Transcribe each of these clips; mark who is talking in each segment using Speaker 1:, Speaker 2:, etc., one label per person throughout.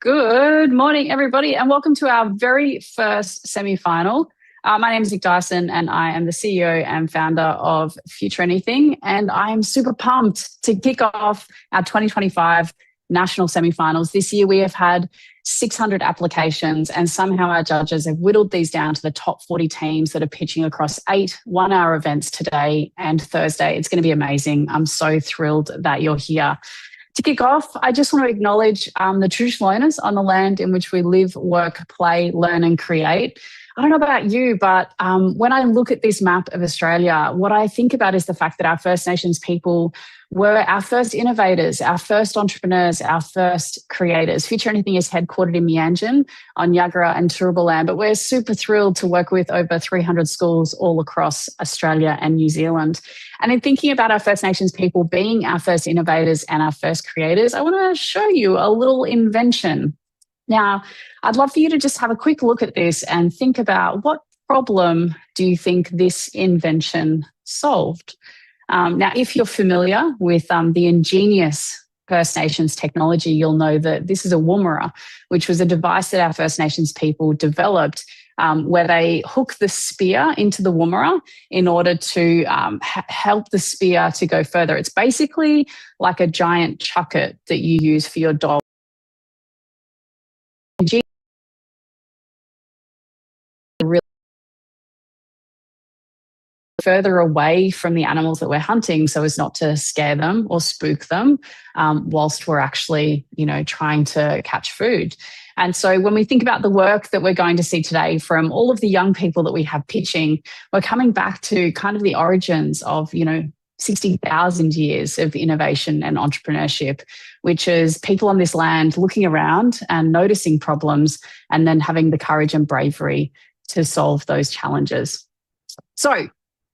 Speaker 1: Good morning, everybody, and welcome to our very first semi-final. My name is Nick Dyson, and I am the CEO and founder of Future Anything, and I am super pumped to kick off our 2025 national semi-finals. This year, we have had 600 applications, and somehow our judges have whittled these down to the top 40 teams that are pitching across 8 one-hour events today and Thursday. It's going to be amazing. I'm so thrilled that you're here. To kick off, I just want to acknowledge the traditional owners on the land in which we live, work, play, learn and create. I don't know about you, but when I look at this map of Australia, what I think about is the fact that our First Nations people were our first innovators, our first entrepreneurs, our first creators. Future Anything is headquartered in Meanjin on Yagara and Turrbal land, but we're super thrilled to work with over 300 schools all across Australia and New Zealand. And in thinking about our First Nations people being our first innovators and our first creators, I want to show you a little invention. Now, I'd love for you to just have a quick look at this and think about what problem do you think this invention solved? Now, if you're familiar with the ingenious First Nations technology, you'll know that this is a woomera, which was a device that our First Nations people developed where they hook the spear into the woomera in order to help the spear to go further. It's basically like a giant chucket that you use for your dog. Further away from the animals that we're hunting so as not to scare them or spook them whilst we're actually, trying to catch food. And so when we think about the work that we're going to see today from all of the young people that we have pitching, we're coming back to kind of the origins of, 60,000 years of innovation and entrepreneurship, which is people on this land looking around and noticing problems and then having the courage and bravery to solve those challenges. So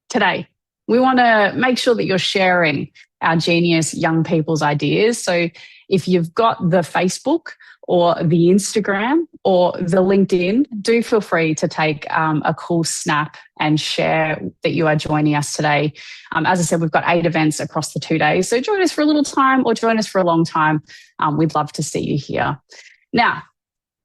Speaker 1: today, we want to make sure that you're sharing our genius young people's ideas. So if you've got the Facebook or the Instagram or the LinkedIn, do feel free to take a cool snap and share that you are joining us today. As I said, we've got 8 events across the 2 days. So join us for a little time or join us for a long time. We'd love to see you here. Now,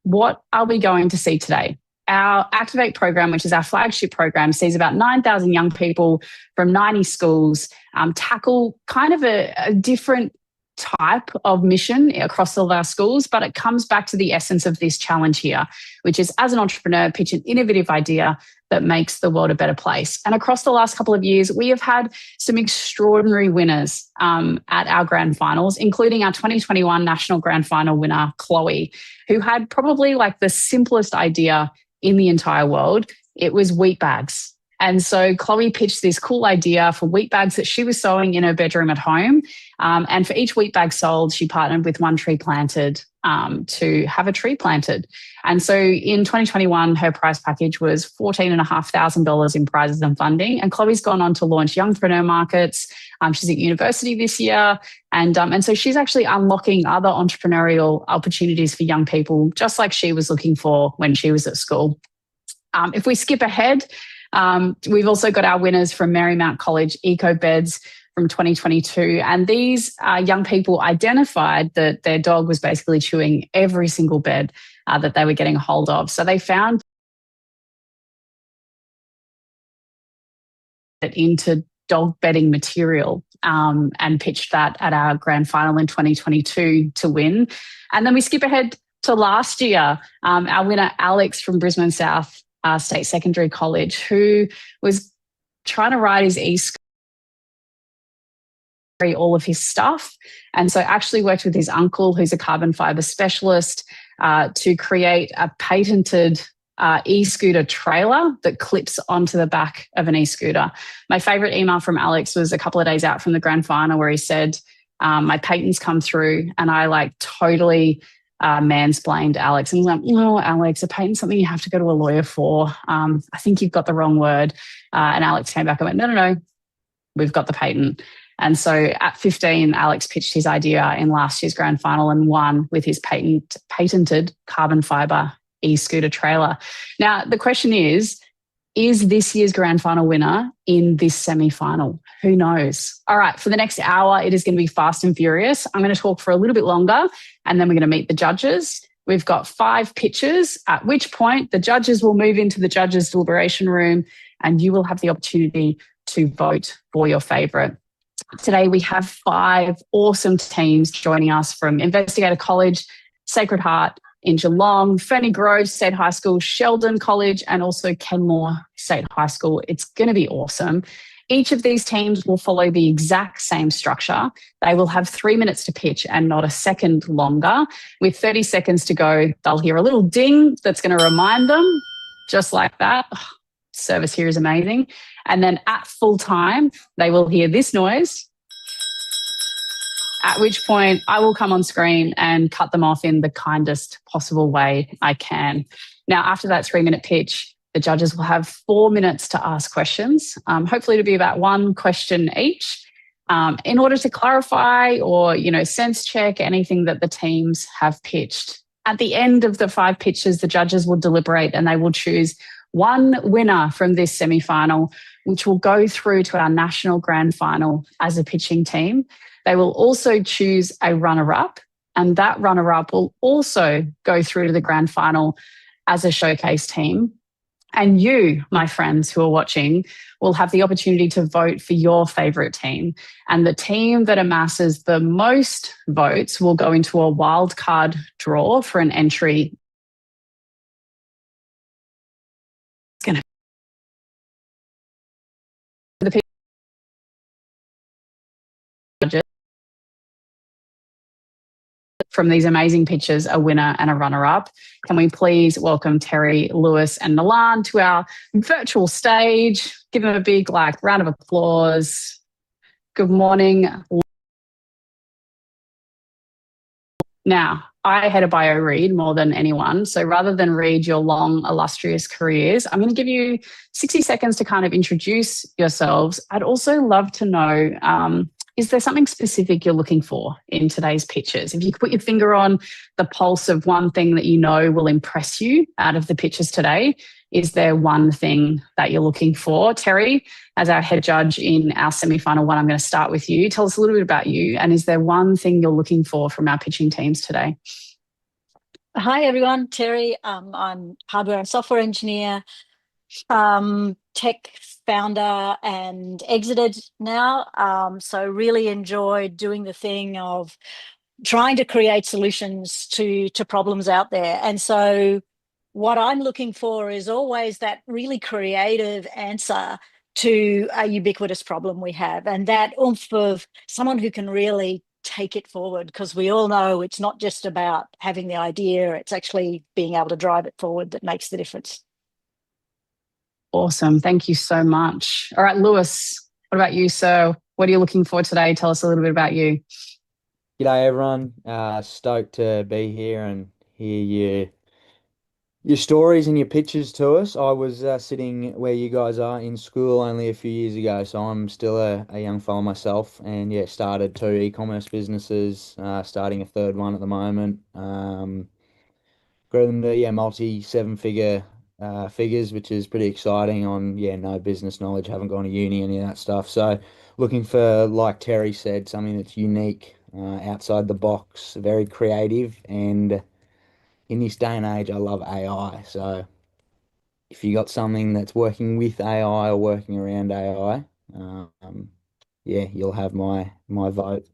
Speaker 1: what are we going to see today? Our Activate program, which is our flagship program, sees about 9,000 young people from 90 schools tackle kind of a different type of mission across all of our schools, but it comes back to the essence of this challenge here, which is as an entrepreneur, pitch an innovative idea that makes the world a better place. And across the last couple of years, we have had some extraordinary winners at our grand finals, including our 2021 national grand final winner, Chloe, who had probably like the simplest idea in the entire world. It was wheat bags. And so Chloe pitched this cool idea for wheat bags that she was sewing in her bedroom at home. And for each wheat bag sold, she partnered with One Tree Planted to have a tree planted. And so in 2021, her prize package was $14,500 in prizes and funding. And Chloe's gone on to launch Youngpreneur Markets. She's at university this year. And so she's actually unlocking other entrepreneurial opportunities for young people, just like she was looking for when she was at school. If we skip ahead, we've also got our winners from Marymount College Eco Beds from 2022. And these young people identified that their dog was basically chewing every single bed that they were getting a hold of. So they found it into dog bedding material and pitched that at our grand final in 2022 to win. And then we skip ahead to last year, our winner, Alex from Brisbane South State Secondary College, who was trying to ride his e-scooter, all of his stuff. And so actually worked with his uncle, who's a carbon fiber specialist, to create a patented e-scooter trailer that clips onto the back of an e-scooter. My favorite email from Alex was a couple of days out from the grand final where he said, my patent's come through, and I totally mansplained Alex. And he's like, no, Alex, a patent's something you have to go to a lawyer for. I think you've got the wrong word. And Alex came back and went, no, we've got the patent. And so at 15, Alex pitched his idea in last year's grand final and won with his patented carbon fiber e-scooter trailer. Now, the question is this year's grand final winner in this semi-final? Who knows? All right, for the next hour, it is going to be fast and furious. I'm going to talk for a little bit longer, and then we're going to meet the judges. We've got 5 pitches, at which point the judges will move into the judges' deliberation room and you will have the opportunity to vote for your favourite. Today, we have 5 awesome teams joining us from Investigator College, Sacred Heart in Geelong, Ferny Grove State High School, Sheldon College, and also Kenmore State High School. It's going to be awesome. Each of these teams will follow the exact same structure. They will have 3 minutes to pitch and not a second longer. With 30 seconds to go, they'll hear a little ding that's going to remind them, just like that. Oh, service here is amazing. And then at full time, they will hear this noise, at which point I will come on screen and cut them off in the kindest possible way I can. Now, after that 3-minute pitch, the judges will have 4 minutes to ask questions. Hopefully it'll be about 1 question each, in order to clarify or, sense check anything that the teams have pitched. At the end of the 5 pitches, the judges will deliberate and they will choose one winner from this semi-final, which will go through to our national grand final as a pitching team. They will also choose a runner-up, and that runner-up will also go through to the grand final as a showcase team. And you, my friends who are watching, will have the opportunity to vote for your favourite team. And the team that amasses the most votes will go into a wildcard draw for an entry. It's going to the judges from these amazing pitches, a winner and a runner-up. Can we please welcome Terry, Lewis and Milan to our virtual stage? Give them a big round of applause. Good morning. Now, I had a bio read more than anyone. So rather than read your long, illustrious careers, I'm going to give you 60 seconds to kind of introduce yourselves. I'd also love to know, is there something specific you're looking for in today's pitches? If you could put your finger on the pulse of one thing that you know will impress you out of the pitches today, is there one thing that you're looking for? Terry, as our head judge in our semi-final one, I'm going to start with you. Tell us a little bit about you, and is there one thing you're looking for from our pitching teams today?
Speaker 2: Hi, everyone. Terry. I'm hardware and software engineer, tech founder, and exited now. So really enjoyed doing the thing of trying to create solutions to problems out there. And so what I'm looking for is always that really creative answer to a ubiquitous problem we have, and that oomph of someone who can really take it forward, because we all know it's not just about having the idea, it's actually being able to drive it forward that makes the difference.
Speaker 1: Awesome. Thank you so much. All right, Lewis, what about you, sir? What are you looking for today? Tell us a little bit about you.
Speaker 3: G'day everyone. Stoked to be here and hear your stories and your pitches to us. I was sitting where you guys are in school only a few years ago, so I'm still a young fella myself, and yeah, started 2 e-commerce businesses, starting a third one at the moment. Grew them to multi 7-figure figures, which is pretty exciting on no business knowledge, haven't gone to uni, any of that stuff. So looking for, like Terry said, something that's unique, outside the box, very creative, and in this day and age, I love AI. So if you got something that's working with AI or working around AI, you'll have my vote.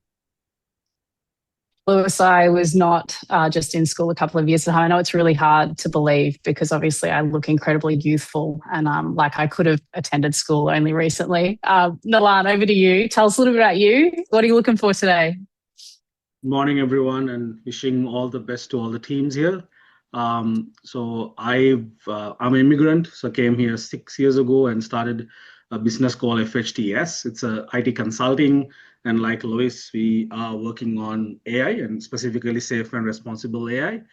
Speaker 1: Lewis, I was not just in school a couple of years ago. I know it's really hard to believe because obviously I look incredibly youthful and I could have attended school only recently. Milan, over to you. Tell us a little bit about you. What are you looking for today?
Speaker 4: Morning, everyone, and wishing all the best to all the teams here. So I'm an immigrant, so came here 6 years ago and started a business called FHTS. It's a IT consulting, and like Lois, we are working on AI and specifically safe and responsible AI.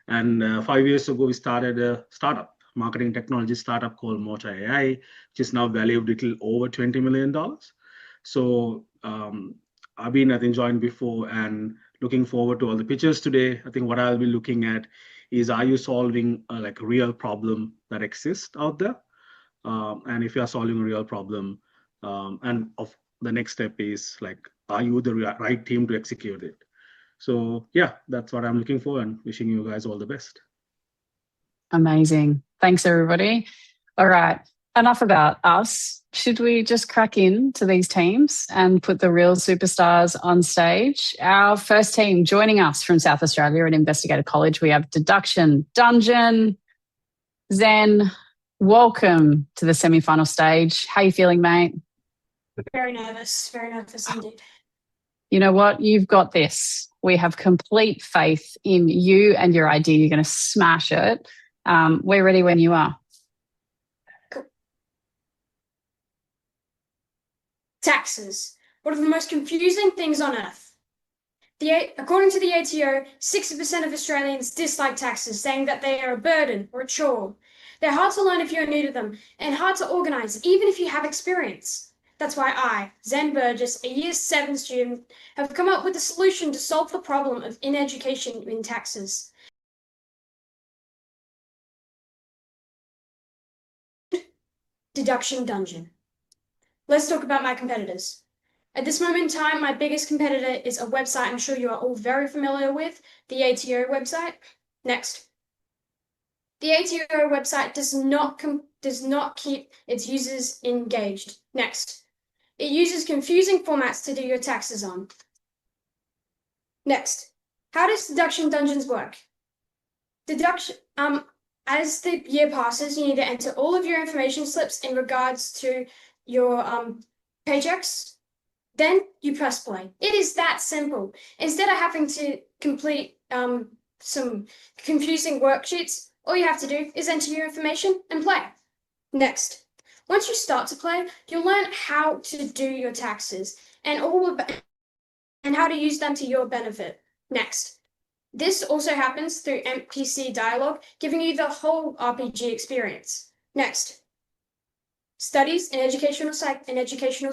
Speaker 4: And 5 years ago, we started a startup, marketing technology startup called Motor AI, which is now valued a little over $20 million. So I've been, joined before and looking forward to all the pitches today. I think what I'll be looking at is, are you solving a real problem that exists out there? And if you are solving a real problem, and the next step is are you the right team to execute it? So yeah, that's what I'm looking for, and wishing you guys all the best.
Speaker 1: Amazing. Thanks, everybody. All right. Enough about us. Should we just crack into these teams and put the real superstars on stage? Our first team joining us from South Australia at Investigator College, we have Deduction Dungeon. Zen, welcome to the semi-final stage. How are you feeling, mate?
Speaker 5: Very nervous indeed.
Speaker 1: You know what? You've got this. We have complete faith in you and your idea. You're going to smash it. We're ready when you are.
Speaker 5: Cool. Taxes. One of the most confusing things on earth. According to the ATO, 60% of Australians dislike taxes, saying that they are a burden or a chore. They're hard to learn if you're new to them, and hard to organise, even if you have experience. That's why I, Zen Burgess, a Year 7 student, have come up with a solution to solve the problem of in-education in taxes. Deduction Dungeon. Let's talk about my competitors. At this moment in time, my biggest competitor is a website I'm sure you are all very familiar with, the ATO website. Next. The ATO website does not keep its users engaged. Next. It uses confusing formats to do your taxes on. Next. How does Deduction Dungeons work? As the year passes, you need to enter all of your information slips in regards to your paychecks. Then you press play. It is that simple. Instead of having to complete some confusing worksheets, all you have to do is enter your information and play. Next, once you start to play, you'll learn how to do your taxes and how to use them to your benefit. Next, this also happens through NPC dialogue, giving you the whole RPG experience. Next, studies in educational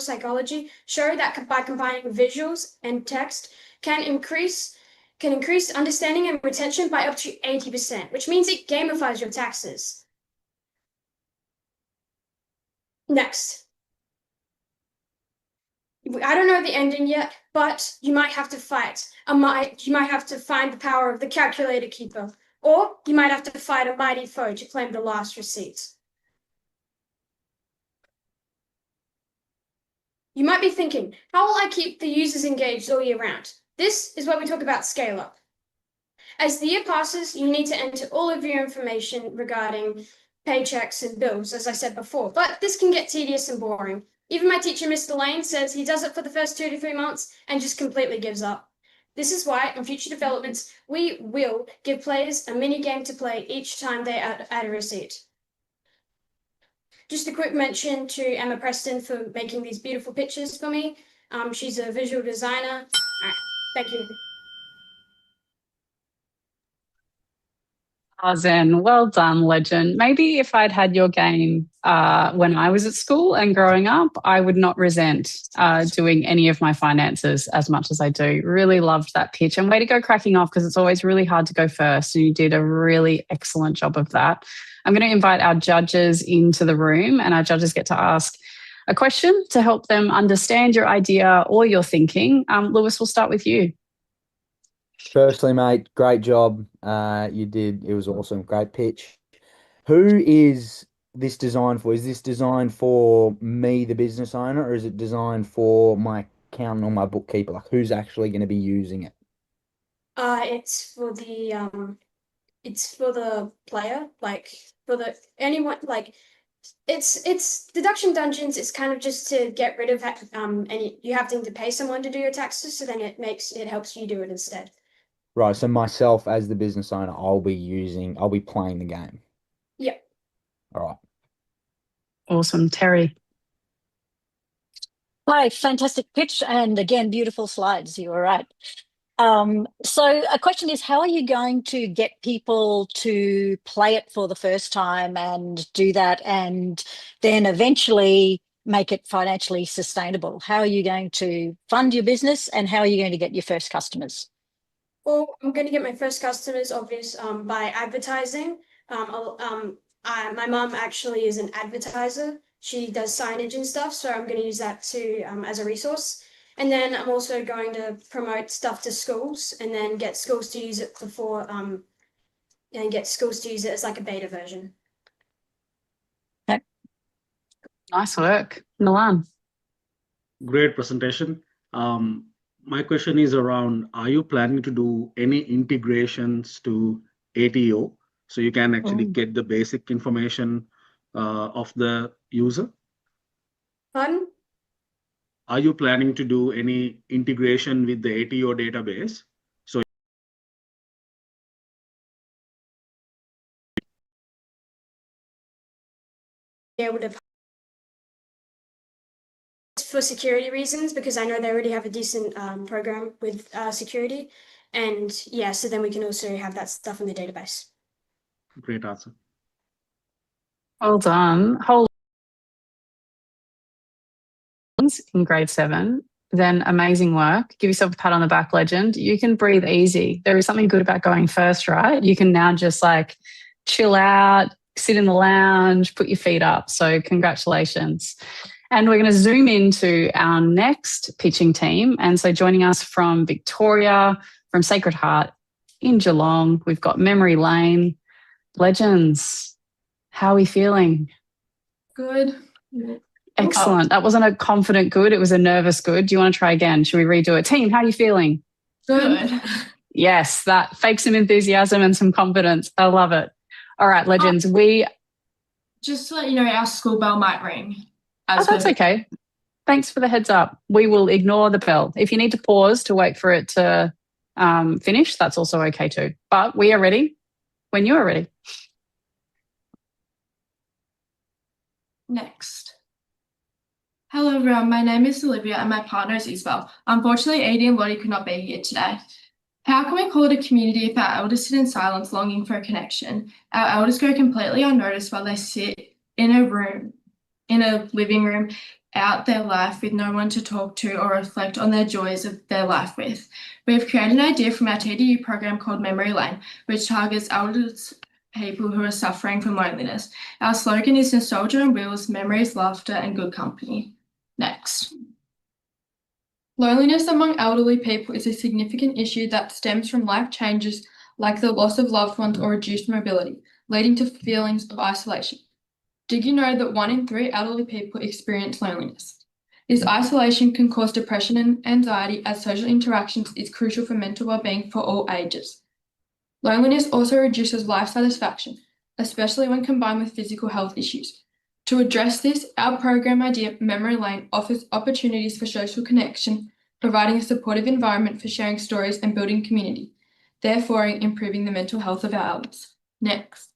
Speaker 5: psychology show that by combining visuals and text can increase understanding and retention by up to 80%, which means it gamifies your taxes. Next. I don't know the ending yet, but you might have to fight. You might have to find the power of the calculator keeper, or you might have to fight a mighty foe to claim the last receipt. You might be thinking, how will I keep the users engaged all year round? This is where we talk about scale up. As the year passes, you need to enter all of your information regarding paychecks and bills, as I said before, but this can get tedious and boring. Even my teacher, Mr. Lane, says he does it for the first 2 to 3 months and just completely gives up. This is why, in future developments, we will give players a mini game to play each time they add a receipt. Just a quick mention to Emma Preston for making these beautiful pictures for me. She's a visual designer. All right, thank you.
Speaker 1: Zen, well done, legend. Maybe if I'd had your game when I was at school and growing up, I would not resent doing any of my finances as much as I do. Really loved that pitch, and way to go cracking off, because it's always really hard to go first, and you did a really excellent job of that. I'm going to invite our judges into the room, and our judges get to ask a question to help them understand your idea or your thinking. Lewis, we'll start with you.
Speaker 3: Firstly, mate, great job. It was awesome. Great pitch. Who is this designed for? Is this designed for me, the business owner, or is it designed for my accountant or my bookkeeper? Like, who's actually going to be using it?
Speaker 5: It's for the player, like anyone, like it's Deduction Dungeons is kind of just to get rid of you having to pay someone to do your taxes, so then it helps you do it instead.
Speaker 3: Right, so myself as the business owner, I'll be playing the game.
Speaker 5: Yep.
Speaker 3: All right.
Speaker 1: Awesome. Terry.
Speaker 2: Hi, fantastic pitch, and again, beautiful slides. You were right. So a question is, how are you going to get people to play it for the first time and do that, and then eventually make it financially sustainable? How are you going to fund your business, and how are you going to get your first customers?
Speaker 5: Well, I'm going to get my first customers, by advertising. My mom actually is an advertiser. She does signage and stuff, so I'm going to use that as a resource. And then I'm also going to promote stuff to schools and then get schools to use it before, and get schools to use it as like a beta version.
Speaker 1: Nice work. Milan.
Speaker 4: Great presentation. My question is around, are you planning to do any integrations to ATO so you can actually get the basic information of the user?
Speaker 5: Pardon?
Speaker 4: Are you planning to do any integration with the ATO database? So
Speaker 5: Be able to, for security reasons, because I know they already have a decent program with security. And yeah, so then we can also have that stuff in the database.
Speaker 4: great answer.
Speaker 1: Well done. Hold in grade 7. Then amazing work. Give yourself a pat on the back, legend. You can breathe easy. There is something good about going first, right? You can now just like chill out, sit in the lounge, put your feet up. So congratulations. And we're going to zoom into our next pitching team. And so joining us from Victoria, from Sacred Heart in Geelong, we've got Memory Lane. Legends, how are we feeling?
Speaker 6: Good.
Speaker 1: Excellent. That wasn't a confident good. It was a nervous good. Do you want to try again? Should we redo it? Team, how are you feeling?
Speaker 6: Good.
Speaker 1: Yes, that fakes some enthusiasm and some confidence. I love it. All right, legends.
Speaker 6: Just to let you know, our school bell might ring.
Speaker 1: That's okay. Thanks for the heads up. We will ignore the bell. If you need to pause to wait for it to finish, that's also okay too. But we are ready when you are ready.
Speaker 6: Next. Hello everyone, my name is Olivia and my partner is Isabel. Unfortunately, Edie and Lottie could not be here today. How can we call it a community if our elders sit in silence longing for a connection? Our elders go completely unnoticed while they sit in a living room, out their life with no one to talk to or reflect on their joys of their life with. We have created an idea from our TDU program called Memory Lane, which targets elders people who are suffering from loneliness. Our slogan is nostalgia and wheels, memories, laughter, and good company. Next. Loneliness among elderly people is a significant issue that stems from life changes like the loss of loved ones or reduced mobility, leading to feelings of isolation. Did you know that 1 in 3 elderly people experience loneliness? This isolation can cause depression and anxiety as social interactions is crucial for mental well-being for all ages. Loneliness also reduces life satisfaction, especially when combined with physical health issues. To address this, our program idea, Memory Lane, offers opportunities for social connection, providing a supportive environment for sharing stories and building community, therefore improving the mental health of our elders. Next.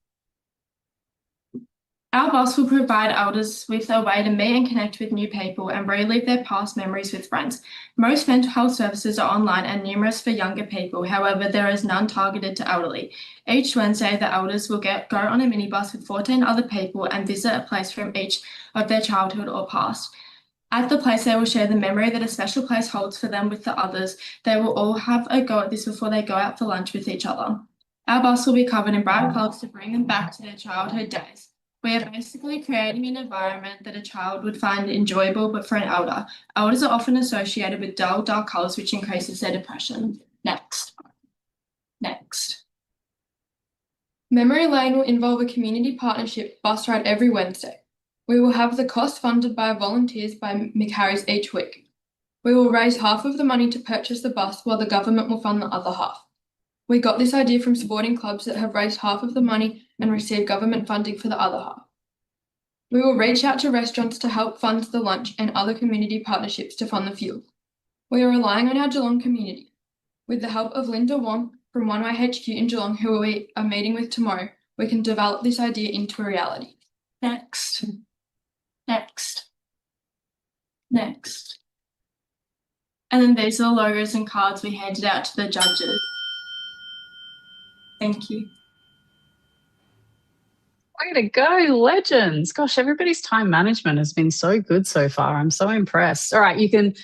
Speaker 6: Our bus will provide elders with a way to meet and connect with new people and relive their past memories with friends. Most mental health services are online and numerous for younger people. However, there is none targeted to elderly. Each Wednesday, the elders will go on a minibus with 14 other people and visit a place from each of their childhood or past. At the place, they will share the memory that a special place holds for them with the others. They will all have a go at this before they go out for lunch with each other. Our bus will be covered in bright colours to bring them back to their childhood days. We are basically creating an environment that a child would find enjoyable, but for an elder. Elders are often associated with dull, dark colours, which increases their depression. Next. Memory Lane will involve a community partnership bus ride every Wednesday. We will have the cost funded by volunteers by McHarry's each week. We will raise half of the money to purchase the bus while the government will fund the other half. We got this idea from sporting clubs that have raised half of the money and received government funding for the other half. We will reach out to restaurants to help fund the lunch and other community partnerships to fund the fuel. We are relying on our Geelong community. With the help of Linda Wong from One Way HQ in Geelong, who we are meeting with tomorrow, we can develop this idea into a reality. Next. And then these are the logos and cards we handed out to the judges. Thank you.
Speaker 1: Way to go, legends. Gosh, everybody's time management has been so good so far. I'm so impressed. All right, you can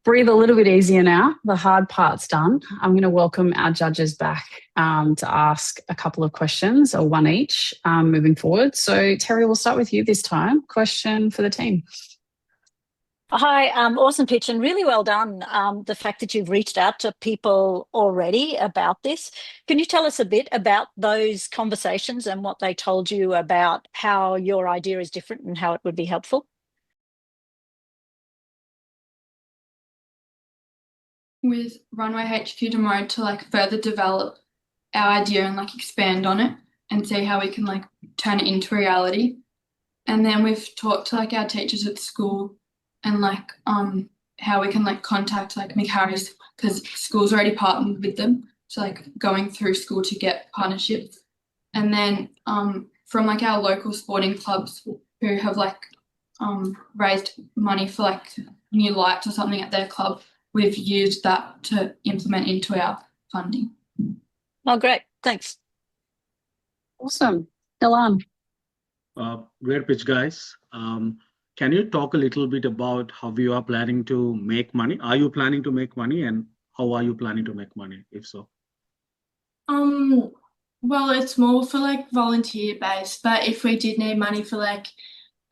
Speaker 1: breathe a little bit easier now. The hard part's done. I'm going to welcome our judges back to ask a couple of questions, or one each, moving forward. So, Terry, we'll start with you this time. Question for the team.
Speaker 2: Hi, awesome pitch and really well done. The fact that you've reached out to people already about this. Can you tell us a bit about those conversations and what they told you about how your idea is different and how it would be helpful?
Speaker 6: With Runway HQ tomorrow to like further develop our idea and like expand on it and see how we can like turn it into reality. And then we've talked to like our teachers at school and like how we can like contact like McHarry's because school's already partnered with them. So like going through school to get partnerships. And then from like our local sporting clubs who have like raised money for like new lights or something at their club, we've used that to implement into our funding.
Speaker 2: Oh, great. Thanks.
Speaker 1: Awesome. Ilan.
Speaker 4: Great pitch, guys. Can you talk a little bit about how you are planning to make money? Are you planning to make money, and how are you planning to make money, if so?
Speaker 6: Well, it's more for like volunteer based, but if we did need money for like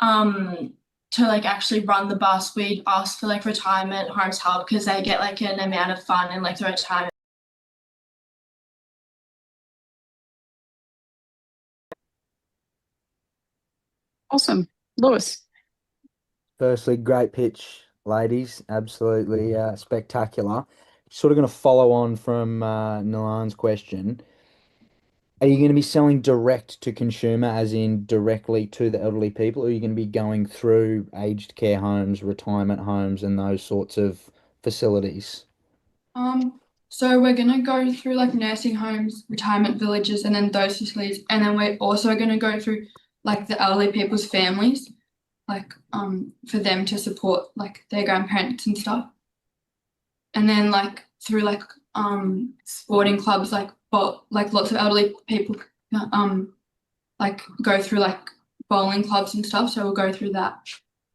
Speaker 6: to like actually run the bus, we'd ask for like retirement homes help because they get like an amount of fun and like the retirement.
Speaker 1: Awesome. Lewis.
Speaker 3: Firstly, great pitch, ladies. Absolutely spectacular. Sort of going to follow on from Nilan's question. Are you going to be selling direct to consumer, as in directly to the elderly people, or are you going to be going through aged care homes, retirement homes, and those sorts of facilities?
Speaker 6: So we're gonna go through like nursing homes, retirement villages, and then those facilities, and then we're also gonna go through like the elderly people's families, like for them to support like their grandparents and stuff, and then like through like sporting clubs, but like lots of elderly people like go through like bowling clubs and stuff, so we'll go through that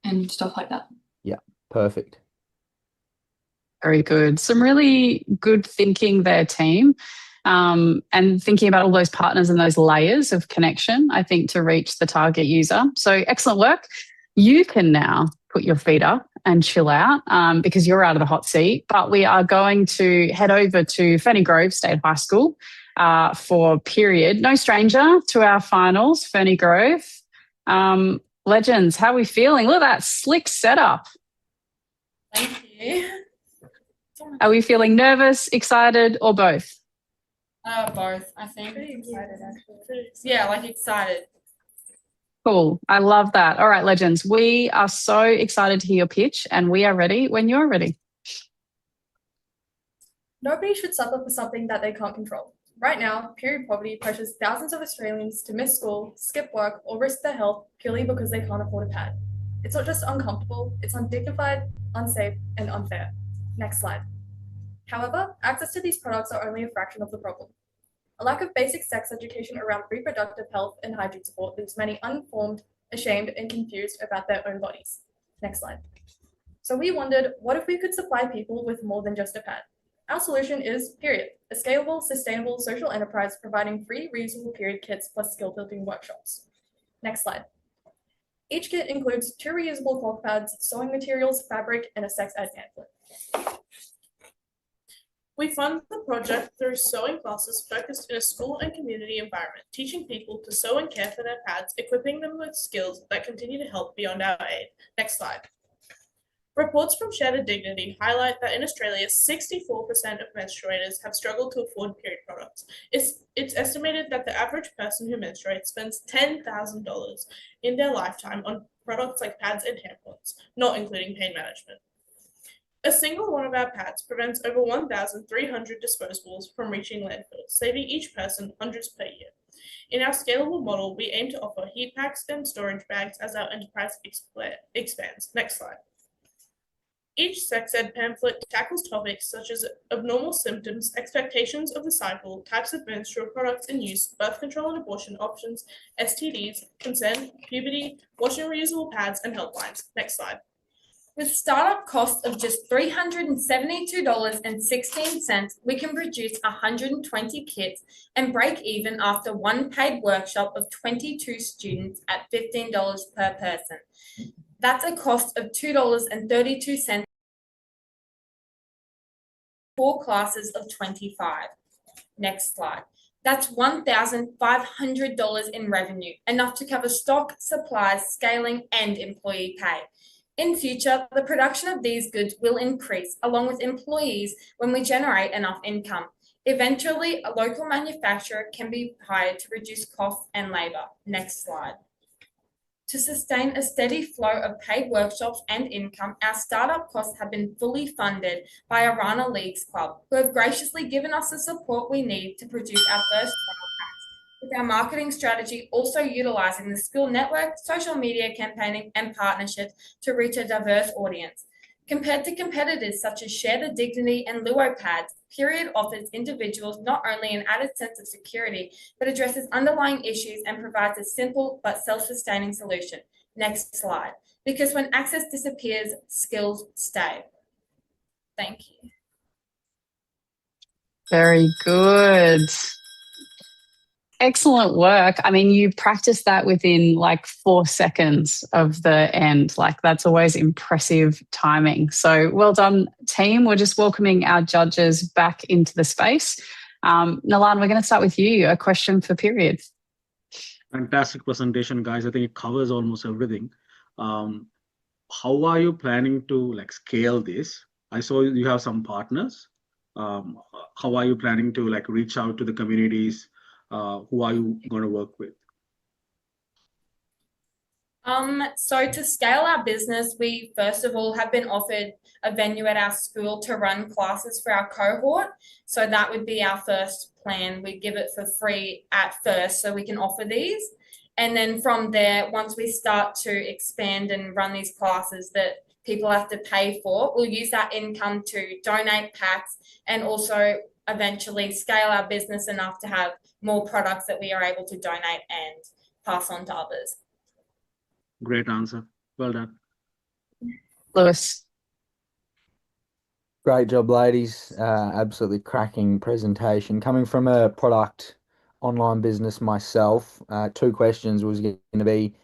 Speaker 6: and stuff like that.
Speaker 3: Yeah, perfect.
Speaker 1: Very good. Some really good thinking there, team. And thinking about all those partners and those layers of connection, I think, to reach the target user. So excellent work. You can now put your feet up and chill out because you're out of the hot seat. But we are going to head over to Ferny Grove State High School for period. No stranger to our finals, Ferny Grove. Legends, how are we feeling? Look at that slick setup.
Speaker 7: Thank you.
Speaker 1: Are we feeling nervous, excited, or both?
Speaker 7: Both, I think. Pretty excited, actually. Yeah, like excited.
Speaker 1: Cool. I love that. All right, legends. We are so excited to hear your pitch, and we are ready when you're ready.
Speaker 8: Nobody should suffer for something that they can't control. Right now, period poverty pressures thousands of Australians to miss school, skip work, or risk their health purely because they can't afford a pad. It's not just uncomfortable, it's undignified, unsafe, and unfair. Next slide. However, access to these products are only a fraction of the problem. A lack of basic sex education around reproductive health and hygiene support leaves many uninformed, ashamed, and confused about their own bodies. Next slide. So we wondered, what if we could supply people with more than just a pad? Our solution is Period, a scalable, sustainable social enterprise providing free reusable period kits plus skill building workshops. Next slide. Each kit includes 2 reusable cloth pads, sewing materials, fabric, and a sex ed pamphlet.
Speaker 9: We fund the project through sewing classes focused in a school and community environment, teaching people to sew and care for their pads, equipping them with skills that continue to help beyond our aid. Next slide. Reports from Shattered Dignity highlight that in Australia, 64% of menstruators have struggled to afford period products. It's estimated that the average person who menstruates spends $10,000 in their lifetime on products like pads and tampons, not including pain management. A single one of our pads prevents over 1,300 disposables from reaching landfills, saving each person hundreds per year. In our scalable model, we aim to offer heat packs and storage bags as our enterprise expands. Next slide. Each sex ed pamphlet tackles topics such as abnormal symptoms, expectations of the cycle, types of menstrual products in use, birth control and abortion options, STDs, consent, puberty, washing reusable pads, and helplines. Next slide.
Speaker 10: With startup costs of just $372.16, we can produce 120 kits and break even after one paid workshop of 22 students at $15 per person. That's a cost of $2.32 for classes of 25. Next slide. That's $1,500 in revenue, enough to cover stock, supplies, scaling, and employee pay. In future, the production of these goods will increase along with employees when we generate enough income. Eventually, a local manufacturer can be hired to reduce costs and labor. Next slide. To sustain a steady flow of paid workshops and income, our startup costs have been fully funded by Arana Leagues Club, who have graciously given us the support we need to produce our first trial packs, with our marketing strategy also utilizing the school network, social media campaigning, and partnerships to reach a diverse audience. Compared to competitors such as Share the Dignity and Luopads, Period offers individuals not only an added sense of security, but addresses underlying issues and provides a simple but self-sustaining solution. Next slide. Because when access disappears, skills stay. Thank you.
Speaker 1: Very good. Excellent work. I mean, you practiced that within like 4 seconds of the end. Like, that's always impressive timing. So well done, team. We're just welcoming our judges back into the space. Nalan, we're going to start with you. A question for Period.
Speaker 4: Fantastic presentation, guys. I think it covers almost everything. How are you planning to like scale this? I saw you have some partners. How are you planning to like reach out to the communities? Who are you going to work with?
Speaker 10: So to scale our business, we first of all have been offered a venue at our school to run classes for our cohort. So that would be our first plan. We give it for free at first so we can offer these. And then from there, once we start to expand and run these classes that people have to pay for, we'll use that income to donate packs and also eventually scale our business enough to have more products that we are able to donate and pass on to others.
Speaker 4: Great answer. Well done.
Speaker 1: Lewis.
Speaker 3: Great job, ladies. Absolutely cracking presentation. Coming from a product online business myself, 2 questions was going to be,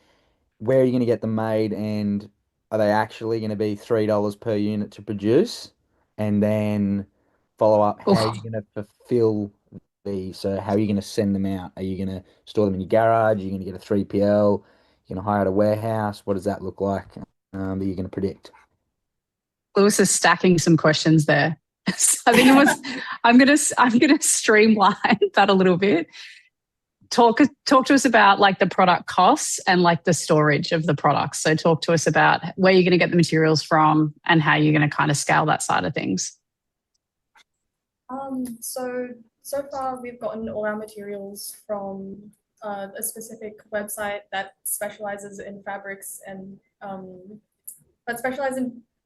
Speaker 3: where are you going to get them made, and are they actually going to be $3 per unit to produce? And then follow up, how are you going to fulfill these? So how are you going to send them out? Are you going to store them in your garage? Are you going to get a 3PL? You're going to hire out a warehouse? What does that look like that you're going to predict?
Speaker 1: Lewis is stacking some questions there. I think it was, I'm going to streamline that a little bit. Talk to us about like the product costs and like the storage of the products. So talk to us about where you're going to get the materials from and how you're going to kind of scale that side of things.
Speaker 8: So far we've gotten all our materials from a specific website that specializes in fabrics and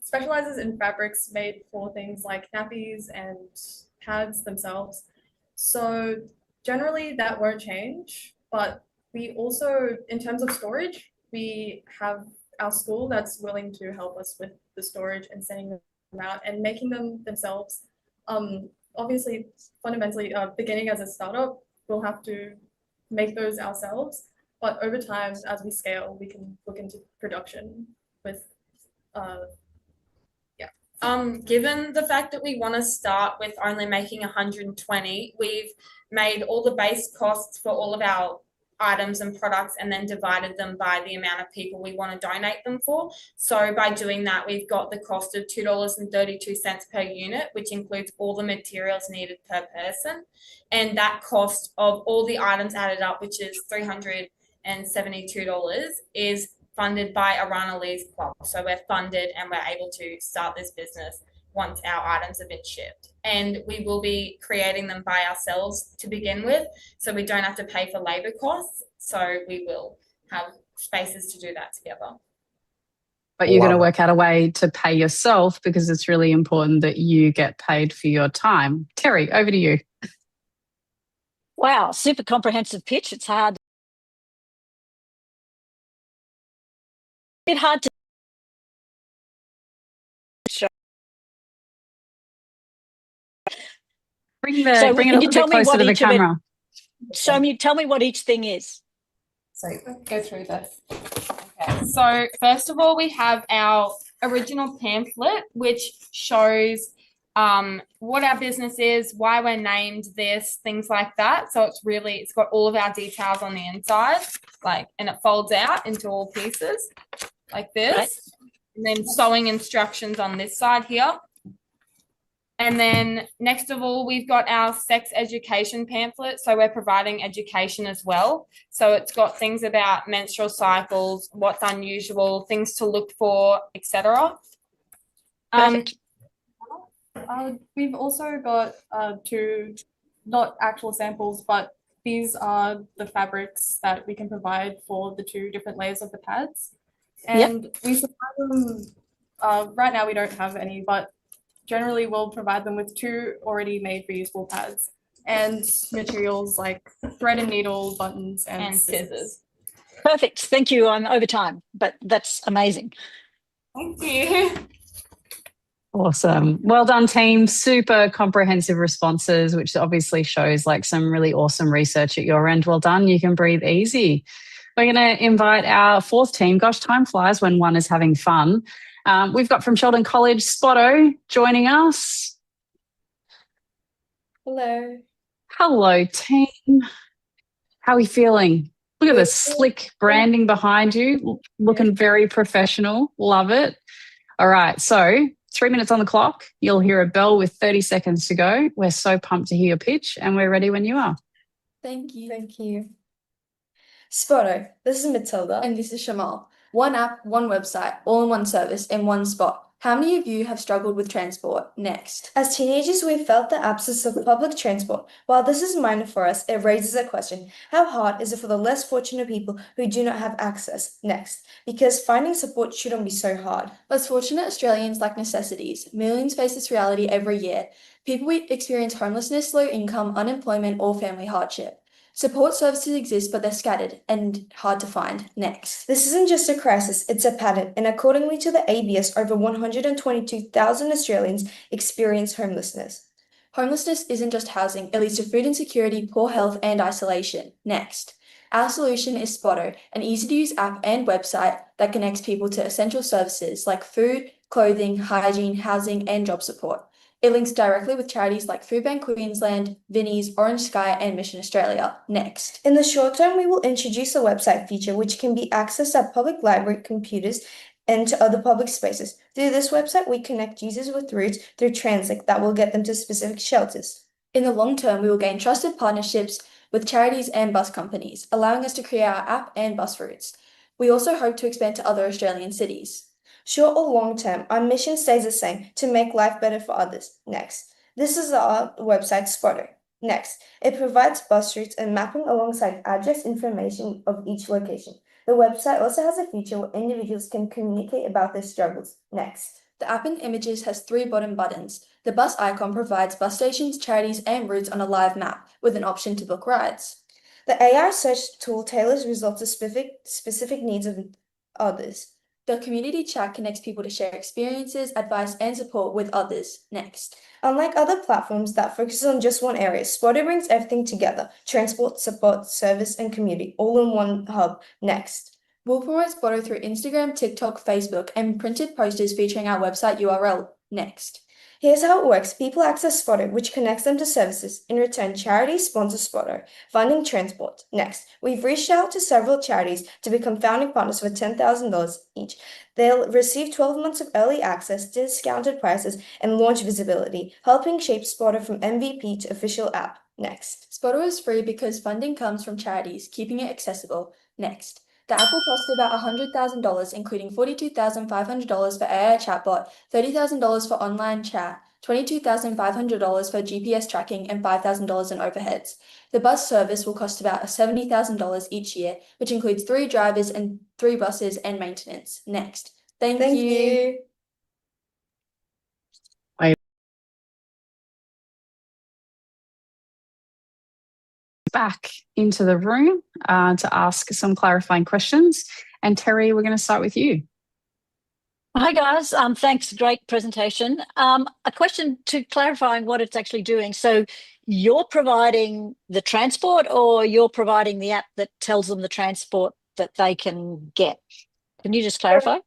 Speaker 8: specializes in fabrics made for things like nappies and pads themselves. So generally that won't change, but we also, in terms of storage, we have our school that's willing to help us with the storage and sending them out and making them themselves. Obviously, fundamentally, beginning as a startup, we'll have to make those ourselves, but over time, as we scale, we can look into production with,
Speaker 10: Given the fact that we want to start with only making 120, we've made all the base costs for all of our items and products and then divided them by the amount of people we want to donate them for. So by doing that, we've got the cost of $2.32 per unit, which includes all the materials needed per person. And that cost of all the items added up, which is $372, is funded by Arana Leagues Club. So we're funded and we're able to start this business once our items have been shipped. And we will be creating them by ourselves to begin with, so we don't have to pay for labor costs. So we will have spaces to do that together.
Speaker 1: But you're going to work out a way to pay yourself, because it's really important that you get paid for your time. Terry, over to you.
Speaker 2: Wow, super comprehensive pitch. It's hard. A bit hard to show.
Speaker 1: Bring it a little bit closer to the camera.
Speaker 2: Tell me what each thing is.
Speaker 7: So go through this.
Speaker 10: Okay, so first of all, we have our original pamphlet, which shows what our business is, why we're named this, things like that. So it's got all of our details on the inside, and it folds out into all pieces like this.
Speaker 2: Right.
Speaker 10: And then sewing instructions on this side here. And then next of all, we've got our sex education pamphlet. So we're providing education as well. So it's got things about menstrual cycles, what's unusual, things to look for, etc.
Speaker 8: We've also got two, not actual samples, but these are the fabrics that we can provide for the two different layers of the pads. And we supply them, right now we don't have any, but generally we'll provide them with two already made reusable pads and materials like thread and needle, buttons, and scissors.
Speaker 2: Perfect. Thank you. I'm over time, but that's amazing.
Speaker 10: Thank you.
Speaker 1: Awesome. Well done, team. Super comprehensive responses, which obviously shows some really awesome research at your end. Well done. You can breathe easy. We're going to invite our fourth team. Gosh, time flies when one is having fun. We've got from Sheldon College, Spotto joining us.
Speaker 11: Hello.
Speaker 1: Hello, team. How are we feeling? Look at the slick branding behind you, looking very professional. Love it. All right, so 3 minutes on the clock. You'll hear a bell with 30 seconds to go. We're so pumped to hear your pitch, and we're ready when you are.
Speaker 11: Thank you. Thank you. Spotto, this is Matilda. And this is Shamal. One app, one website, all in one service, in one spot. How many of you have struggled with transport? Next. As teenagers, we've felt the absence of public transport. While this is minor for us, it raises a question. How hard is it for the less fortunate people who do not have access? Next. Because finding support shouldn't be so hard. Less fortunate Australians lack necessities. Millions face this reality every year. People experience homelessness, low income, unemployment, or family hardship. Support services exist, but they're scattered and hard to find. Next. This isn't just a crisis, it's a pattern, and accordingly to the ABS, over 122,000 Australians experience homelessness. Homelessness isn't just housing, it leads to food insecurity, poor health, and isolation. Next. Our solution is Spotto, an easy-to-use app and website that connects people to essential services like food, clothing, hygiene, housing, and job support. It links directly with charities like Foodbank Queensland, Vinnie's, Orange Sky, and Mission Australia. Next. In the short term, we will introduce a website feature which can be accessed at public library computers and to other public spaces. Through this website, we connect users with routes through Translink that will get them to specific shelters. In the long term, we will gain trusted partnerships with charities and bus companies, allowing us to create our app and bus routes. We also hope to expand to other Australian cities. Short or long term, our mission stays the same, to make life better for others. Next. This is our website, Spotto. Next. It provides bus routes and mapping alongside address information of each location. The website also has a feature where individuals can communicate about their struggles. Next. The app in images has 3 bottom buttons. The bus icon provides bus stations, charities, and routes on a live map, with an option to book rides. The AI search tool tailors results to specific needs of others. The community chat connects people to share experiences, advice, and support with others. Next. Unlike other platforms that focus on just one area, Spotto brings everything together: transport, support, service, and community, all in one hub. Next. We'll promote Spotto through Instagram, TikTok, Facebook, and printed posters featuring our website URL. Next. Here's how it works. People access Spotto, which connects them to services. In return, charities sponsor Spotto, funding transport. Next, we've reached out to several charities to become founding partners for $10,000 each. They'll receive 12 months of early access, discounted prices, and launch visibility, helping shape Spotto from MVP to official app. Next. Spotto is free because funding comes from charities, keeping it accessible. Next. The app will cost about $100,000, including $42,500 for AI chatbot, $30,000 for online chat, $22,500 for GPS tracking, and $5,000 in overheads. The bus service will cost about $70,000 each year, which includes 3 drivers and 3 buses and maintenance. Next. Thank you.
Speaker 1: Back into the room to ask some clarifying questions. And Terry, we're going to start with you.
Speaker 2: Hi guys, thanks, great presentation. A question to clarifying what it's actually doing. So you're providing the transport, or you're providing the app that tells them the transport that they can get? Can you just clarify?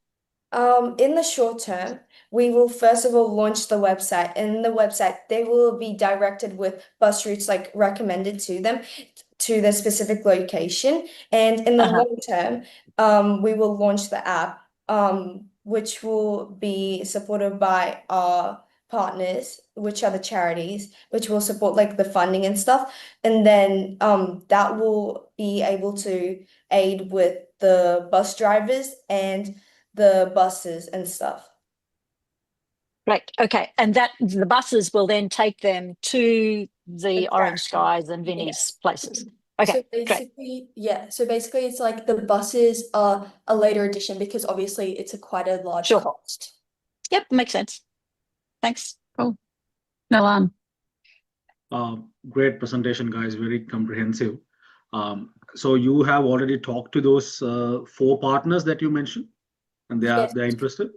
Speaker 11: In the short term, we will first of all launch the website. In the website, they will be directed with bus routes like recommended to them to the specific location. And in the long term, we will launch the app, which will be supported by our partners, which are the charities, which will support like the funding and stuff. And then that will be able to aid with the bus drivers and the buses and stuff.
Speaker 2: Right. Okay. And that the buses will then take them to the Orange Skies and Vinnie's places. Okay.
Speaker 11: So basically, So basically, it's like the buses are a later addition because obviously it's quite a large cost.
Speaker 2: Yep, makes sense. Thanks.
Speaker 1: Cool. Nolan.
Speaker 4: Great presentation, guys. Very comprehensive. So you have already talked to those 4 partners that you mentioned, and they're interested?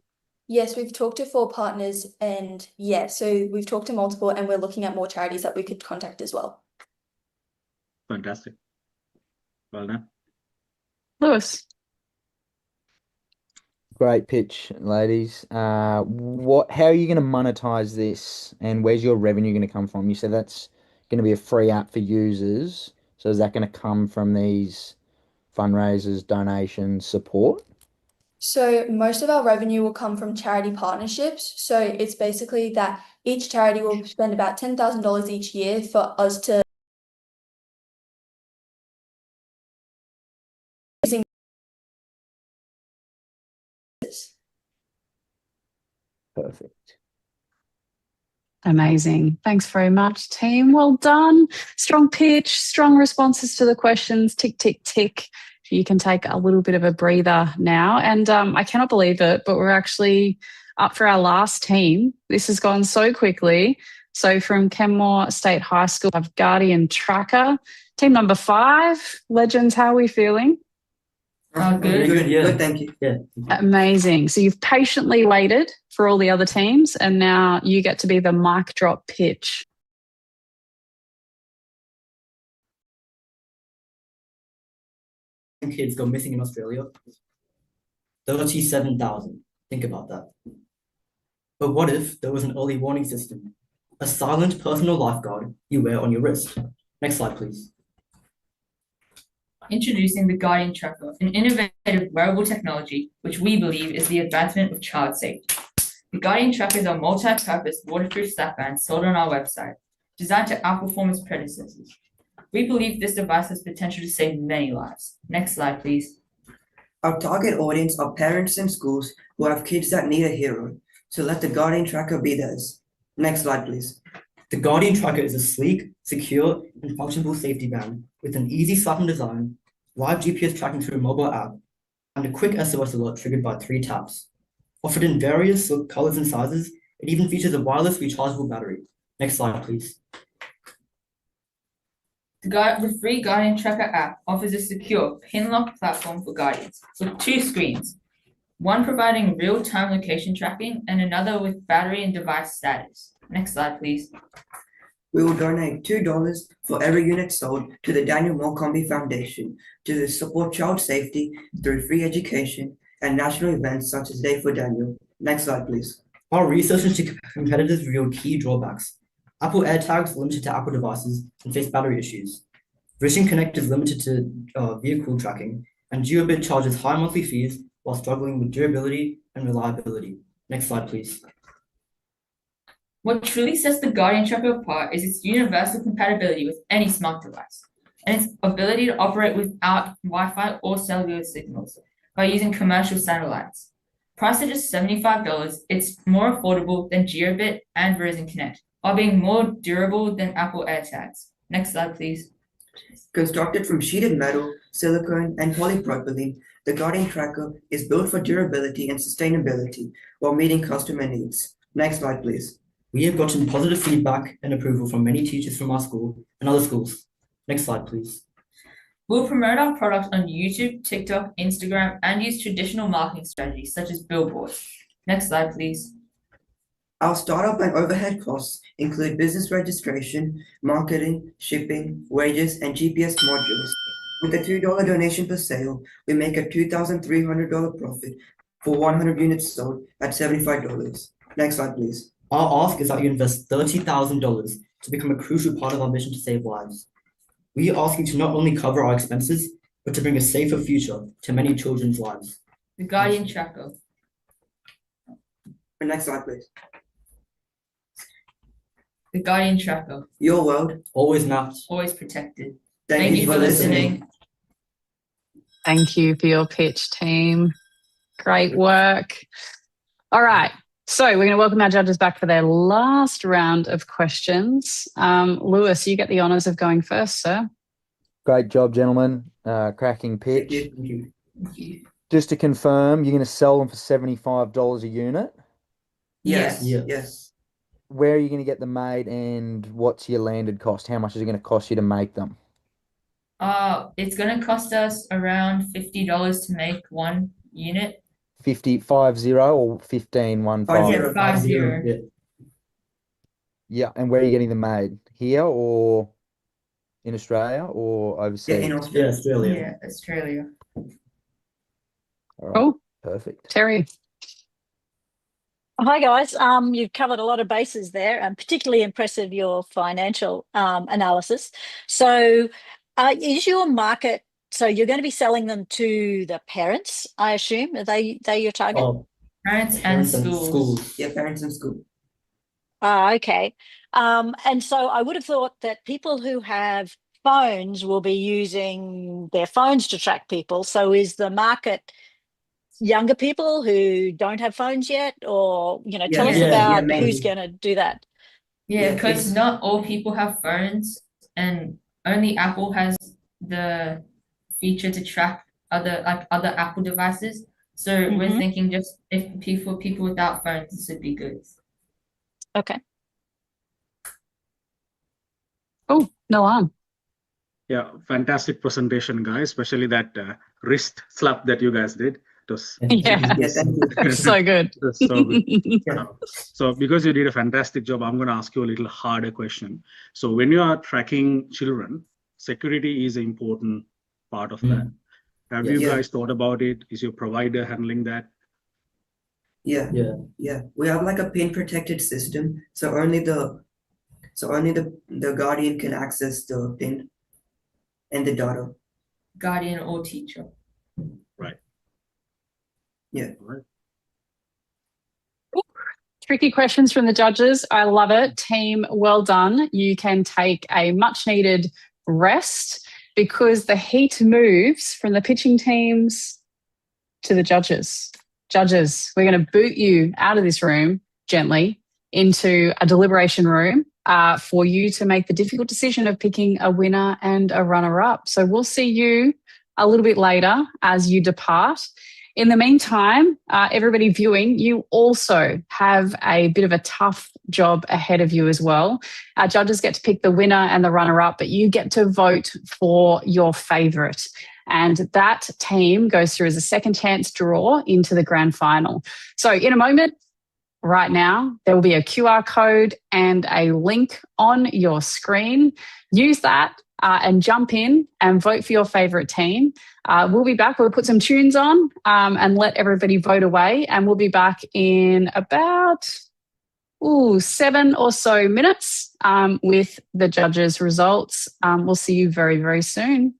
Speaker 11: Yes, we've talked to 4 partners, and so we've talked to multiple, and we're looking at more charities that we could contact as well.
Speaker 4: Fantastic. Well done.
Speaker 1: Lewis.
Speaker 3: Great pitch, ladies. How are you going to monetize this, and where's your revenue going to come from? You said that's going to be a free app for users. So is that going to come from these fundraisers, donations, support?
Speaker 11: So most of our revenue will come from charity partnerships. So it's basically that each charity will spend about $10,000 each year for us to
Speaker 3: Perfect.
Speaker 1: Amazing. Thanks very much, team. Well done. Strong pitch, strong responses to the questions. Tick, tick, tick. You can take a little bit of a breather now. And I cannot believe it, but we're actually up for our last team. This has gone so quickly. So from Kenmore State High School, I have Guardian Tracker. Team number 5, Legends, how are we feeling?
Speaker 12: Good, yeah. Good, thank you. Yeah.
Speaker 1: Amazing. So you've patiently waited for all the other teams, and now you get to be the mic drop pitch.
Speaker 12: Kids go missing in Australia. 37,000. Think about that. But what if there was an early warning system? A silent personal lifeguard you wear on your wrist. Next slide, please.
Speaker 13: Introducing the Guardian Tracker, an innovative wearable technology which we believe is the advancement of child safety. The Guardian Tracker is a multi-purpose waterproof strap band sold on our website, designed to outperform its predecessors. We believe this device has potential to save many lives. Next slide, please.
Speaker 14: Our target audience are parents and schools who have kids that need a hero, so let the Guardian Tracker be theirs. Next slide, please.
Speaker 12: The Guardian Tracker is a sleek, secure, and functional safety band with an easy slap-on design, live GPS tracking through a mobile app, and a quick SOS alert triggered by 3 taps. Offered in various colors and sizes, it even features a wireless rechargeable battery. Next slide, please.
Speaker 13: The free Guardian Tracker app offers a secure pin-lock platform for Guardians with 2 screens, one providing real-time location tracking and another with battery and device status. Next slide, please.
Speaker 14: We will donate $2 for every unit sold to the Daniel Molcombe Foundation to support child safety through free education and national events such as Day for Daniel. Next slide, please.
Speaker 12: Our research into competitors revealed key drawbacks. Apple AirTags limited to Apple devices and face battery issues. Vision Connect is limited to vehicle tracking, and Jiobit charges high monthly fees while struggling with durability and reliability. Next slide, please.
Speaker 13: What truly sets the Guardian Tracker apart is its universal compatibility with any smart device, and its ability to operate without Wi-Fi or cellular signals by using commercial satellites. Priced at just $75, it's more affordable than Jiobit and Vision Connect, while being more durable than Apple AirTags. Next slide, please.
Speaker 14: Constructed from sheeted metal, silicone, and polypropylene, the Guardian Tracker is built for durability and sustainability while meeting customer needs. Next slide, please.
Speaker 12: We have gotten positive feedback and approval from many teachers from our school and other schools. Next slide, please.
Speaker 13: We'll promote our product on YouTube, TikTok, Instagram, and use traditional marketing strategies such as billboards. Next slide, please.
Speaker 14: Our startup and overhead costs include business registration, marketing, shipping, wages, and GPS modules. With a $2 donation per sale, we make a $2,300 profit for 100 units sold at $75. Next slide, please.
Speaker 12: Our ask is that you invest $30,000 to become a crucial part of our mission to save lives. We are asking to not only cover our expenses, but to bring a safer future to many children's lives.
Speaker 13: The Guardian Tracker.
Speaker 14: Next slide, please.
Speaker 13: The Guardian Tracker.
Speaker 14: Your world.
Speaker 12: Always mapped.
Speaker 13: Always protected.
Speaker 14: Thank you for listening.
Speaker 1: Thank you for your pitch, team. Great work. All right. So we're going to welcome our judges back for their last round of questions. Lewis, you get the honours of going first, sir.
Speaker 3: Great job, gentlemen. Cracking pitch.
Speaker 14: Thank you.
Speaker 3: Just to confirm, you're going to sell them for $75 a unit.
Speaker 14: Yes.
Speaker 12: Yeah.
Speaker 14: Yes.
Speaker 3: Where are you going to get them made, and what's your landed cost? How much is it going to cost you to make them?
Speaker 13: It's going to cost us around $50 to make one unit.
Speaker 3: 50 or 15 1 5?
Speaker 13: 50.
Speaker 12: Yeah.
Speaker 3: Yeah, and where are you getting them made? Here or in Australia or overseas?
Speaker 14: Yeah, in Australia.
Speaker 12: Yeah, Australia.
Speaker 13: Yeah, Australia.
Speaker 3: All right,
Speaker 1: Cool.
Speaker 3: perfect.
Speaker 1: Terry.
Speaker 2: Hi guys, you've covered a lot of bases there, and particularly impressive your financial analysis. So, is your market? So you're going to be selling them to the parents, I assume. Are they your target?
Speaker 12: Oh,
Speaker 13: Parents and schools.
Speaker 14: Yeah, parents and school.
Speaker 2: Okay. And so I would have thought that people who have phones will be using their phones to track people. So is the market younger people who don't have phones yet, or tell us about who's going to do that?
Speaker 13: Yeah, because not all people have phones, and only Apple has the feature to track other Apple devices. So we're thinking just if people without phones, this would be good.
Speaker 2: Okay.
Speaker 1: Oh, Noam.
Speaker 4: Yeah, fantastic presentation, guys, especially that wrist slap that you guys did. It was
Speaker 1: So good.
Speaker 4: So good. So because you did a fantastic job, I'm going to ask you a little harder question. So when you are tracking children, security is an important part of that. Have you guys thought about it? Is your provider handling that?
Speaker 14: Yeah. We have like a pin protected system, so only the guardian can access the pin and the data.
Speaker 13: Guardian or teacher.
Speaker 4: Right.
Speaker 14: Yeah.
Speaker 4: Right.
Speaker 1: Tricky questions from the judges. I love it. Team, well done. You can take a much needed rest because the heat moves from the pitching teams to the judges. Judges, we're going to boot you out of this room gently into a deliberation room for you to make the difficult decision of picking a winner and a runner-up. So we'll see you a little bit later as you depart. In the meantime, everybody viewing, you also have a bit of a tough job ahead of you as well. Our judges get to pick the winner and the runner-up, but you get to vote for your favourite. And that team goes through as a second chance draw into the grand final. So in a moment, right now, there will be a QR code and a link on your screen. Use that and jump in and vote for your favourite team. We'll be back. We'll put some tunes on and let everybody vote away. And we'll be back in about 7 or so minutes with the judges' results. We'll see you very, very soon.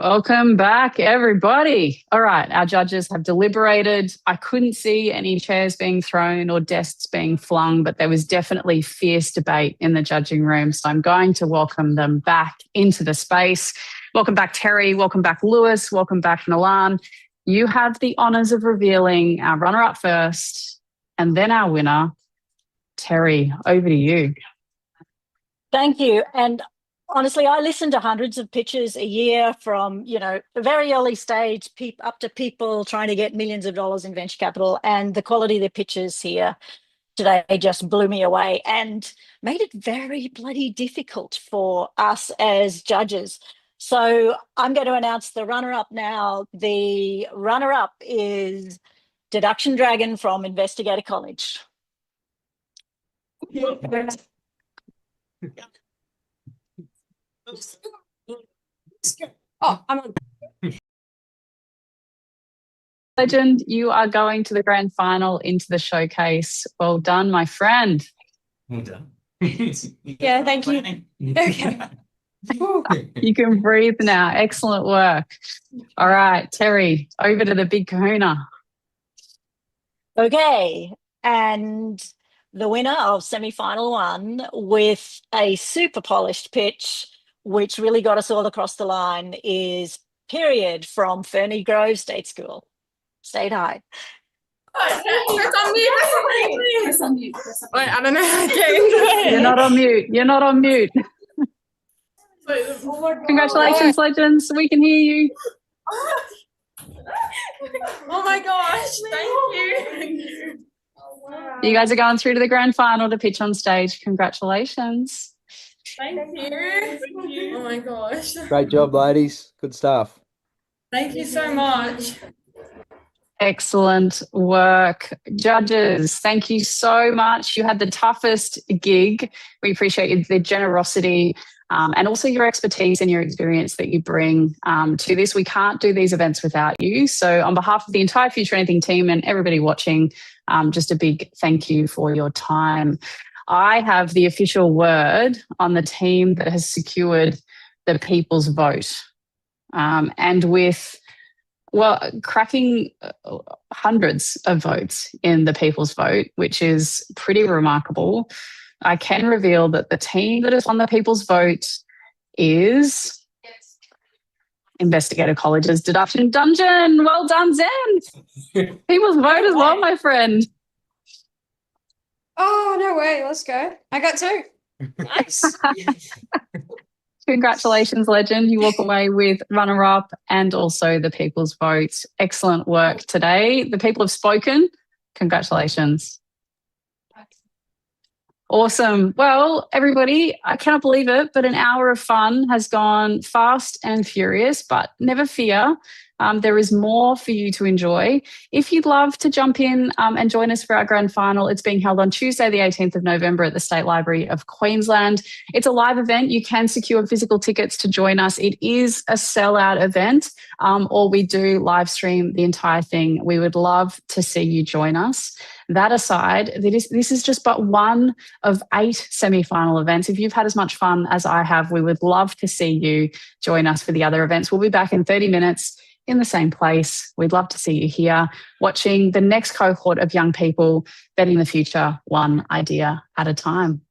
Speaker 1: Welcome back, everybody. All right, our judges have deliberated. I couldn't see any chairs being thrown or desks being flung, but there was definitely fierce debate in the judging room. So I'm going to welcome them back into the space. Welcome back, Terry. Welcome back, Lewis. Welcome back, Milan. You have the honours of revealing our runner-up first and then our winner. Terry, over to you.
Speaker 2: Thank you. And honestly, I listen to hundreds of pitches a year from, the very early stage up to people trying to get millions of dollars in venture capital. And the quality of the pitches here today just blew me away and made it very bloody difficult for us as judges. So I'm going to announce the runner-up now. The runner-up is Deduction Dragon from Investigator College.
Speaker 11: Oh, I'm on.
Speaker 1: Legend, you are going to the grand final into the showcase. Well done, my friend.
Speaker 15: Well done.
Speaker 11: Yeah, thank you. Okay.
Speaker 1: You can breathe now. Excellent work. All right, Terry, over to the big kahuna.
Speaker 2: Okay, and the winner of semi-final one with a super polished pitch, which really got us all across the line, is Period from Ferny Grove State School. State high.
Speaker 7: Press on mute. Wait, I don't know how to get into it.
Speaker 1: You're not on mute. You're not on mute. Congratulations, legends. We can hear you.
Speaker 7: Oh my gosh, thank you.
Speaker 1: You guys are going through to the grand final to pitch on stage. Congratulations.
Speaker 7: Thank you. Oh my gosh.
Speaker 3: Great job, ladies. Good stuff.
Speaker 7: Thank you so much.
Speaker 1: Excellent work. Judges, thank you so much. You had the toughest gig. We appreciate the generosity and also your expertise and your experience that you bring to this. We can't do these events without you. So on behalf of the entire Future Anything team and everybody watching, just a big thank you for your time. I have the official word on the team that has secured the people's vote. And with cracking hundreds of votes in the people's vote, which is pretty remarkable, I can reveal that the team that has won the people's vote is Investigator College's Deduction Dungeon. Well done, Zen. People's vote as well, my friend.
Speaker 11: Oh, no way. Let's go. I got 2. Nice.
Speaker 1: Congratulations, legend. You walk away with runner-up and also the people's vote. Excellent work today. The people have spoken. Congratulations. Awesome. Well, everybody, I cannot believe it, but an hour of fun has gone fast and furious, but never fear. There is more for you to enjoy. If you'd love to jump in and join us for our grand final, it's being held on Tuesday, the 18th of November at the State Library of Queensland. It's a live event. You can secure physical tickets to join us. It is a sellout event, or we do live stream the entire thing. We would love to see you join us. That aside, this is just but one of 8 semi-final events. If you've had as much fun as I have, we would love to see you join us for the other events. We'll be back in 30 minutes in the same place. We'd love to see you here watching the next cohort of young people betting the future one idea at a time.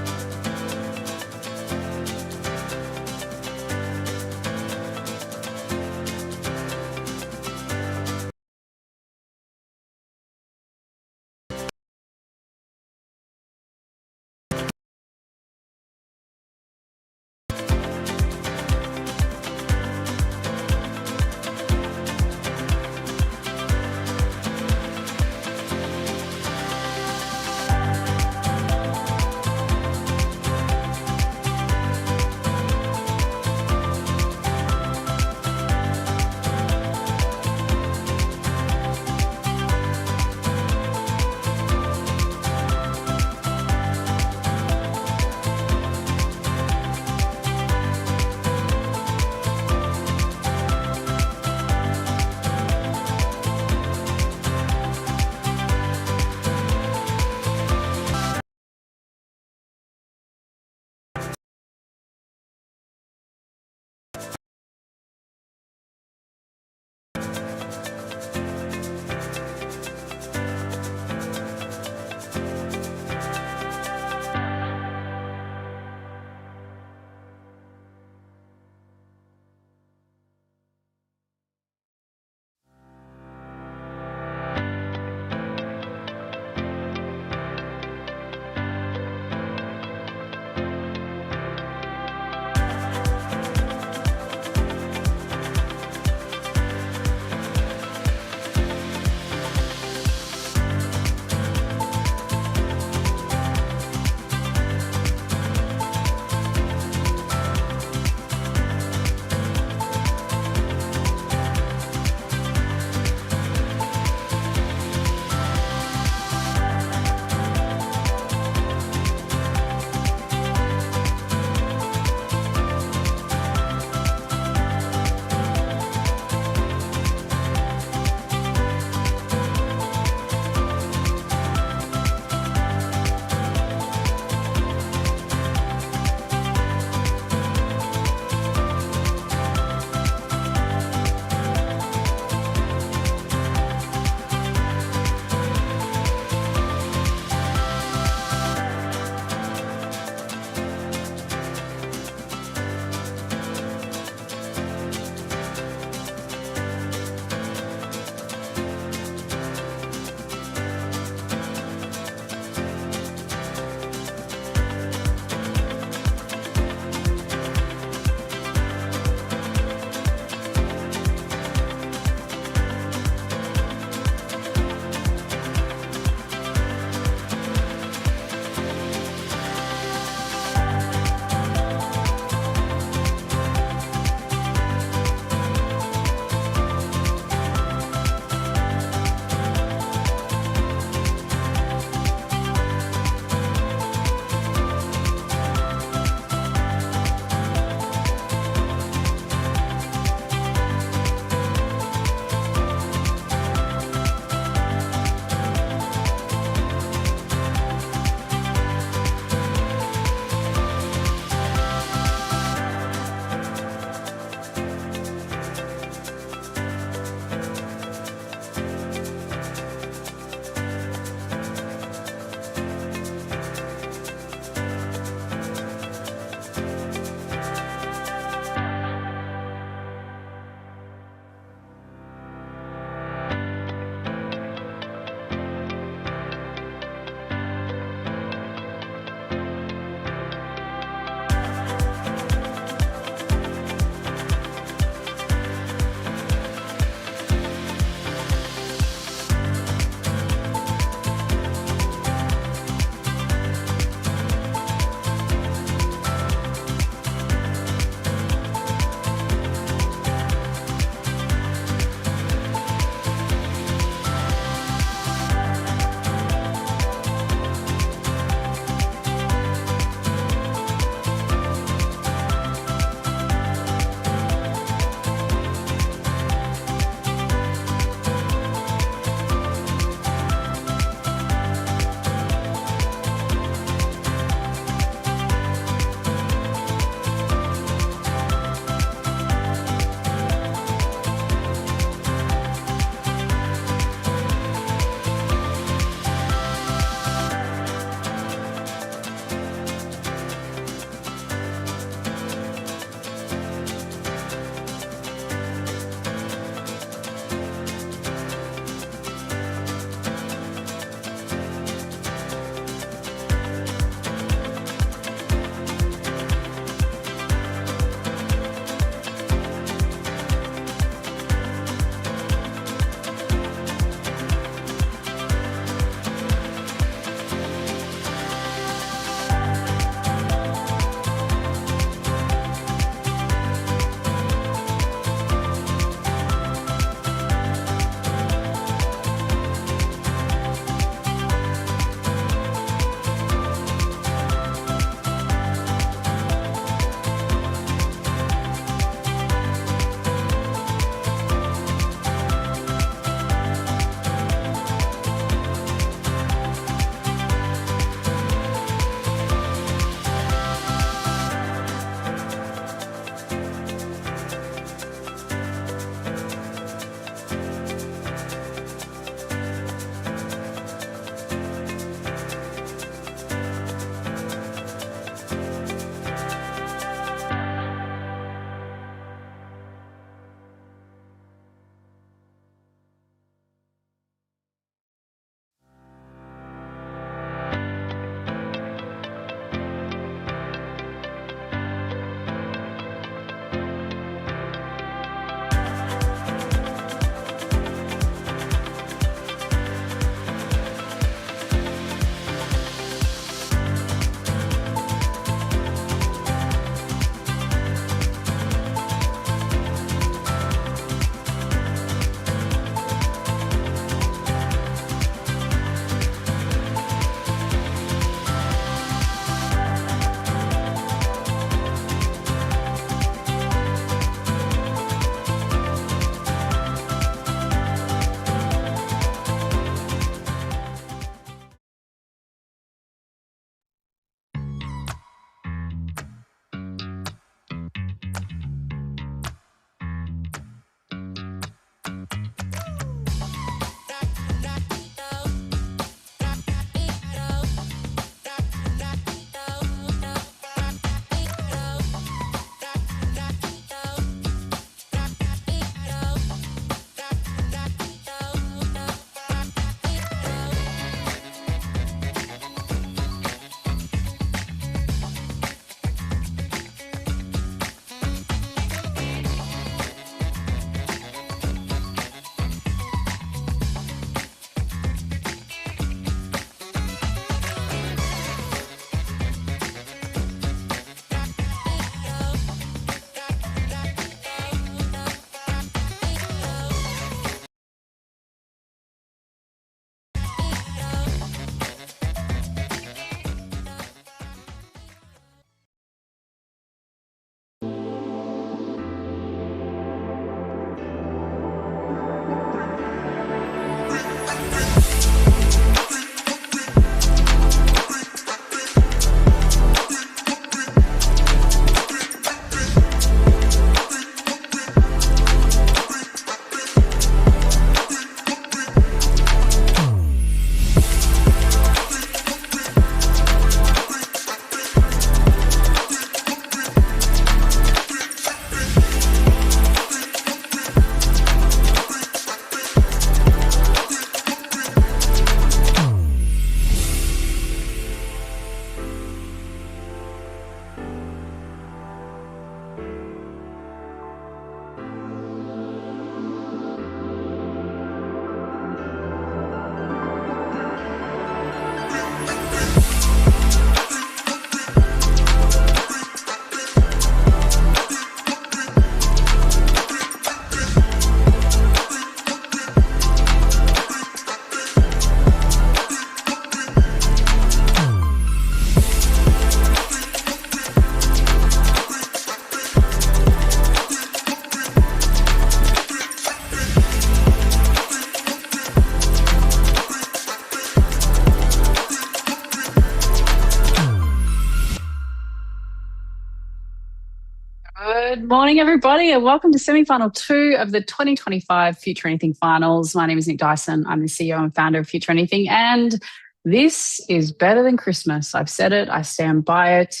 Speaker 1: Good morning, everybody, and welcome to semi-final 2 of the 2025 Future Anything Finals. My name is Nick Dyson. I'm the CEO and founder of Future Anything, and this is better than Christmas. I've said it. I stand by it.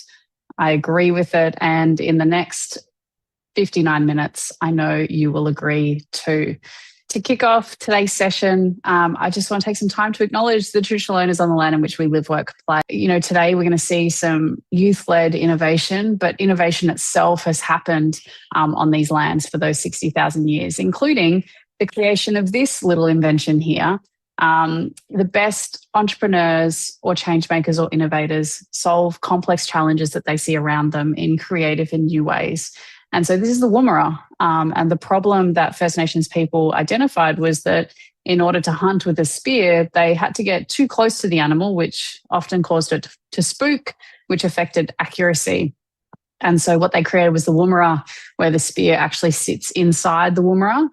Speaker 1: I agree with it. And in the next 59 minutes, I know you will agree too. To kick off today's session, I just want to take some time to acknowledge the traditional owners on the land in which we live, work, play. Today we're going to see some youth-led innovation, but innovation itself has happened on these lands for those 60,000 years, including the creation of this little invention here. The best entrepreneurs or change makers or innovators solve complex challenges that they see around them in creative and new ways. And so this is the woomera. And the problem that First Nations people identified was that in order to hunt with a spear, they had to get too close to the animal, which often caused it to spook, which affected accuracy. And so what they created was the woomera, where the spear actually sits inside the woomera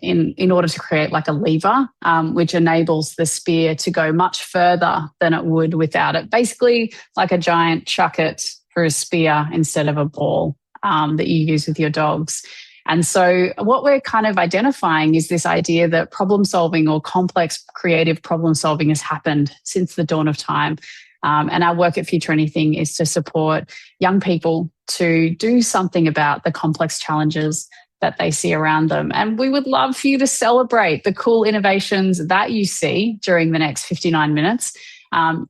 Speaker 1: in order to create like a lever, which enables the spear to go much further than it would without it. Basically like a giant chuck-it for a spear instead of a ball that you use with your dogs. And so what we're kind of identifying is this idea that problem solving or complex creative problem solving has happened since the dawn of time. And our work at Future Anything is to support young people to do something about the complex challenges that they see around them. And we would love for you to celebrate the cool innovations that you see during the next 59 minutes.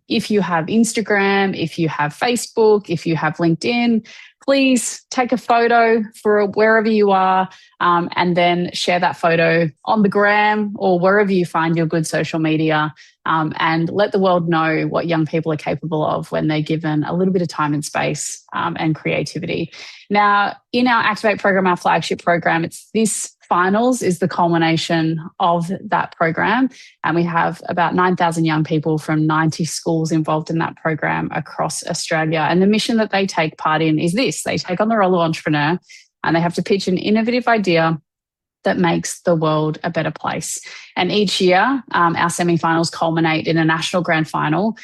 Speaker 1: If you have Instagram, if you have Facebook, if you have LinkedIn, please take a photo for wherever you are and then share that photo on the gram or wherever you find your good social media and let the world know what young people are capable of when they're given a little bit of time and space and creativity. Now, in our Activate program, our flagship program, it's this finals is the culmination of that program. And we have about 9,000 young people from 90 schools involved in that program across Australia. And the mission that they take part in is this. They take on the role of entrepreneur and they have to pitch an innovative idea that makes the world a better place. And each year, our semi-finals culminate in a national grand final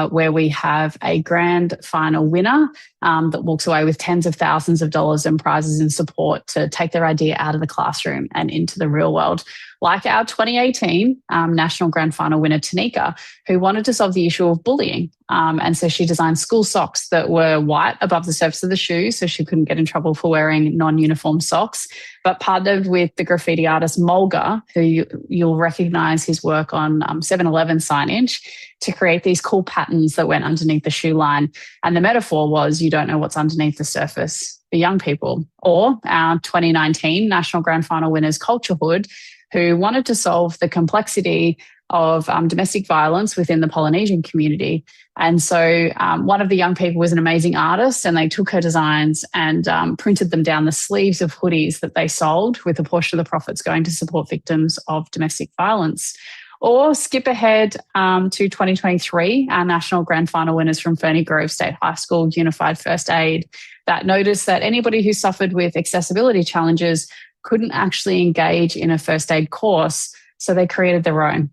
Speaker 1: where we have a grand final winner that walks away with tens of thousands of dollars in prizes and support to take their idea out of the classroom and into the real world. Like our 2018 national grand final winner, Tanika, who wanted to solve the issue of bullying. And so she designed school socks that were white above the surface of the shoe so she couldn't get in trouble for wearing non-uniform socks, but partnered with the graffiti artist Mulga, who you'll recognise his work on 7-Eleven signage, to create these cool patterns that went underneath the shoe line. And the metaphor was you don't know what's underneath the surface for young people. Or our 2019 national grand final winners, Culture Hood, who wanted to solve the complexity of domestic violence within the Polynesian community. And so one of the young people was an amazing artist and they took her designs and printed them down the sleeves of hoodies that they sold, with a portion of the profits going to support victims of domestic violence. Or skip ahead to 2023, our national grand final winners from Ferny Grove State High School Unified First Aid, that noticed that anybody who suffered with accessibility challenges couldn't actually engage in a first aid course, so they created their own.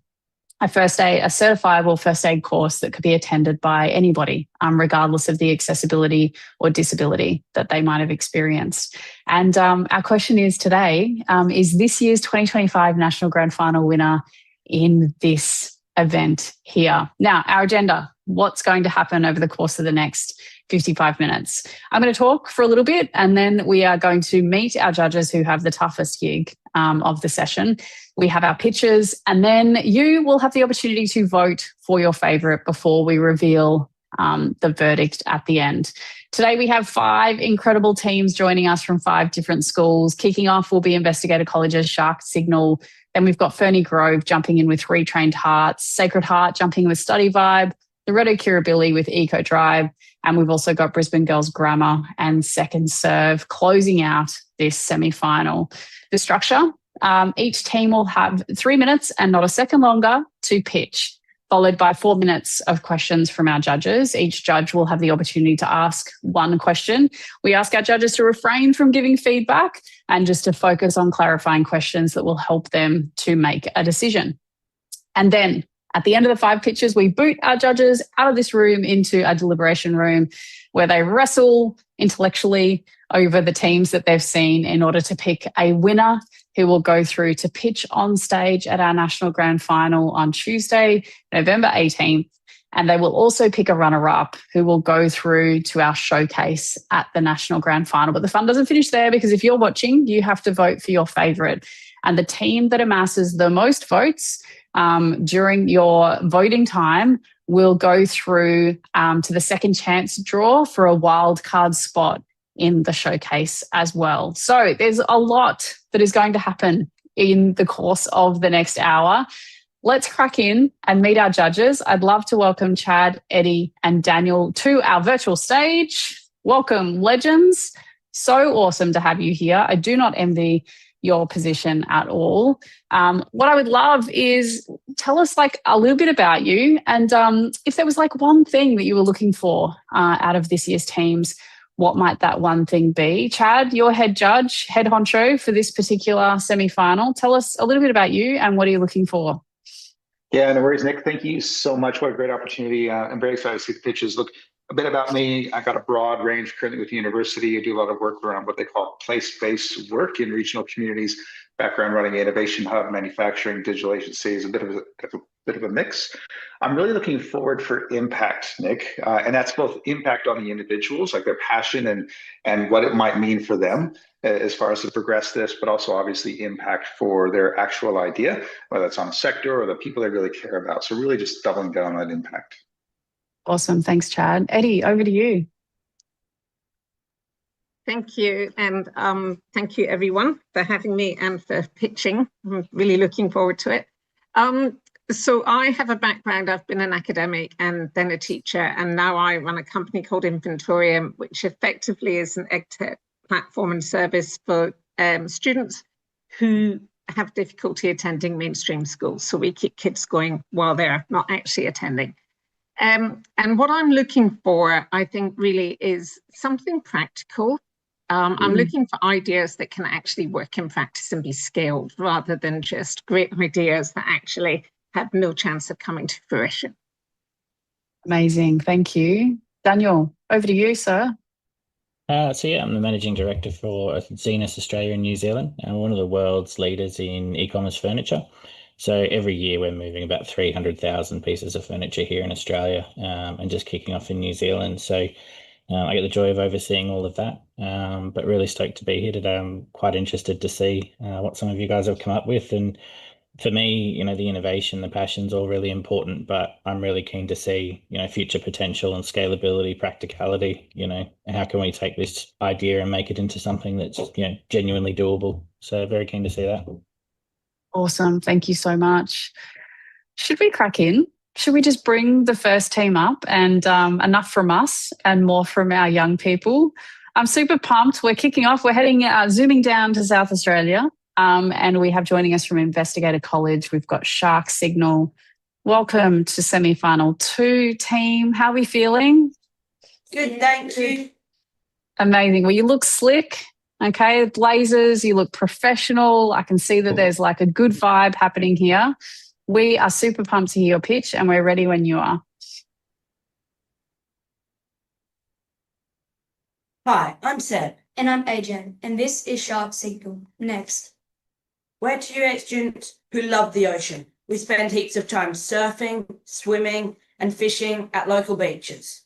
Speaker 1: A certifiable first aid course that could be attended by anybody, regardless of the accessibility or disability that they might have experienced. And our question is today, is this year's 2025 National Grand Final winner in this event here? Now, our agenda, what's going to happen over the course of the next 55 minutes. I'm going to talk for a little bit and then we are going to meet our judges who have the toughest gig of the session. We have our pitches and then you will have the opportunity to vote for your favourite before we reveal the verdict at the end. Today we have 5 incredible teams joining us from 5 different schools. Kicking off will be Investigator College's Shark Signal. Then we've got Ferny Grove jumping in with Retrained Hearts, Sacred Heart jumping with Study Vibe, Loreto Kirribilli with Eco Drive, and we've also got Brisbane Girls Grammar and Second Serve closing out this semi-final. The structure, each team will have 3 minutes and not a second longer to pitch, followed by 4 minutes of questions from our judges. Each judge will have the opportunity to ask one question. We ask our judges to refrain from giving feedback and just to focus on clarifying questions that will help them to make a decision. And then at the end of the 5 pitches, we boot our judges out of this room into a deliberation room where they wrestle intellectually over the teams that they've seen in order to pick a winner who will go through to pitch on stage at our National Grand Final on Tuesday, November 18th. And they will also pick a runner-up who will go through to our showcase at the National Grand Final. But the fun doesn't finish there, because if you're watching, you have to vote for your favourite. And the team that amasses the most votes during your voting time will go through to the second chance draw for a wild card spot in the showcase as well. So there's a lot that is going to happen in the course of the next hour. Let's crack in and meet our judges. I'd love to welcome Chad, Eddie, and Daniel to our virtual stage. Welcome, legends. So awesome to have you here. I do not envy your position at all. What I would love is tell us like a little bit about you, and if there was like one thing that you were looking for out of this year's teams, what might that one thing be? Chad, you're head judge, head honcho for this particular semi-final. Tell us a little bit about you and what are you looking for?
Speaker 15: Yeah, no worries, Nick. Thank you so much. What a great opportunity. I'm very excited to see the pitches. Look, a bit about me. I got a broad range currently with the university. I do a lot of work around what they call place-based work in regional communities. Background running innovation hub, manufacturing, digital agencies, a bit of a mix. I'm really looking forward for impact, Nick, and that's both impact on the individuals, like their passion and what it might mean for them as far as to progress this, but also obviously impact for their actual idea, whether it's on a sector or the people they really care about. So really just doubling down on that impact.
Speaker 1: Awesome. Thanks, Chad. Eddie, over to you.
Speaker 16: Thank you. And thank you, everyone, for having me and for pitching. I'm really looking forward to it. So I have a background. I've been an academic and then a teacher, and now I run a company called Inventorium, which effectively is an EdTech platform and service for students who have difficulty attending mainstream schools. So we keep kids going while they're not actually attending. And what I'm looking for, I think, really is something practical. I'm looking for ideas that can actually work in practice and be scaled, rather than just great ideas that actually have no chance of coming to fruition.
Speaker 1: Amazing. Thank you. Daniel, over to you, sir.
Speaker 17: So yeah, I'm the managing director for Zenus Australia and New Zealand, and one of the world's leaders in e-commerce furniture. So every year we're moving about 300,000 pieces of furniture here in Australia, and just kicking off in New Zealand. So I get the joy of overseeing all of that, but really stoked to be here today. I'm quite interested to see what some of you guys have come up with. And for me, you know, the innovation, the passion's all really important, but I'm really keen to see, you know, future potential and scalability, practicality. You know, how can we take this idea and make it into something that's, you know, genuinely doable? So very keen to see that.
Speaker 1: Awesome. Thank you so much. Should we crack in? Should we just bring the first team up, and enough from us and more from our young people? I'm super pumped. We're kicking off. We're heading, zooming down to South Australia. And we have joining us from Investigator College, we've got Shark Signal. Welcome to semi-final 2 team. How are we feeling?
Speaker 18: Good, thank you.
Speaker 1: Amazing. Well, you look slick. Okay, blazers, you look professional. I can see that there's like a good vibe happening here. We are super pumped to hear your pitch, and we're ready when you are.
Speaker 18: Hi, I'm Seb.
Speaker 5: And I'm AJ, and this is Shark Signal. Next.
Speaker 18: We're 2 students who love the ocean. We spend heaps of time surfing, swimming, and fishing at local beaches.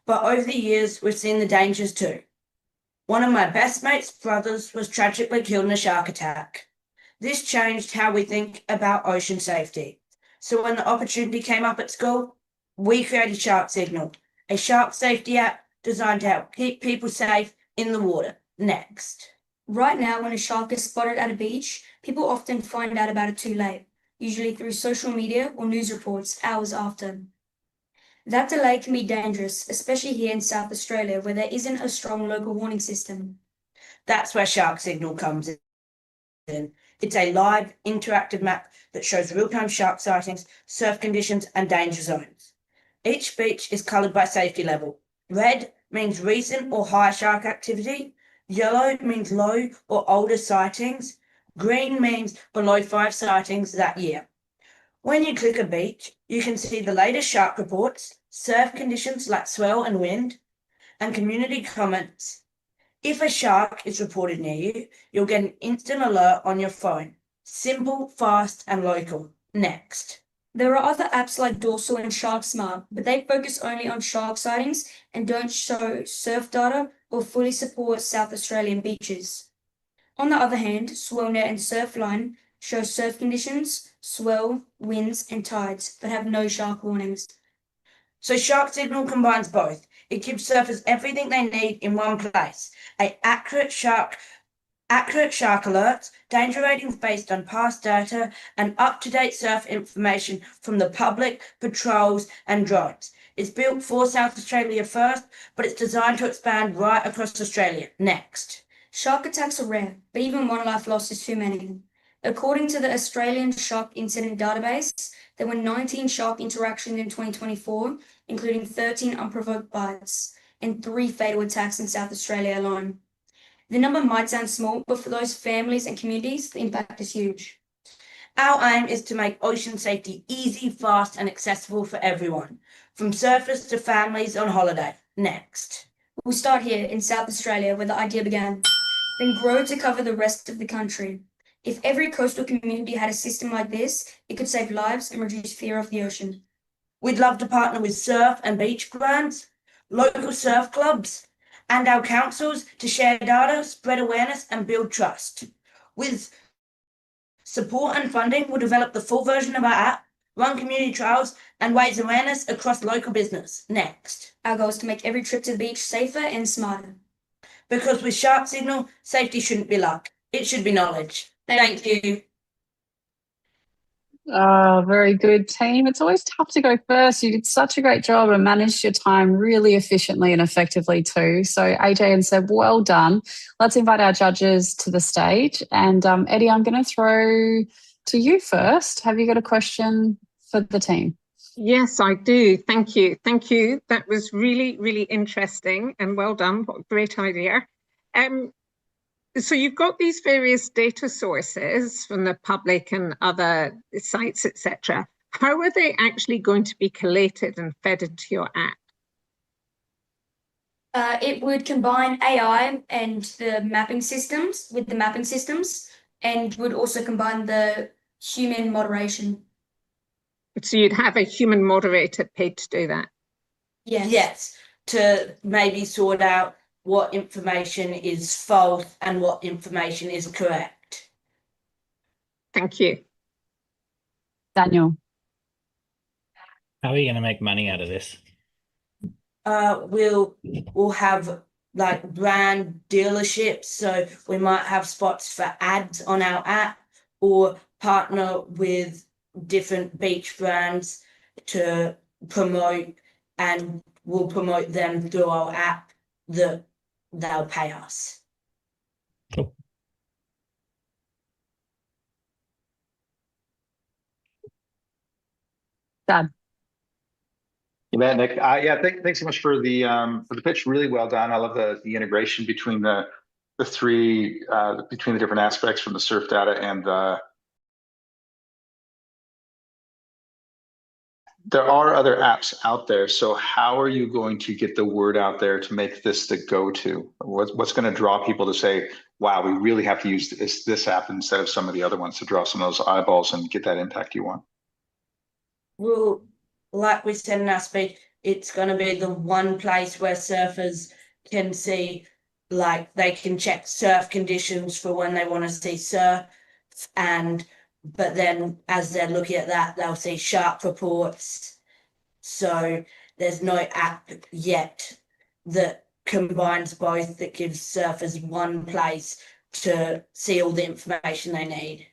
Speaker 18: But over the years, we've seen the dangers too. One of my best mate's brothers was tragically killed in a shark attack. This changed how we think about ocean safety. So when the opportunity came up at school, we created Shark Signal, a shark safety app designed to help keep people safe in the water. Next.
Speaker 5: Right now, when a shark is spotted at a beach, people often find out about it too late, usually through social media or news reports hours after. That delay can be dangerous, especially here in South Australia, where there isn't a strong local warning system.
Speaker 18: That's where Shark Signal comes in. It's a live, interactive map that shows real-time shark sightings, surf conditions, and danger zones. Each beach is coloured by safety level. Red means recent or high shark activity. Yellow means low or older sightings. Green means below 5 sightings that year. When you click a beach, you can see the latest shark reports, surf conditions like swell and wind, and community comments. If a shark is reported near you, you'll get an instant alert on your phone. Simple, fast, and local. Next.
Speaker 19: There are other apps like Dorsal and Shark Smart, but they focus only on shark sightings and don't show surf data or fully support South Australian beaches. On the other hand, SwellNet and Surfline show surf conditions, swell, winds, and tides, but have no shark warnings.
Speaker 18: So Shark Signal combines both. It gives surfers everything they need in one place. Accurate shark alerts, danger ratings based on past data, and up-to-date surf information from the public, patrols, and drones. It's built for South Australia first, but it's designed to expand right across Australia. Next.
Speaker 19: Shark attacks are rare, but even one life lost is too many. According to the Australian Shark Incident Database, there were 19 shark interactions in 2024, including 13 unprovoked bites and 3 fatal attacks in South Australia alone. The number might sound small, but for those families and communities, the impact is huge.
Speaker 18: Our aim is to make ocean safety easy, fast, and accessible for everyone, from surfers to families on holiday. Next.
Speaker 19: We'll start here in South Australia, where the idea began, then grow to cover the rest of the country. If every coastal community had a system like this, it could save lives and reduce fear of the ocean.
Speaker 18: We'd love to partner with surf and beach brands, local surf clubs, and our councils to share data, spread awareness, and build trust. With support and funding, we'll develop the full version of our app, run community trials, and raise awareness across local business. Next.
Speaker 19: Our goal is to make every trip to the beach safer and smarter.
Speaker 18: Because with Shark Signal, safety shouldn't be luck. It should be knowledge. Thank you.
Speaker 1: Oh, very good, team. It's always tough to go first. You did such a great job and managed your time really efficiently and effectively too. So AJ and Seb, well done. Let's invite our judges to the stage. And Eddie, I'm going to throw to you first. Have you got a question for the team?
Speaker 16: Yes, I do. Thank you. Thank you. That was really, really interesting and well done. What a great idea. So you've got these various data sources from the public and other sites, etc. How are they actually going to be collated and fed into your app?
Speaker 19: It would combine AI and the mapping systems and would also combine the human moderation.
Speaker 16: So you'd have a human moderator paid to do that?
Speaker 18: Yes, to maybe sort out what information is false and what information is correct.
Speaker 16: Thank you.
Speaker 1: Daniel.
Speaker 17: How are you going to make money out of this?
Speaker 18: We'll have like brand dealerships, so we might have spots for ads on our app or partner with different beach brands to promote, and we'll promote them through our app that they'll pay us.
Speaker 17: Cool.
Speaker 1: Dad.
Speaker 15: You bet, Nick. Thanks so much for the pitch. Really well done. I love the integration between the three between the different aspects from the surf data and the. There are other apps out there. So how are you going to get the word out there to make this the go-to? What's going to draw people to say, wow, we really have to use this app instead of some of the other ones to draw some of those eyeballs and get that impact you want?
Speaker 18: Well, like we said in our speech, it's going to be the one place where surfers can see, like they can check surf conditions for when they want to see surf, but then as they're looking at that, they'll see shark reports. So there's no app yet that combines both, that gives surfers one place to see all the information they need.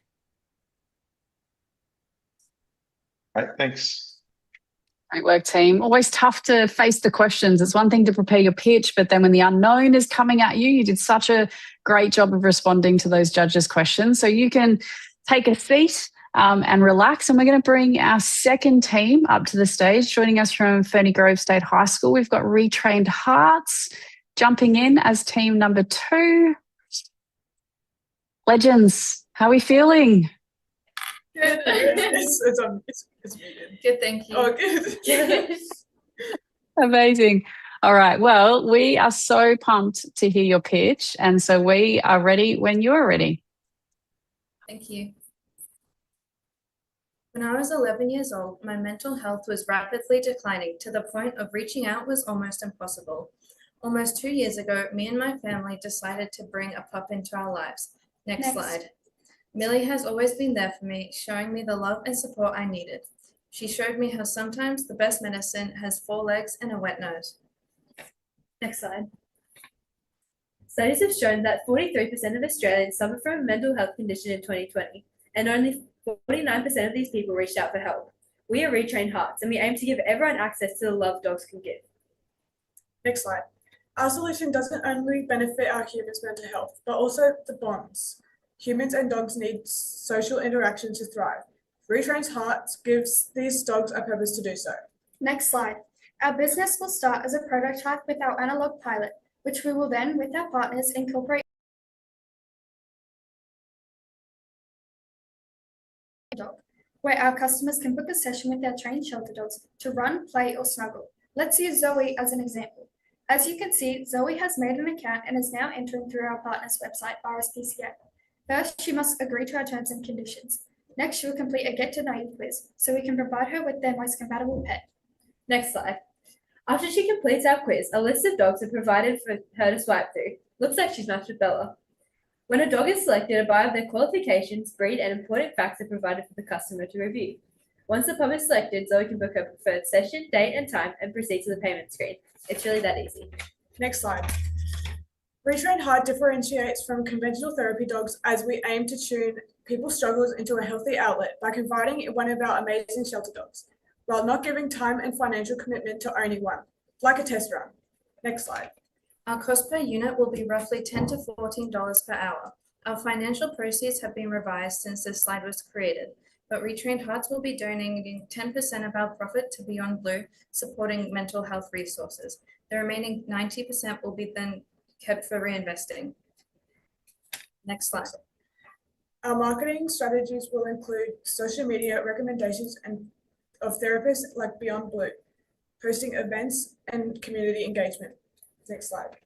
Speaker 15: All right, thanks.
Speaker 1: Great work, team. Always tough to face the questions. It's one thing to prepare your pitch, but then when the unknown is coming at you, you did such a great job of responding to those judges' questions. So you can take a seat and relax. And we're going to bring our second team up to the stage. Joining us from Ferny Grove State High School, we've got Retrained Hearts jumping in as team number 2. Legends, how are we feeling?
Speaker 9: Good. It's muted.
Speaker 7: Good, thank you.
Speaker 9: Oh, good.
Speaker 1: Amazing. All right. Well, we are so pumped to hear your pitch. And so we are ready when you're ready.
Speaker 20: Thank you. When I was 11 years old, my mental health was rapidly declining to the point of reaching out was almost impossible. Almost 2 years ago, me and my family decided to bring a pup into our lives. Next slide. Millie has always been there for me, showing me the love and support I needed. She showed me how sometimes the best medicine has 4 legs and a wet nose.
Speaker 21: Next slide. Studies have shown that 43% of Australians suffer from a mental health condition in 2020, and only 49% of these people reached out for help. We are Retrained Hearts, and we aim to give everyone access to the love dogs can give.
Speaker 9: Next slide. Our solution doesn't only benefit our humans' mental health, but also the bonds. Humans and dogs need social interaction to thrive. Retrained Hearts gives these dogs a purpose to do so.
Speaker 5: Next slide. Our business will start as a prototype with our analog pilot, which we will then, with our partners, incorporate dog, where our customers can book a session with our trained shelter dogs to run, play, or snuggle. Let's use Zoe as an example. As you can see, Zoe has made an account and is now entering through our partner's website, RSPCA. First, she must agree to our terms and conditions. Next, she will complete a Get to Know You quiz, so we can provide her with their most compatible pet.
Speaker 21: Next slide. After she completes our quiz, a list of dogs are provided for her to swipe through. Looks like she's matched with Bella. When a dog is selected, a bio of their qualifications, breed, and important facts are provided for the customer to review. Once the pup is selected, Zoe can book her preferred session, date, and time, and proceed to the payment screen. It's really that easy.
Speaker 9: Next slide. Retrained Heart differentiates from conventional therapy dogs as we aim to tune people's struggles into a healthy outlet by confiding in one of our amazing shelter dogs, while not giving time and financial commitment to owning one, like a test run. Next slide.
Speaker 20: Our cost per unit will be roughly $10 to $14 per hour. Our financial proceeds have been revised since this slide was created, but Retrained Hearts will be donating 10% of our profit to Beyond Blue, supporting mental health resources. The remaining 90% will be then kept for reinvesting. Next slide.
Speaker 9: Our marketing strategies will include social media recommendations and of therapists like Beyond Blue, hosting events and community engagement. Next slide.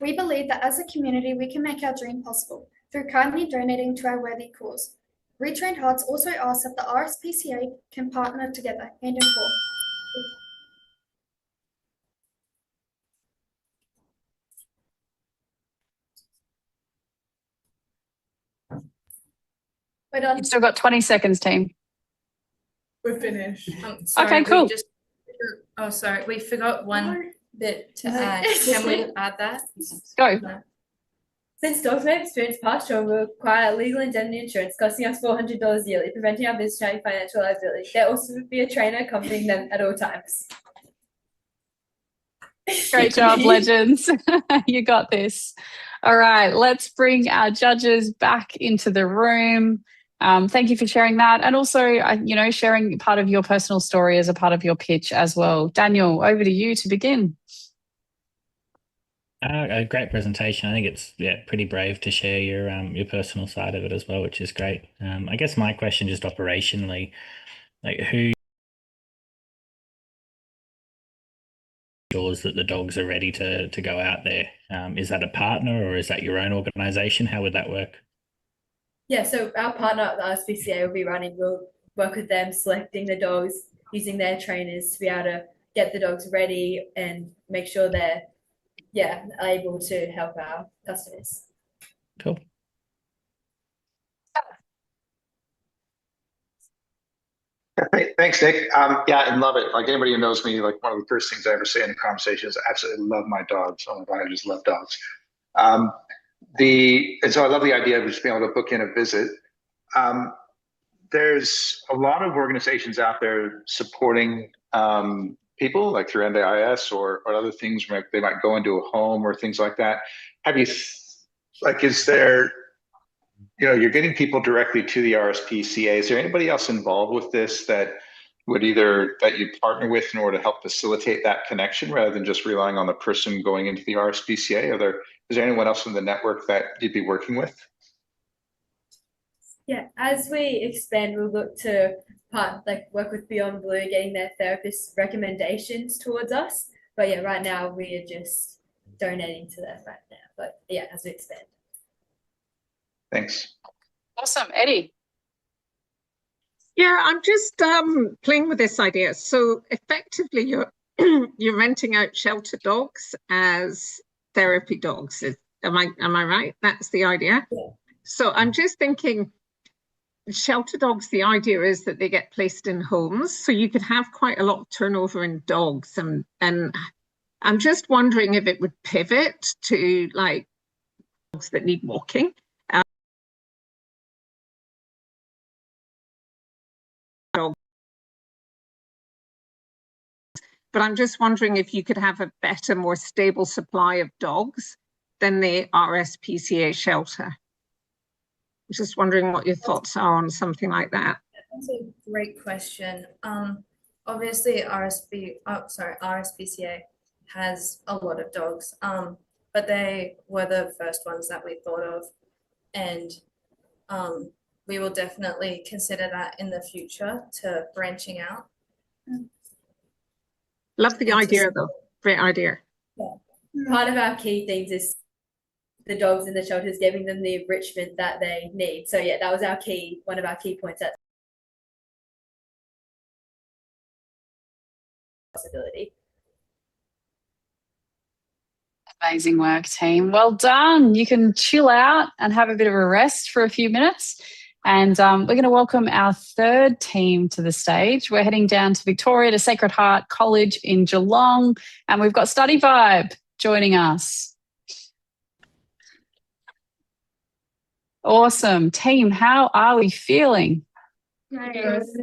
Speaker 5: We believe that as a community, we can make our dream possible through kindly donating to our worthy cause. Retrained Hearts also asks that the RSPCA can partner together hand in hand.
Speaker 21: We're done.
Speaker 1: You've still got 20 seconds, team.
Speaker 9: We're finished.
Speaker 20: Sorry,
Speaker 1: Okay, cool.
Speaker 20: Sorry, we forgot one bit to add. Can we add that?
Speaker 1: Go.
Speaker 21: Since dogs may experience past trauma, we require legal indemnity insurance costing us $400 yearly, preventing our business having financial liability. There also would be a trainer accompanying them at all times.
Speaker 1: Great job, legends. You got this. All right, let's bring our judges back into the room. Thank you for sharing that. And also, sharing part of your personal story as a part of your pitch as well. Daniel, over to you to begin.
Speaker 17: A great presentation. I think it's pretty brave to share your personal side of it as well, which is great. I guess my question just operationally, like who ensures that the dogs are ready to go out there? Is that a partner or is that your own organisation? How would that work?
Speaker 21: Yeah, so our partner at the RSPCA will be running. We'll work with them, selecting the dogs, using their trainers to be able to get the dogs ready and make sure they're able to help our customers.
Speaker 17: Cool.
Speaker 15: Thanks, Nick. I love it. Like anybody who knows me, like one of the first things I ever say in a conversation is I absolutely love my dogs. Oh my God, I just love dogs. And so I love the idea of just being able to book in a visit. There's a lot of organizations out there supporting people like through NDIS or other things where they might go into a home or things like that. Is there, you're getting people directly to the RSPCA. Is there anybody else involved with this that you partner with in order to help facilitate that connection rather than just relying on the person going into the RSPCA? Is there anyone else in the network that you'd be working with?
Speaker 21: Yeah, as we expand, we'll look to work with Beyond Blue, getting their therapist recommendations towards us. But yeah, right now we are just donating to that right now. But yeah, as we expand.
Speaker 15: Thanks.
Speaker 1: Awesome. Eddie.
Speaker 16: Yeah, I'm just playing with this idea. So effectively, you're you're renting out shelter dogs as therapy dogs. Am I right? That's the idea.
Speaker 21: Yeah.
Speaker 16: So I'm just thinking, shelter dogs. The idea is that they get placed in homes, so you could have quite a lot of turnover in dogs, and I'm just wondering if it would pivot to like dogs that need walking. But I'm just wondering if you could have a better, more stable supply of dogs than the RSPCA shelter. I'm just wondering what your thoughts are on something like that.
Speaker 21: That's a great question. Obviously RSPCA has a lot of dogs, but they were the first ones that we thought of, and we will definitely consider that in the future to branching out.
Speaker 16: Love the idea though, great idea.
Speaker 21: Yeah. Part of our key things is the dogs in the shelters, giving them the enrichment that they need. So yeah, that was one of our key points at possibility.
Speaker 1: Amazing work, team. Well done. You can chill out and have a bit of a rest for a few minutes. And we're going to welcome our third team to the stage. We're heading down to Victoria to Sacred Heart College in Geelong. And we've got Study Vibe joining us. Awesome. Team, how are we feeling?
Speaker 19: Nice.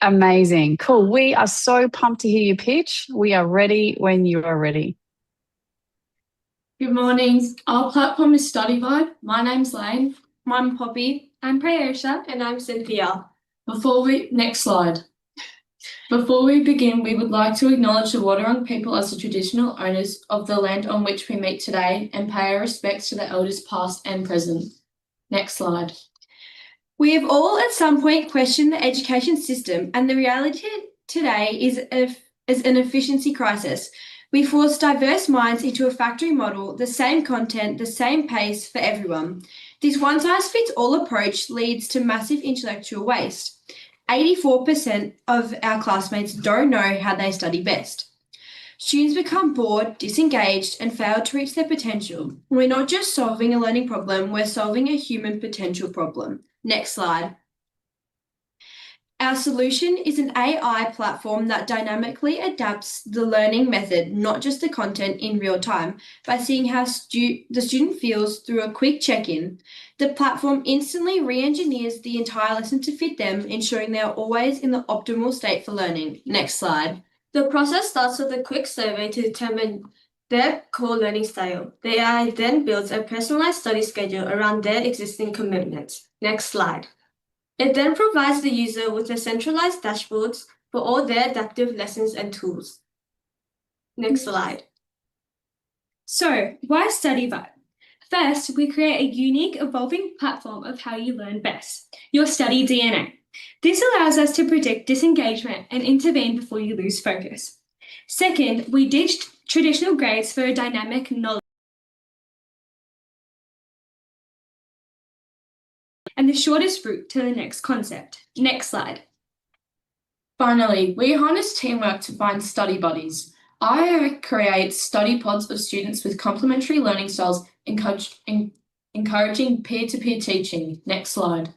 Speaker 1: Amazing. Cool. We are so pumped to hear you pitch. We are ready when you are ready.
Speaker 6: Good morning. Our platform is Study Vibe. My name's Lane. I'm Poppy. I'm Prayosha. And I'm Cynthia. Next slide. Before we begin, we would like to acknowledge the Wadawurrung people as the traditional owners of the land on which we meet today and pay our respects to the elders past and present. Next slide.
Speaker 22: We have all at some point questioned the education system, and the reality today is an efficiency crisis. We force diverse minds into a factory model, the same content, the same pace for everyone. This one-size-fits-all approach leads to massive intellectual waste. 84% of our classmates don't know how they study best. Students become bored, disengaged, and fail to reach their potential. We're not just solving a learning problem, we're solving a human potential problem. Next slide. Our solution is an AI platform that dynamically adapts the learning method, not just the content, in real time, by seeing how the student feels through a quick check-in. The platform instantly re-engineers the entire lesson to fit them, ensuring they are always in the optimal state for learning. Next slide. The process starts with a quick survey to determine their core learning style. The AI then builds a personalized study schedule around their existing commitments. Next slide. It then provides the user with a centralized dashboards for all their adaptive lessons and tools. Next slide.
Speaker 6: So, why Study Vibe? First, we create a unique, evolving platform of how you learn best, your study DNA. This allows us to predict disengagement and intervene before you lose focus. Second, we ditched traditional grades for a dynamic knowledge and the shortest route to the next concept. Next slide. Finally, we harness teamwork to find study buddies. I create study pods of students with complementary learning styles, encouraging peer-to-peer teaching. Next slide.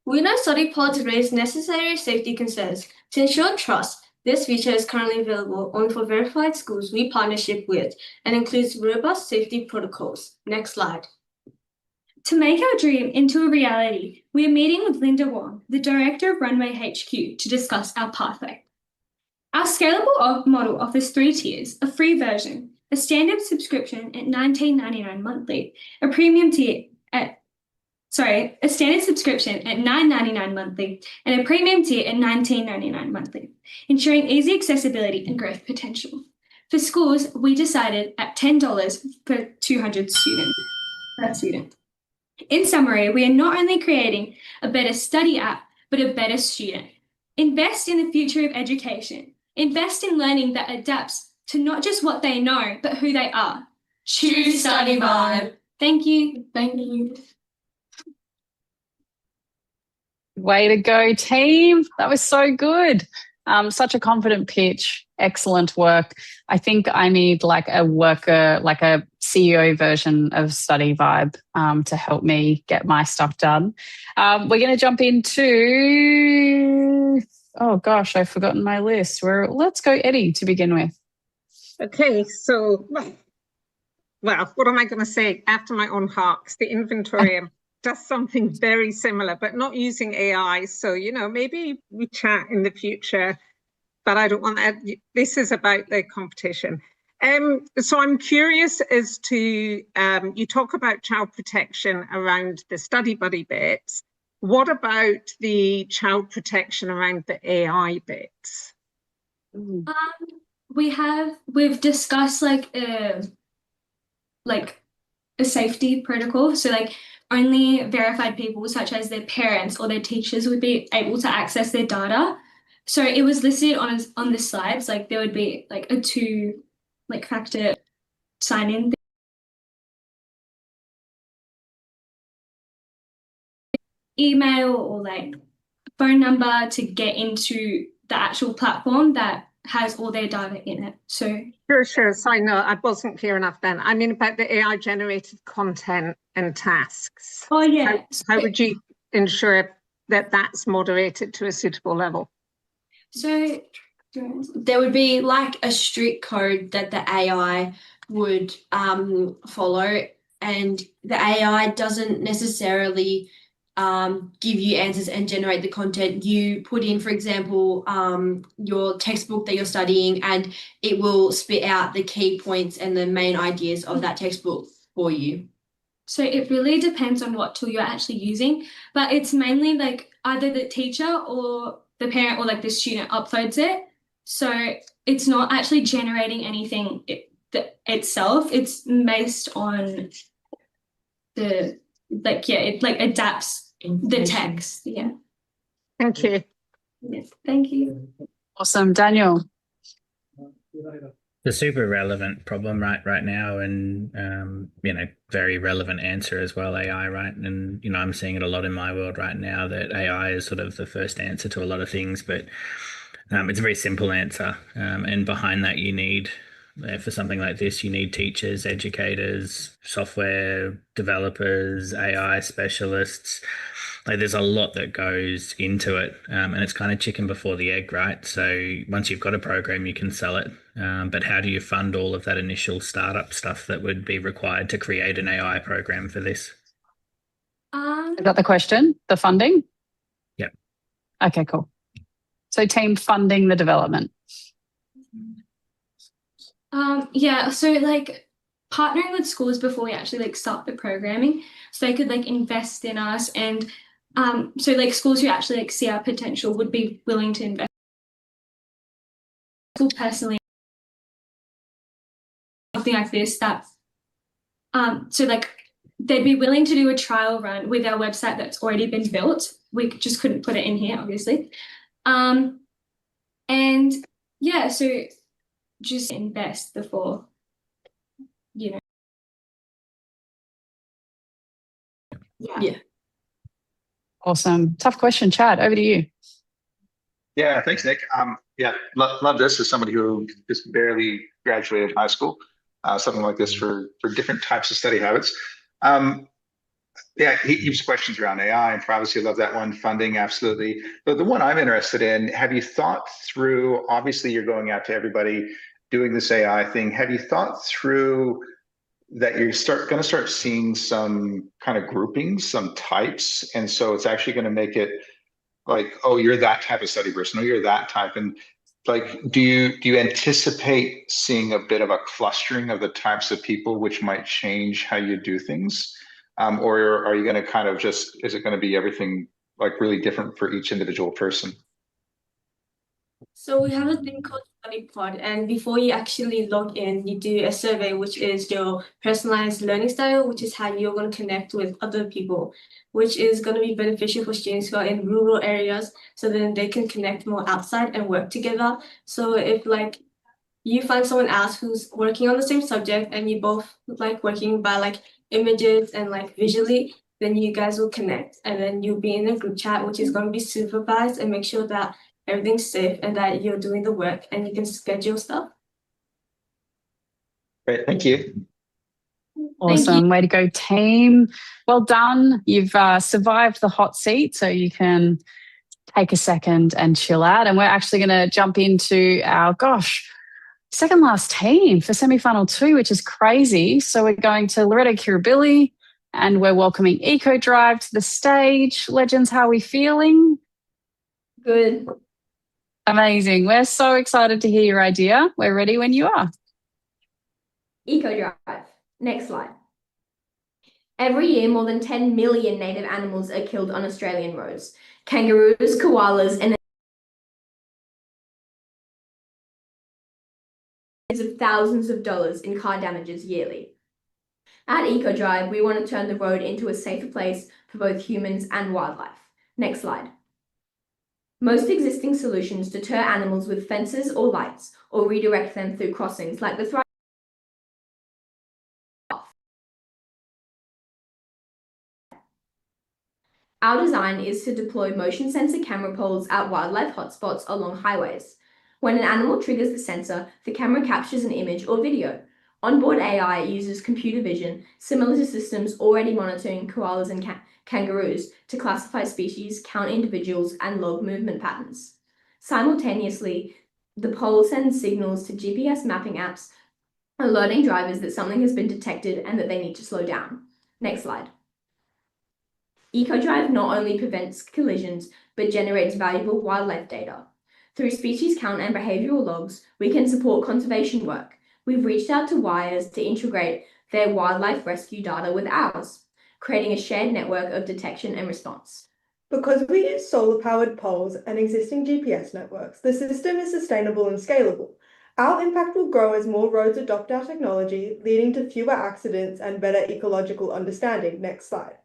Speaker 22: We know study pods raise necessary safety concerns. To ensure trust, this feature is currently available only for verified schools we partnership with and includes robust safety protocols. Next slide.
Speaker 6: To make our dream into a reality, we are meeting with Linda Wong, the Director of Runway HQ, to discuss our pathway. Our scalable model offers 3 tiers: a free version, a standard subscription at $19.99 monthly, a standard subscription at $9.99 monthly, and a premium tier at $19.99 monthly, ensuring easy accessibility and growth potential. For schools, we decided at $10 per 200 students per student. In summary, we are not only creating a better study app, but a better student. Invest in the future of education. Invest in learning that adapts
Speaker 22: to not just what they know, but who they are. Choose Study Vibe. Thank you.
Speaker 6: Thank you.
Speaker 1: Way to go, team. That was so good. Such a confident pitch. Excellent work. I think I need like a worker, like a CEO version of Study Vibe to help me get my stuff done. We're going to jump into, oh gosh, I've forgotten my list. Let's go Eddie to begin with.
Speaker 16: Okay, so, well, what am I going to say? After my own heart, the Inventorium does something very similar, but not using AI. So, you know, maybe we chat in the future, but I don't want that. This is about the competition. So I'm curious as to, you talk about child protection around the study buddy bits. What about the child protection around the AI bits?
Speaker 22: We've discussed like a safety protocol. So like only verified people such as their parents or their teachers would be able to access their data. So it was listed on the slides, like there would be like a 2-factor sign-in thing. Email or like phone number to get into the actual platform that has all their data in it. So
Speaker 16: Sure. So I know I wasn't clear enough then. I mean about the AI generated content and tasks.
Speaker 22: Oh yeah.
Speaker 16: How would you ensure that that's moderated to a suitable level?
Speaker 22: So there would be like a strict code that the AI would follow, and the AI doesn't necessarily give you answers and generate the content. You put in, for example, your textbook that you're studying, and it will spit out the key points and the main ideas of that textbook for you. So it really depends on what tool you're actually using, but it's mainly like either the teacher or the parent or like the student uploads it. So it's not actually generating anything itself. It's based on the, like, yeah, it like adapts the text. Yeah.
Speaker 16: Thank you.
Speaker 22: Yes, thank you.
Speaker 1: Awesome. Daniel.
Speaker 17: The super relevant problem right now, and very relevant answer as well, AI, right? And I'm seeing it a lot in my world right now that AI is sort of the first answer to a lot of things, but it's a very simple answer, and behind that you need, for something like this, you need teachers, educators, software developers, AI specialists. Like there's a lot that goes into it, and it's kind of chicken before the egg, right? So once you've got a program, you can sell it, but how do you fund all of that initial startup stuff that would be required to create an AI program for this?
Speaker 1: Is that the question? The funding?
Speaker 17: Yep.
Speaker 1: Okay, cool. So team funding the development.
Speaker 22: Yeah, so like partnering with schools before we actually like start the programming, so they could like invest in us, and so like schools who actually like see our potential would be willing to invest. Personally, something like this, that so like they'd be willing to do a trial run with our website that's already been built. We just couldn't put it in here, obviously. And yeah, so just invest before, Yeah.
Speaker 1: Awesome. Tough question. Chad, over to you.
Speaker 15: Yeah, thanks, Nick. Love this as somebody who just barely graduated high school. Something like this for different types of study habits. Heaps of questions around AI and privacy. I love that one. Funding, absolutely. But the one I'm interested in, have you thought through, obviously you're going out to everybody doing this AI thing. Have you thought through that you're going to start seeing some kind of groupings, some types, and so it's actually going to make it like, oh, you're that type of study person, or you're that type, and like, do you anticipate seeing a bit of a clustering of the types of people, which might change how you do things, or are you going to kind of just, is it going to be everything like really different for each individual person?
Speaker 22: So we have a thing called Study Pod, and before you actually log in, you do a survey, which is your personalized learning style, which is how you're going to connect with other people, which is going to be beneficial for students who are in rural areas, so then they can connect more outside and work together. So if like you find someone else who's working on the same subject and you both like working by like images and like visually, then you guys will connect and then you'll be in a group chat, which is going to be supervised and make sure that everything's safe and that you're doing the work and you can schedule stuff.
Speaker 15: Great, thank you.
Speaker 1: Awesome. Way to go, team. Well done. You've survived the hot seat, so you can take a second and chill out. And we're actually going to jump into our, second last team for semi-final 2, which is crazy. So we're going to Loretto Kirribilli and we're welcoming Eco Drive to the stage. Legends, how are we feeling?
Speaker 22: Good.
Speaker 1: Amazing. We're so excited to hear your idea. We're ready when you are.
Speaker 8: Eco Drive. Next slide. Every year, more than 10 million native animals are killed on Australian roads. Kangaroos, koalas, and of thousands of dollars in car damages yearly. At Eco Drive, we want to turn the road into a safer place for both humans and wildlife. Next slide. Most existing solutions deter animals with fences or lights, or redirect them through crossings like the Our design is to deploy motion sensor camera poles at wildlife hotspots along highways. When an animal triggers the sensor, the camera captures an image or video. Onboard AI uses computer vision, similar to systems already monitoring koalas and kangaroos, to classify species, count individuals, and log movement patterns. Simultaneously, the pole sends signals to GPS mapping apps, alerting drivers that something has been detected and that they need to slow down. Next slide. EcoDrive not only prevents collisions, but generates valuable wildlife data. Through species count and behavioural logs, we can support conservation work. We've reached out to Wires to integrate their wildlife rescue data with ours, creating a shared network of detection and response.
Speaker 10: Because we use solar-powered poles and existing GPS networks, the system is sustainable and scalable. Our impact will grow as more roads adopt our technology, leading to fewer accidents and better ecological understanding. Next slide.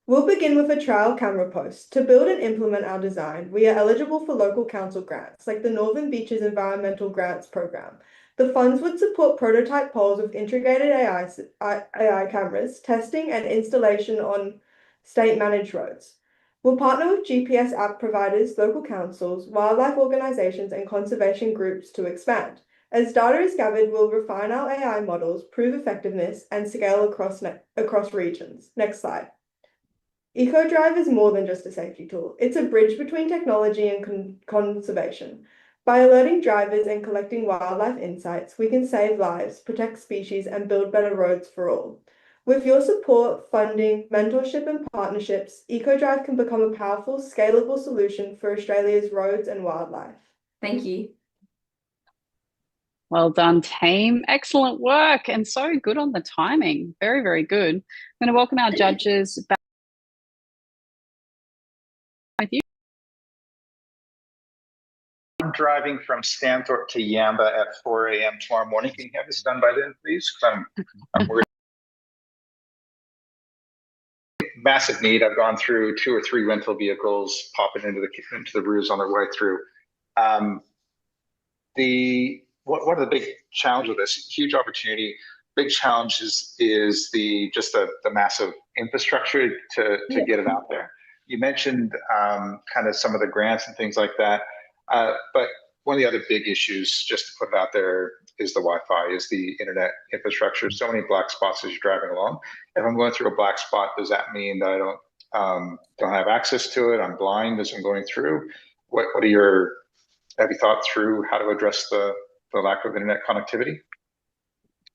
Speaker 10: We'll begin with a trial camera post. To build and implement our design, we are eligible for local council grants, like the Northern Beaches Environmental Grants Program. The funds would support prototype poles with integrated AI cameras, testing and installation on state-managed roads. We'll partner with GPS app providers, local councils, wildlife organisations and conservation groups to expand. As data is gathered, we'll refine our AI models, prove effectiveness and scale across regions. Next slide. EcoDrive is more than just a safety tool. It's a bridge between technology and conservation. By alerting drivers and collecting wildlife insights, we can save lives, protect species, and build better roads for all. With your support, funding, mentorship, and partnerships, EcoDrive can become a powerful, scalable solution for Australia's roads and wildlife.
Speaker 8: Thank you.
Speaker 1: Well done, team. Excellent work and so good on the timing. Very, very good. I'm going to welcome our judges back with you.
Speaker 15: I'm driving from Stanthorpe to Yamba at 4 a.m. tomorrow morning. Can you have this done by then, please? I'm worried. Massive need. I've gone through 2 or 3 rental vehicles popping into the roofs on their way through. One of the big challenges with this huge opportunity, big challenge is the massive infrastructure to get it out there. You mentioned kind of some of the grants and things like that, but one of the other big issues, just to put it out there, is the Wi-Fi, is the internet infrastructure. So many black spots as you're driving along. If I'm going through a black spot, does that mean that I don't have access to it? I'm blind as I'm going through. Have you thought through how to address the lack of internet connectivity?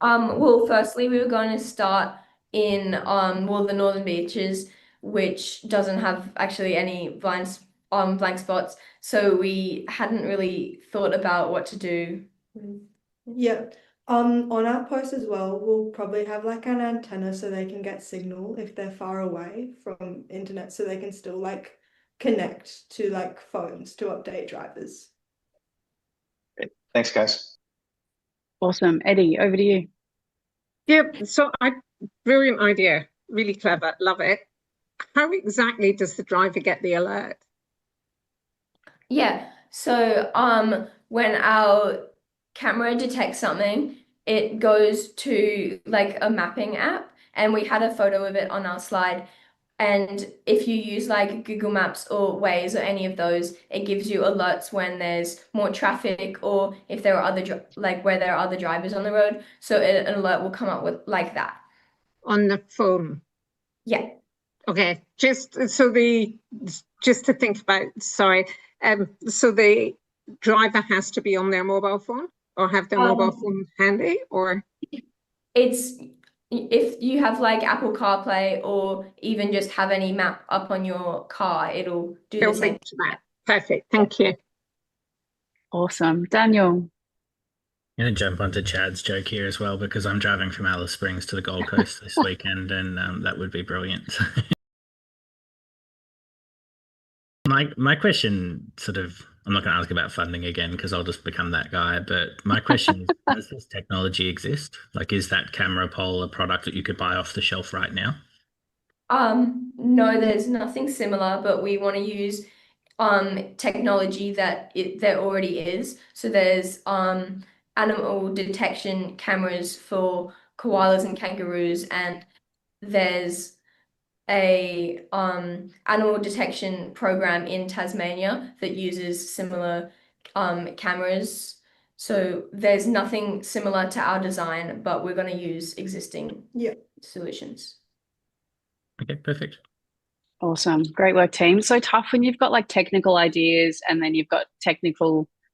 Speaker 8: Well, firstly, we were going to start in the Northern Beaches, which doesn't have actually any blank spots. So we hadn't really thought about what to do.
Speaker 10: Yeah. On our post as well, we'll probably have like an antenna so they can get signal if they're far away from internet, so they can still like connect to like phones to update drivers.
Speaker 15: Great. Thanks, guys.
Speaker 1: Awesome. Eddie, over to you.
Speaker 16: Yeah, so brilliant idea, really clever, love it. How exactly does the driver get the alert?
Speaker 8: Yeah, so when our camera detects something, it goes to like a mapping app, and we had a photo of it on our slide. And if you use like Google Maps or Waze or any of those, it gives you alerts when there's more traffic or if there are other where there are other drivers on the road. So an alert will come up with like that.
Speaker 16: On the phone?
Speaker 8: Yeah.
Speaker 16: Okay, just to think about, sorry, so the driver has to be on their mobile phone or have their mobile phone handy, or?
Speaker 8: It's if you have like Apple CarPlay or even just have any map up on your car, it'll do the same.
Speaker 16: Perfect, thank you.
Speaker 1: Awesome. Daniel.
Speaker 17: I'm going to jump onto Chad's joke here as well, because I'm driving from Alice Springs to the Gold Coast this weekend, and that would be brilliant. My question sort of, I'm not going to ask about funding again because I'll just become that guy, but my question is, does this technology exist? Like, is that camera pole a product that you could buy off the shelf right now?
Speaker 8: No, there's nothing similar, but we want to use technology that there already is. So there's animal detection cameras for koalas and kangaroos, and there's a animal detection program in Tasmania that uses similar cameras. So there's nothing similar to our design, but we're going to use existing solutions.
Speaker 17: Okay, perfect.
Speaker 1: Awesome. Great work, team. So tough when you've got like technical ideas and then you've got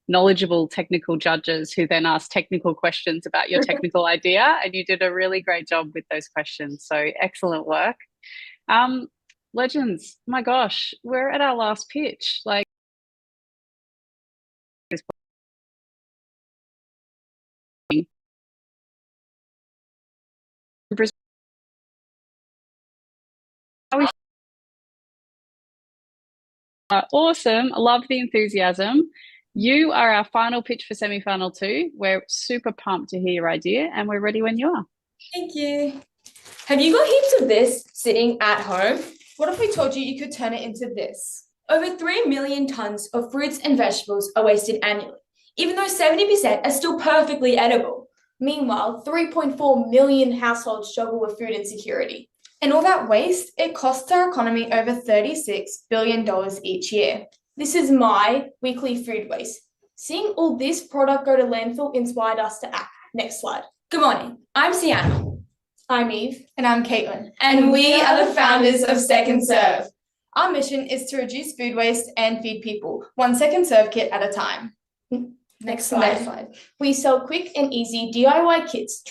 Speaker 1: knowledgeable technical judges who then ask technical questions about your technical idea, and you did a really great job with those questions. So excellent work. Legends, my gosh, we're at our last pitch. Like, awesome. I love the enthusiasm. You are our final pitch for semi-final 2. We're super pumped to hear your idea, and we're ready when you are.
Speaker 11: Thank you. Have you got heaps of this sitting at home? What if we told you you could turn it into this? Over 3 million tons of fruits and vegetables are wasted annually, even though 70% are still perfectly edible. Meanwhile, 3.4 million households struggle with food insecurity. And all that waste, it costs our economy over $36 billion each year. This is my weekly food waste. Seeing all this product go to landfill inspired us to act. Next slide. Good morning, I'm Sienna. I'm Eve. And I'm Caitlin. And we are the founders of Second Serve. Our mission is to reduce food waste and feed people 1 Second Serve kit at a time. Next slide. We sell quick and easy DIY kits,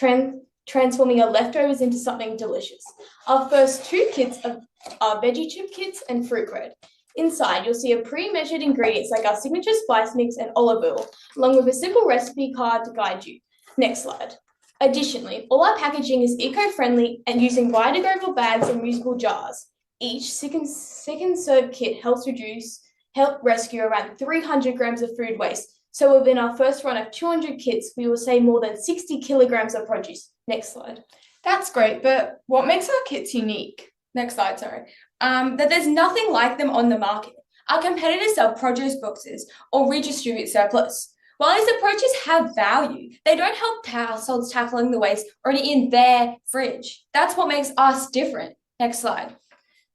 Speaker 11: transforming our leftovers into something delicious. Our first 2 kits are veggie chip kits and fruit bread. Inside, you'll see a pre-measured ingredients like our signature spice mix and olive oil, along with a simple recipe card to guide you. Next slide. Additionally, all our packaging is eco-friendly and using biodegradable bags and reusable jars. Each Second Serve kit help rescue around 300 grams of food waste. So within our first run of 200 kits, we will save more than 60 kilograms of produce. Next slide. That's great, but what makes our kits unique? Next slide, sorry. That there's nothing like them on the market. Our competitors sell produce boxes or redistribute surplus. While these approaches have value, they don't help households tackling the waste already in their fridge. That's what makes us different. Next slide.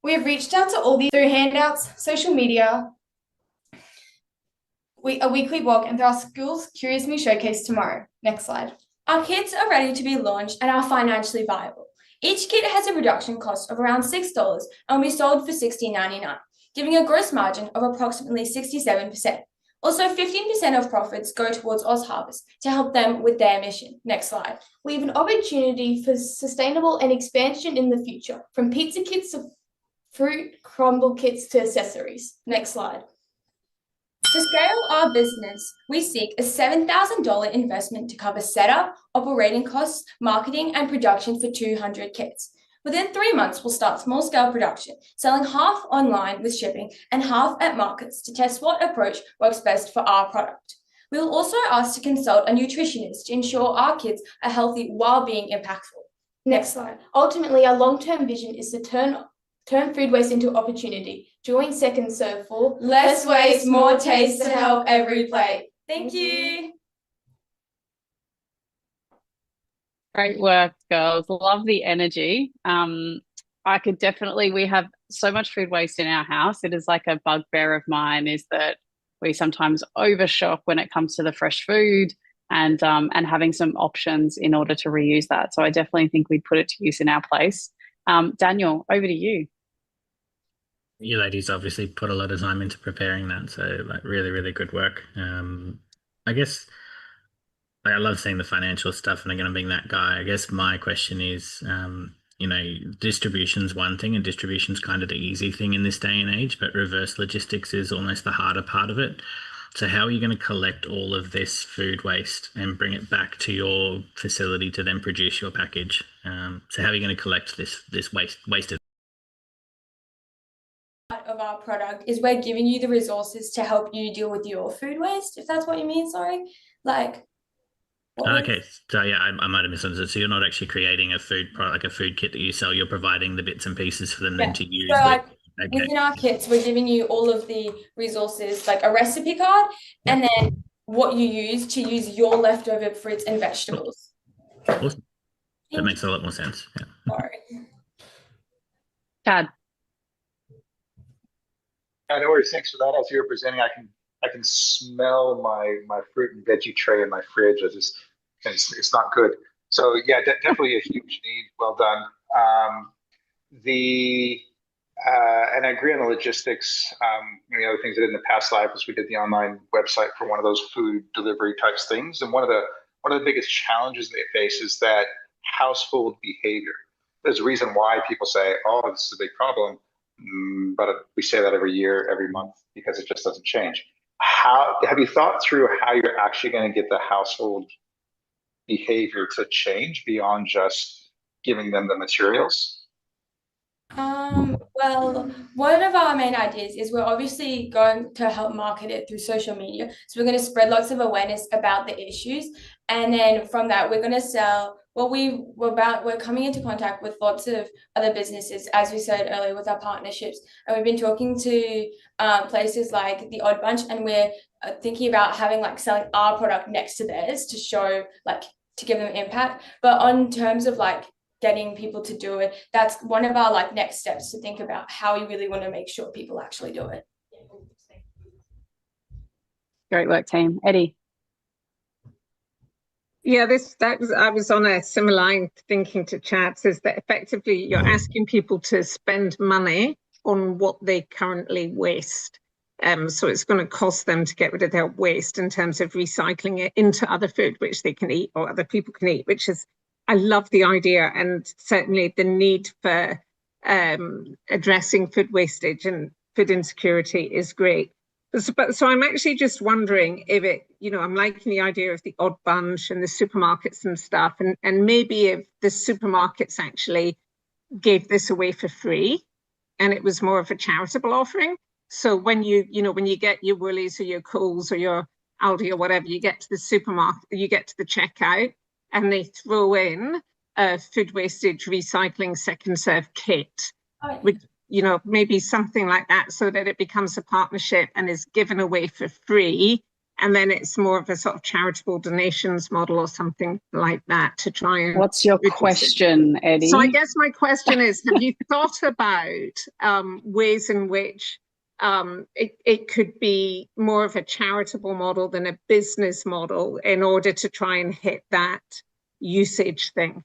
Speaker 11: We have reached out to all these through handouts, social media, a weekly blog, and through our Schools Curious Me showcase tomorrow. Next slide. Our kits are ready to be launched and are financially viable. Each kit has a production cost of around $6 and will be sold for $16.99, giving a gross margin of approximately 67%. Also, 15% of profits go towards OzHarvest to help them with their mission. Next slide. We have an opportunity for sustainable and expansion in the future, from pizza kits to fruit crumble kits to accessories. Next slide. To scale our business, we seek a $7,000 investment to cover setup, operating costs, marketing, and production for 200 kits. Within 3 months, we'll start small-scale production, selling half online with shipping and half at markets to test what approach works best for our product. We will also ask to consult a nutritionist to ensure our kids are healthy while being impactful. Next slide. Ultimately, our long-term vision is to turn food waste into opportunity. Join Second Serve for less waste, more taste to help every plate. Thank you.
Speaker 1: Great work, girls. Love the energy. I could definitely, we have so much food waste in our house. It is like a bugbear of mine is that we sometimes overshop when it comes to the fresh food and having some options in order to reuse that. So I definitely think we'd put it to use in our place. Daniel, over to you.
Speaker 17: You ladies obviously put a lot of time into preparing that, so like really, really good work. I guess like, I love seeing the financial stuff, and I'm going to being that guy. I guess my question is, distribution's one thing, and distribution's kind of the easy thing in this day and age, but reverse logistics is almost the harder part of it. So how are you going to collect all of this food waste and bring it back to your facility to then produce your package? So how are you going to collect this wasted?
Speaker 11: Of our product is we're giving you the resources to help you deal with your food waste, if that's what you mean. Sorry, like.
Speaker 17: Okay, so yeah, I might have misunderstood. So you're not actually creating a food product, like a food kit that you sell. You're providing the bits and pieces for them then to use.
Speaker 11: So like within our kits, we're giving you all of the resources, like a recipe card, and then what you use to use your leftover fruits and vegetables.
Speaker 17: Awesome. That makes a lot more sense. Yeah.
Speaker 11: Sorry.
Speaker 1: Chad.
Speaker 15: Yeah, no worries. Thanks for that. As you were presenting, I can smell my fruit and veggie tray in my fridge. It's not good. So yeah, definitely a huge need. Well done. And I agree on the logistics. One of the other things I did in the past life was we did the online website for one of those food delivery types things. And one of the biggest challenges they face is that household behavior. There's a reason why people say, "Oh, this is a big problem," but we say that every year, every month, because it just doesn't change. How have you thought through how you're actually going to get the household behavior to change beyond just giving them the materials?
Speaker 11: Well, one of our main ideas is we're obviously going to help market it through social media. So we're going to spread lots of awareness about the issues. And then from that, we're going to sell we're coming into contact with lots of other businesses, as we said earlier, with our partnerships. And we've been talking to places like the Odd Bunch, and we're thinking about having selling our product next to theirs to show to give them impact. But on terms of getting people to do it, that's one of our next steps to think about how we really want to make sure people actually do it.
Speaker 1: Great work, team. Eddie.
Speaker 16: Yeah, I was on a similar line thinking to Chad's, is that effectively you're asking people to spend money on what they currently waste. So it's going to cost them to get rid of their waste in terms of recycling it into other food which they can eat or other people can eat, which is, I love the idea, and certainly the need for addressing food wastage and food insecurity is great. So I'm actually just wondering if I'm liking the idea of the Odd Bunch and the supermarkets and stuff, and maybe if the supermarkets actually gave this away for free and it was more of a charitable offering. So when you get your Woolies or your Coles or your Aldi or whatever, you get to the supermarket, you get to the checkout, and they throw in a food wastage recycling second serve kit, which, maybe something like that, so that it becomes a partnership and is given away for free. And then it's more of a sort of charitable donations model or something like that to try and.
Speaker 1: What's your question, Eddie?
Speaker 16: So I guess my question is, have you thought about ways in which it could be more of a charitable model than a business model in order to try and hit that usage thing?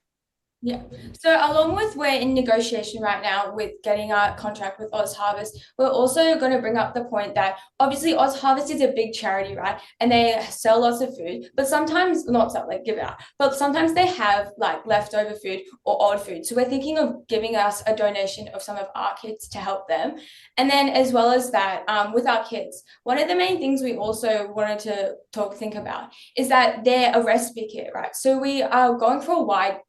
Speaker 11: Yeah. So along with we're in negotiation right now with getting our contract with Oz Harvest, we're also going to bring up the point that obviously Oz Harvest is a big charity, right? And they sell lots of food, but sometimes not sell, give it out, but sometimes they have leftover food or odd food. So we're thinking of giving us a donation of some of our kits to help them. And then as well as that, with our kits, one of the main things we also wanted to think about is that they're a recipe kit, right? So we are going for a wide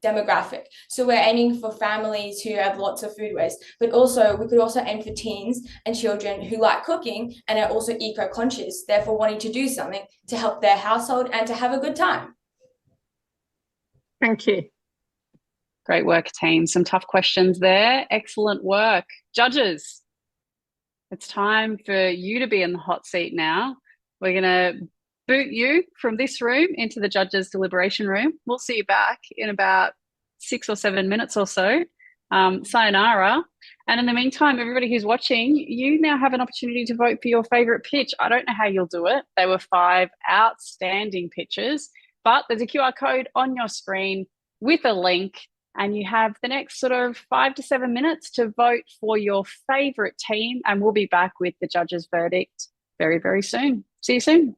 Speaker 11: demographic. So we're aiming for families who have lots of food waste, but also we could also aim for teens and children who like cooking and are also eco-conscious, therefore wanting to do something to help their household and to have a good time.
Speaker 16: Thank you.
Speaker 1: Great work, team. Some tough questions there. Excellent work. Judges, it's time for you to be in the hot seat now. We're going to boot you from this room into the judges' deliberation room. We'll see you back in about 6 or 7 minutes or so. Sayonara. And in the meantime, everybody who's watching, you now have an opportunity to vote for your favourite pitch. I don't know how you'll do it. They were 5 outstanding pitches, but there's a QR code on your screen with a link, and you have the next sort of 5 to 7 minutes to vote for your favourite team, and we'll be back with the judges' verdict very, very soon. See you soon.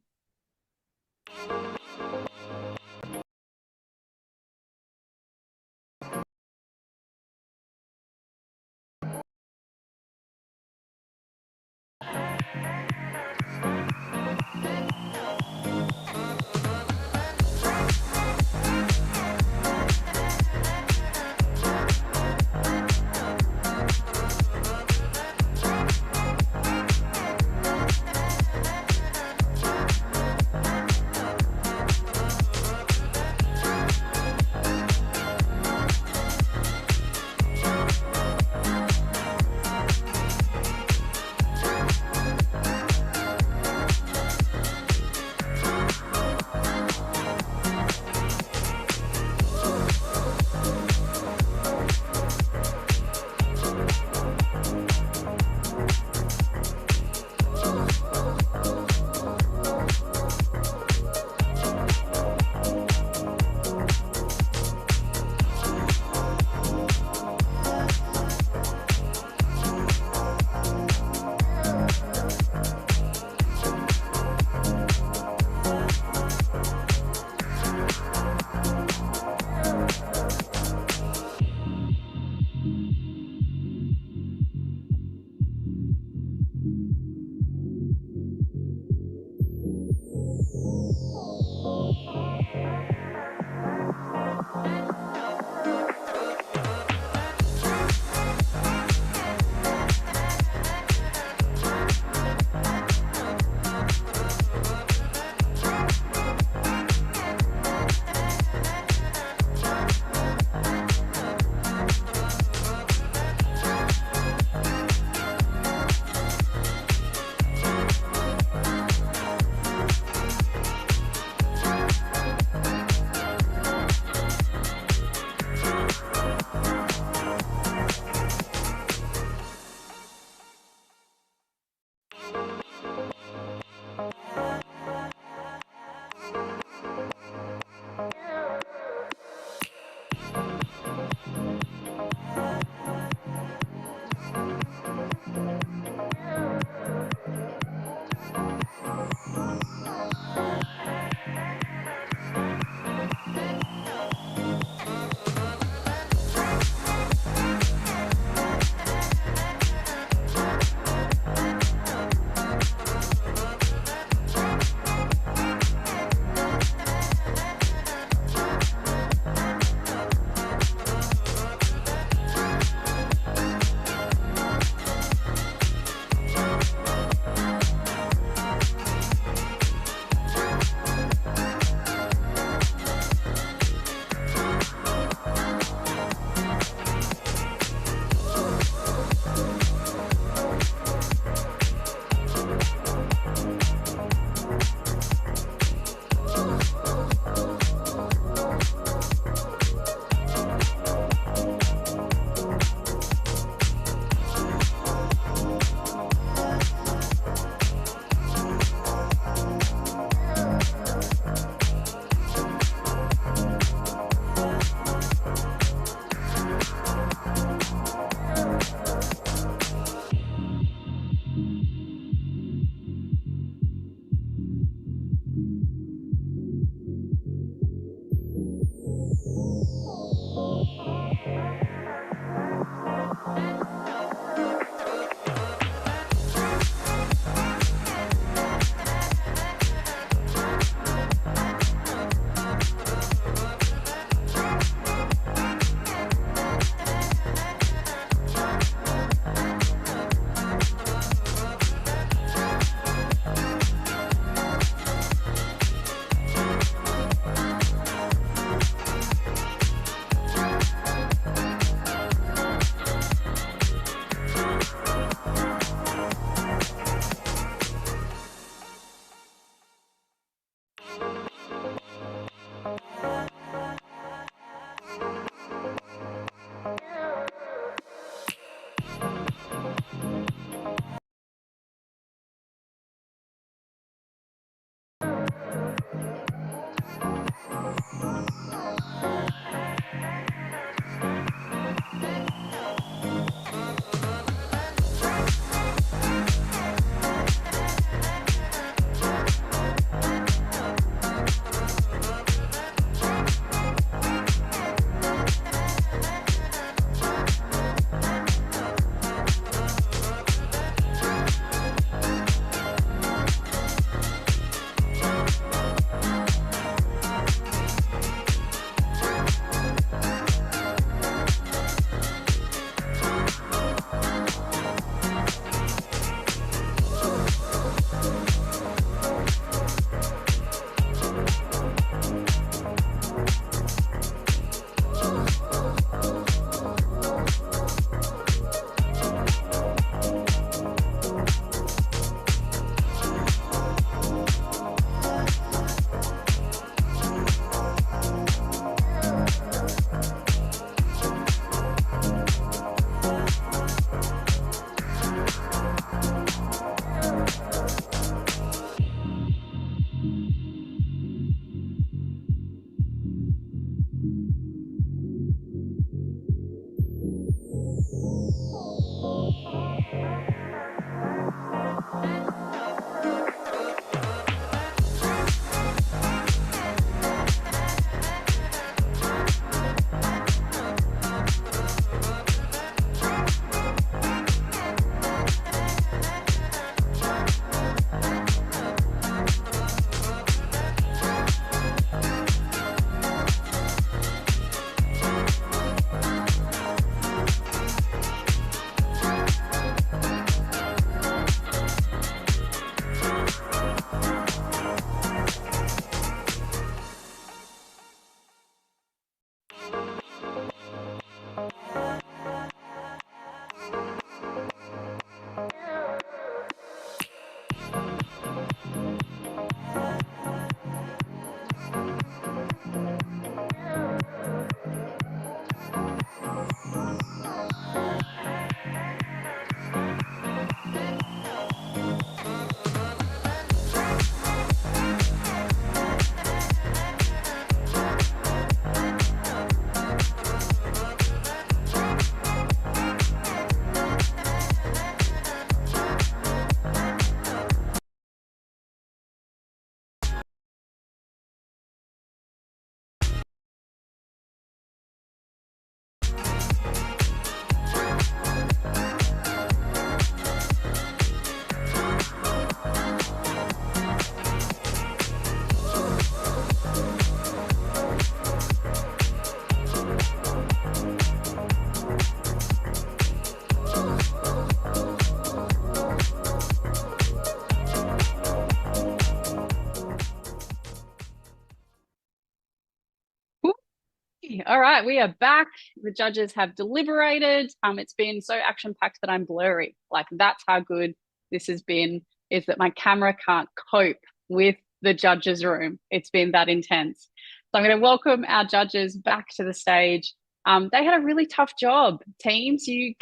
Speaker 1: All right, we are back. The judges have deliberated. It's been so action-packed that I'm blurry. Like, that's how good this has been, is that my camera can't cope with the judges' room. It's been that intense. So I'm going to welcome our judges back to the stage. They had a really tough job. Teams, you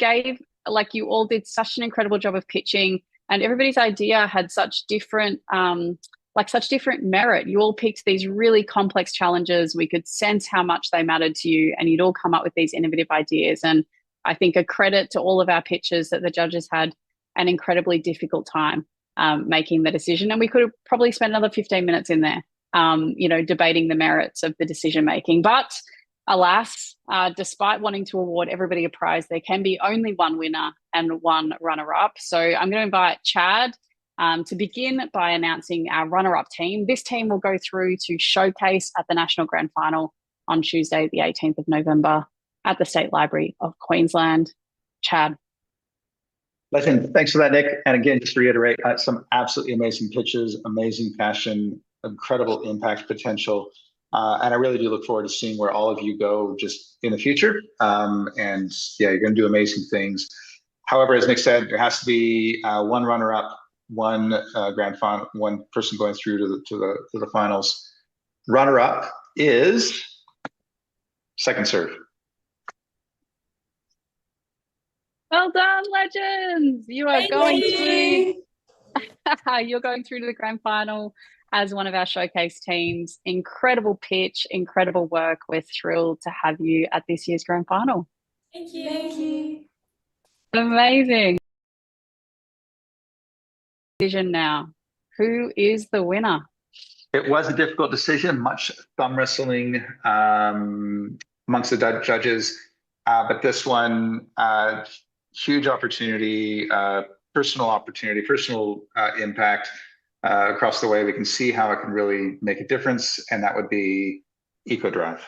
Speaker 1: all did such an incredible job of pitching, and everybody's idea had such different merit. You all picked these really complex challenges. We could sense how much they mattered to you, and you'd all come up with these innovative ideas. And I think a credit to all of our pitches that the judges had an incredibly difficult time making the decision. And we could have probably spent another 15 minutes in there, debating the merits of the decision making. But alas, despite wanting to award everybody a prize, there can be only one winner and one runner-up. So I'm going to invite Chad to begin by announcing our runner-up team. This team will go through to showcase at the National Grand Final on Tuesday, the 18th of November at the State Library of Queensland. Chad.
Speaker 15: Legend. Thanks for that, Nick. And again, just to reiterate, some absolutely amazing pitches, amazing passion, incredible impact potential. And I really do look forward to seeing where all of you go just in the future. And yeah, you're going to do amazing things. However, as Nick said, there has to be one runner-up, one grand final, one person going through to the finals. Runner-up is Second Serve.
Speaker 1: Well done, legends! You are you're going through to the grand final as one of our showcase teams. Incredible pitch, incredible work. We're thrilled to have you at this year's grand final.
Speaker 18: Thank you. Thank you.
Speaker 1: Amazing. Decision now. Who is the winner?
Speaker 15: It was a difficult decision, much thumb wrestling amongst the judges, but this one, huge opportunity, personal impact across the way. We can see how it can really make a difference, and that would be EcoDrive.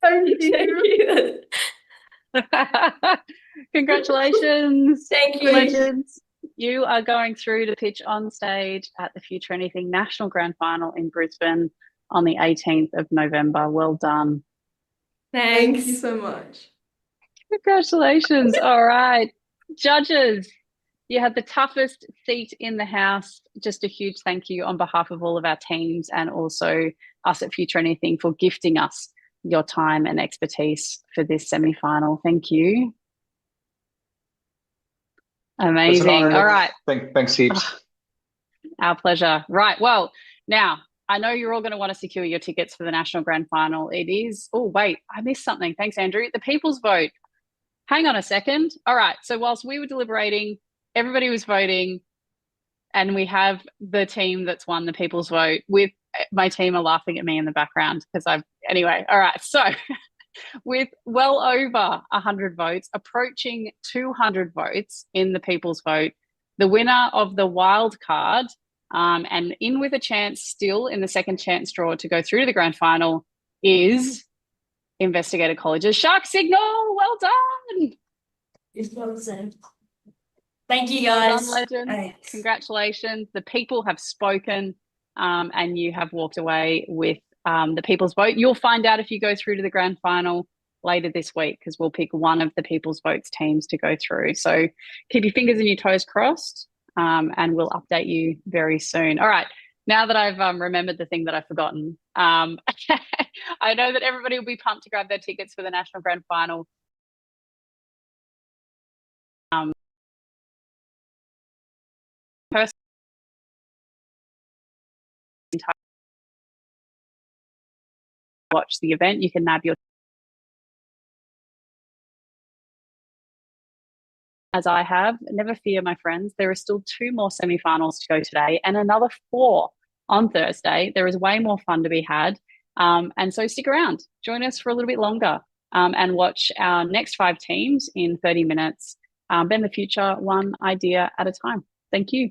Speaker 1: Thank you. Congratulations.
Speaker 18: Thank you.
Speaker 1: Legends. You are going through to pitch on stage at the Future Anything National Grand Final in Brisbane on the 18th of November. Well done.
Speaker 18: Thanks.
Speaker 11: Thank you so much.
Speaker 1: Congratulations. All right. Judges, you had the toughest seat in the house. Just a huge thank you on behalf of all of our teams and also us at Future Anything for gifting us your time and expertise for this semi-final. Thank you. Amazing. All right.
Speaker 15: Thanks, heaps.
Speaker 1: Our pleasure. Right. Well, now I know you're all going to want to secure your tickets for the National Grand Final. It is, oh, wait, I missed something. Thanks, Andrew. The People's Vote. Hang on a second. All right. So whilst we were deliberating, everybody was voting, and we have the team that's won the People's Vote. With my team are laughing at me in the background because anyway. All right. So with well over 100 votes, approaching 200 votes in the People's Vote, the winner of the wild card, and in with a chance still in the second chance draw to go through to the grand final, is Investigator College's Shark Signal. Well done.
Speaker 18: It's well done. Thank you, guys.
Speaker 1: Well done, legend. Congratulations. The people have spoken, and you have walked away with the People's Vote. You'll find out if you go through to the grand final later this week, because we'll pick one of the People's Votes teams to go through. So keep your fingers and your toes crossed, and we'll update you very soon. All right. Now that I've remembered the thing that I've forgotten, I know that everybody will be pumped to grab their tickets for the National Grand Final. Watch the event. You can nab your, as I have. Never fear, my friends. There are still 2 more semi-finals to go today and another 4 on Thursday. There is way more fun to be had. And so stick around. Join us for a little bit longer and watch our next 5 teams in 30 minutes. Bend the future one idea at a time. Thank you.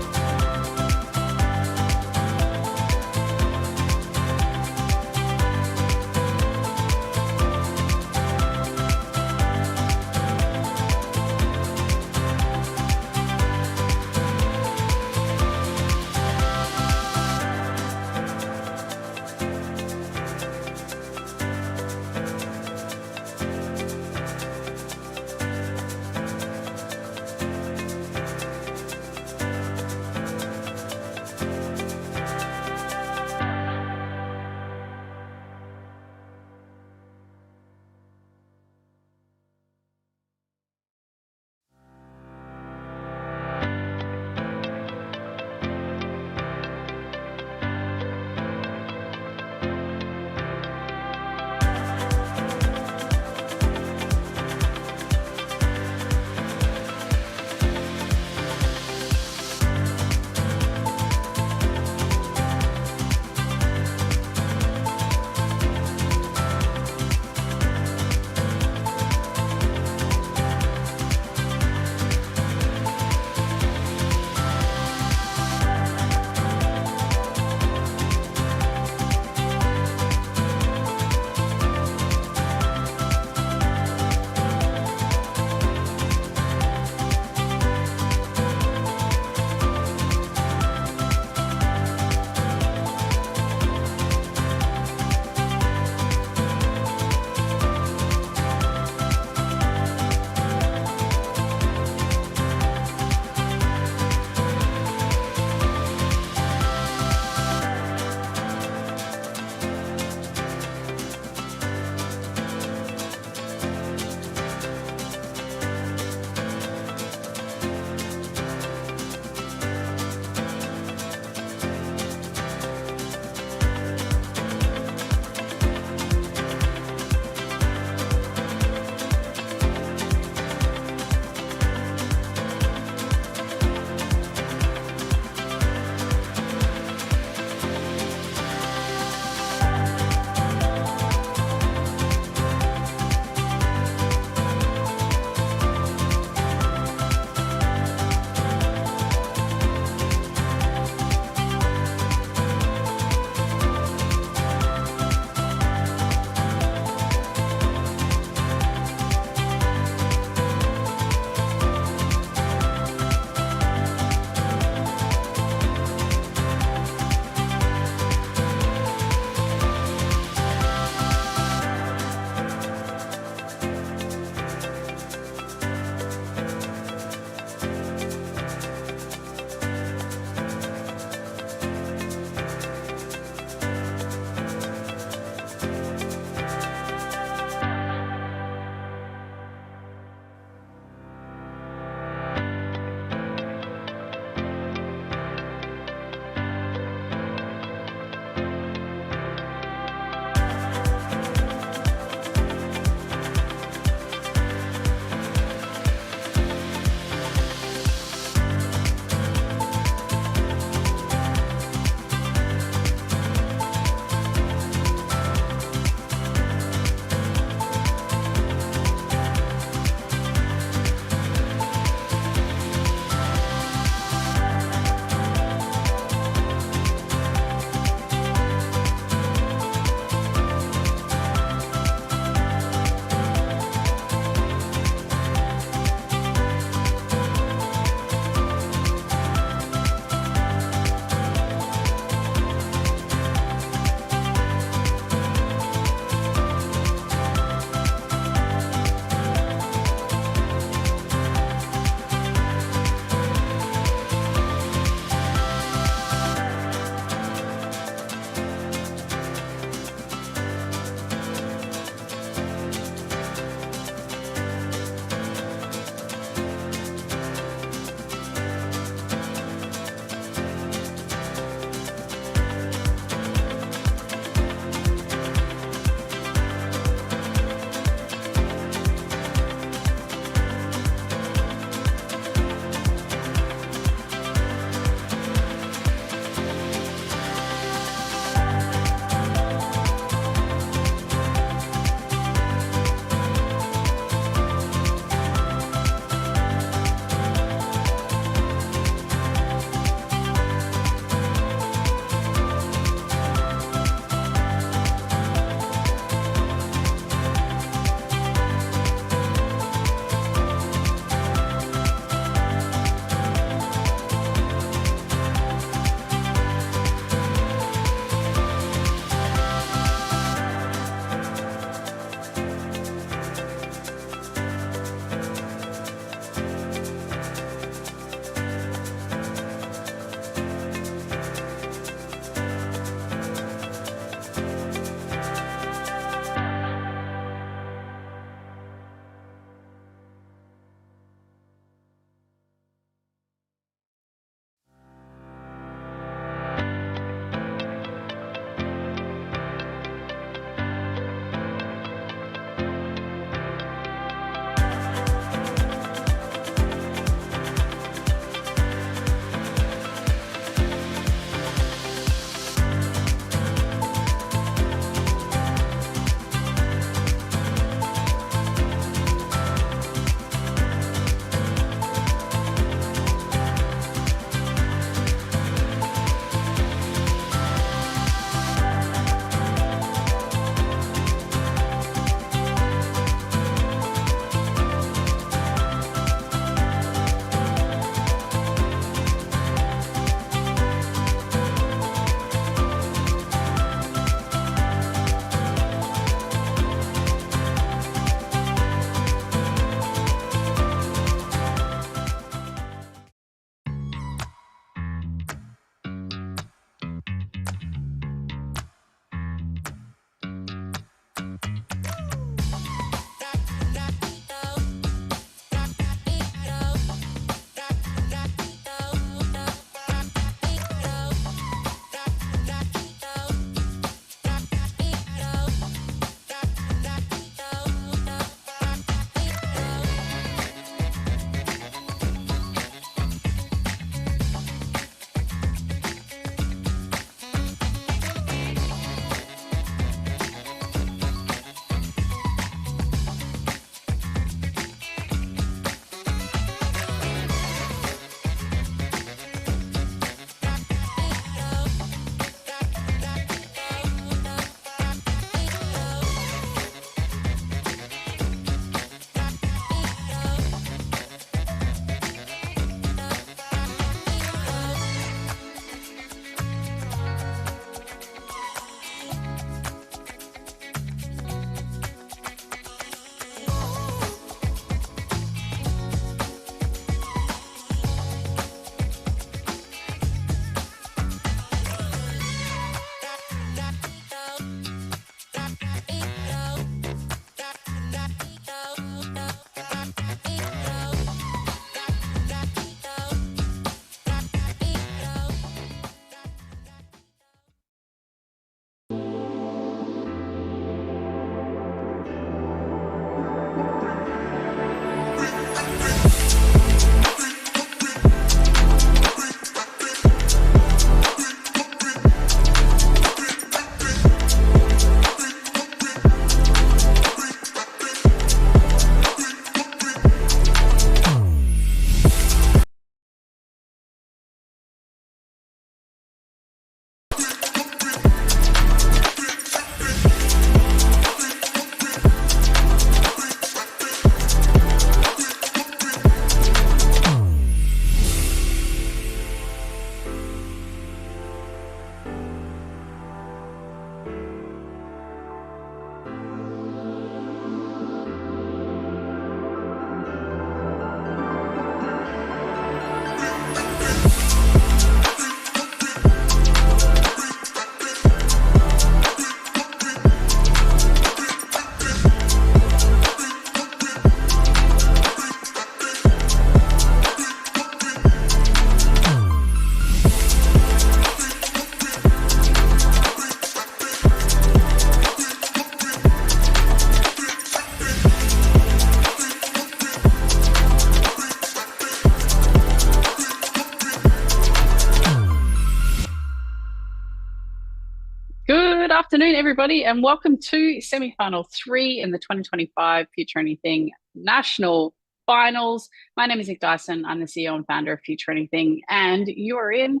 Speaker 1: Good afternoon, everybody, and welcome to semi-final 3 in the 2025 Future Anything National Finals. My name is Nick Dyson. I'm the CEO and founder of Future Anything, and you are in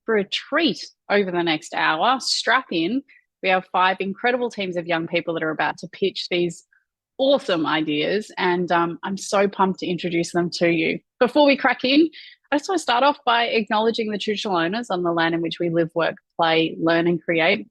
Speaker 1: for a treat over the next hour. Strap in. We have 5 incredible teams of young people that are about to pitch these awesome ideas, and I'm so pumped to introduce them to you. Before we crack in, I just want to start off by acknowledging the traditional owners on the land in which we live, work, play, learn, and create.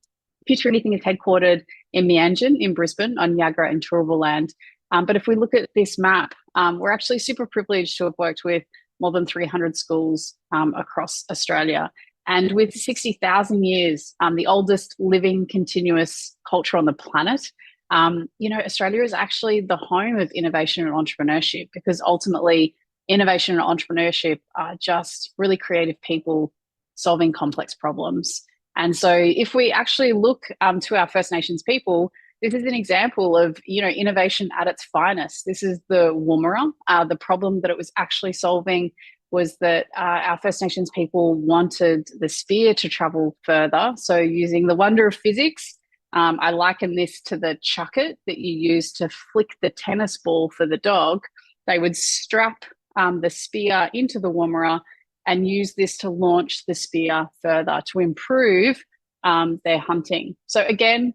Speaker 1: Future Anything is headquartered in Meanjin in Brisbane on Yagra and Turrbal land. But if we look at this map, we're actually super privileged to have worked with more than 300 schools across Australia. And with 60,000 years, the oldest living continuous culture on the planet, Australia is actually the home of innovation and entrepreneurship, because ultimately innovation and entrepreneurship are just really creative people solving complex problems. And so if we actually look to our First Nations people, this is an example of, innovation at its finest. This is the Woomera. The problem that it was actually solving was that our First Nations people wanted the spear to travel further. So using the wonder of physics, I liken this to the chucket that you use to flick the tennis ball for the dog. They would strap the spear into the Woomera and use this to launch the spear further to improve their hunting. So again,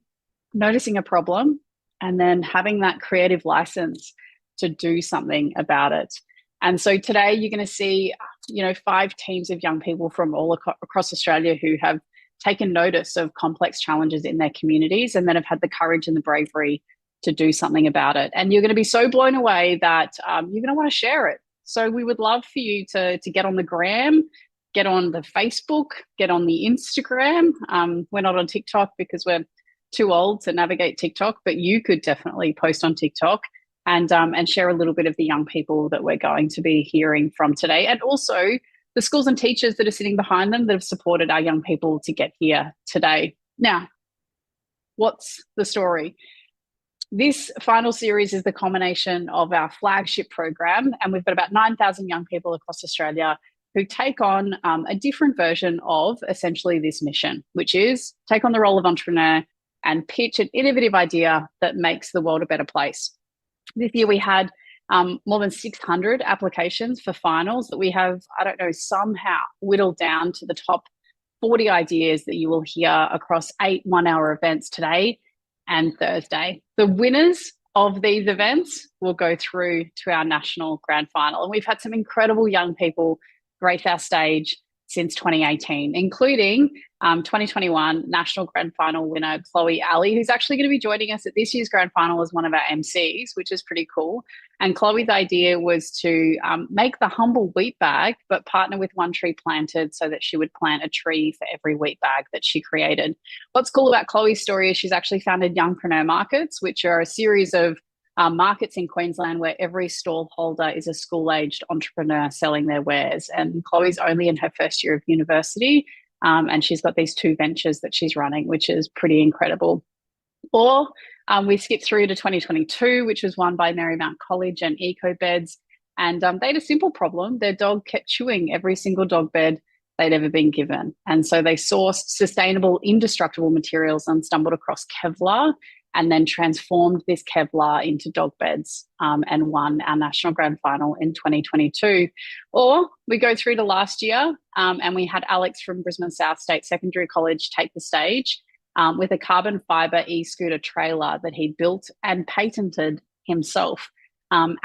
Speaker 1: noticing a problem and then having that creative license to do something about it. And so today you're going to see, 5 teams of young people from all across Australia who have taken notice of complex challenges in their communities and then have had the courage and the bravery to do something about it. And you're going to be so blown away that you're going to want to share it. So we would love for you to get on the gram, get on the Facebook, get on the Instagram. We're not on TikTok because we're too old to navigate TikTok, but you could definitely post on TikTok and share a little bit of the young people that we're going to be hearing from today, and also the schools and teachers that are sitting behind them that have supported our young people to get here today. Now, what's the story? This final series is the culmination of our flagship program, and we've got about 9,000 young people across Australia who take on a different version of essentially this mission, which is take on the role of entrepreneur and pitch an innovative idea that makes the world a better place. This year we had more than 600 applications for finals that we have, somehow whittled down to the top 40 ideas that you will hear across 8 one-hour events today and Thursday. The winners of these events will go through to our national grand final. And we've had some incredible young people grace our stage since 2018, including 2021 national grand final winner Chloe Alley, who's actually going to be joining us at this year's grand final as one of our MCs, which is pretty cool. And Chloe's idea was to make the humble wheat bag, but partner with One Tree Planted so that she would plant a tree for every wheat bag that she created. What's cool about Chloe's story is she's actually founded Youngpreneur Markets, which are a series of markets in Queensland where every stall holder is a school-aged entrepreneur selling their wares. And Chloe's only in her first year of university, and she's got these 2 ventures that she's running, which is pretty incredible. Or we skip through to 2022, which was won by Marymount College and EcoBeds. And they had a simple problem. Their dog kept chewing every single dog bed they'd ever been given. And so they sourced sustainable, indestructible materials and stumbled across Kevlar, and then transformed this Kevlar into dog beds and won our national grand final in 2022. Or we go through to last year and we had Alex from Brisbane South State Secondary College take the stage with a carbon fibre e-scooter trailer that he built and patented himself.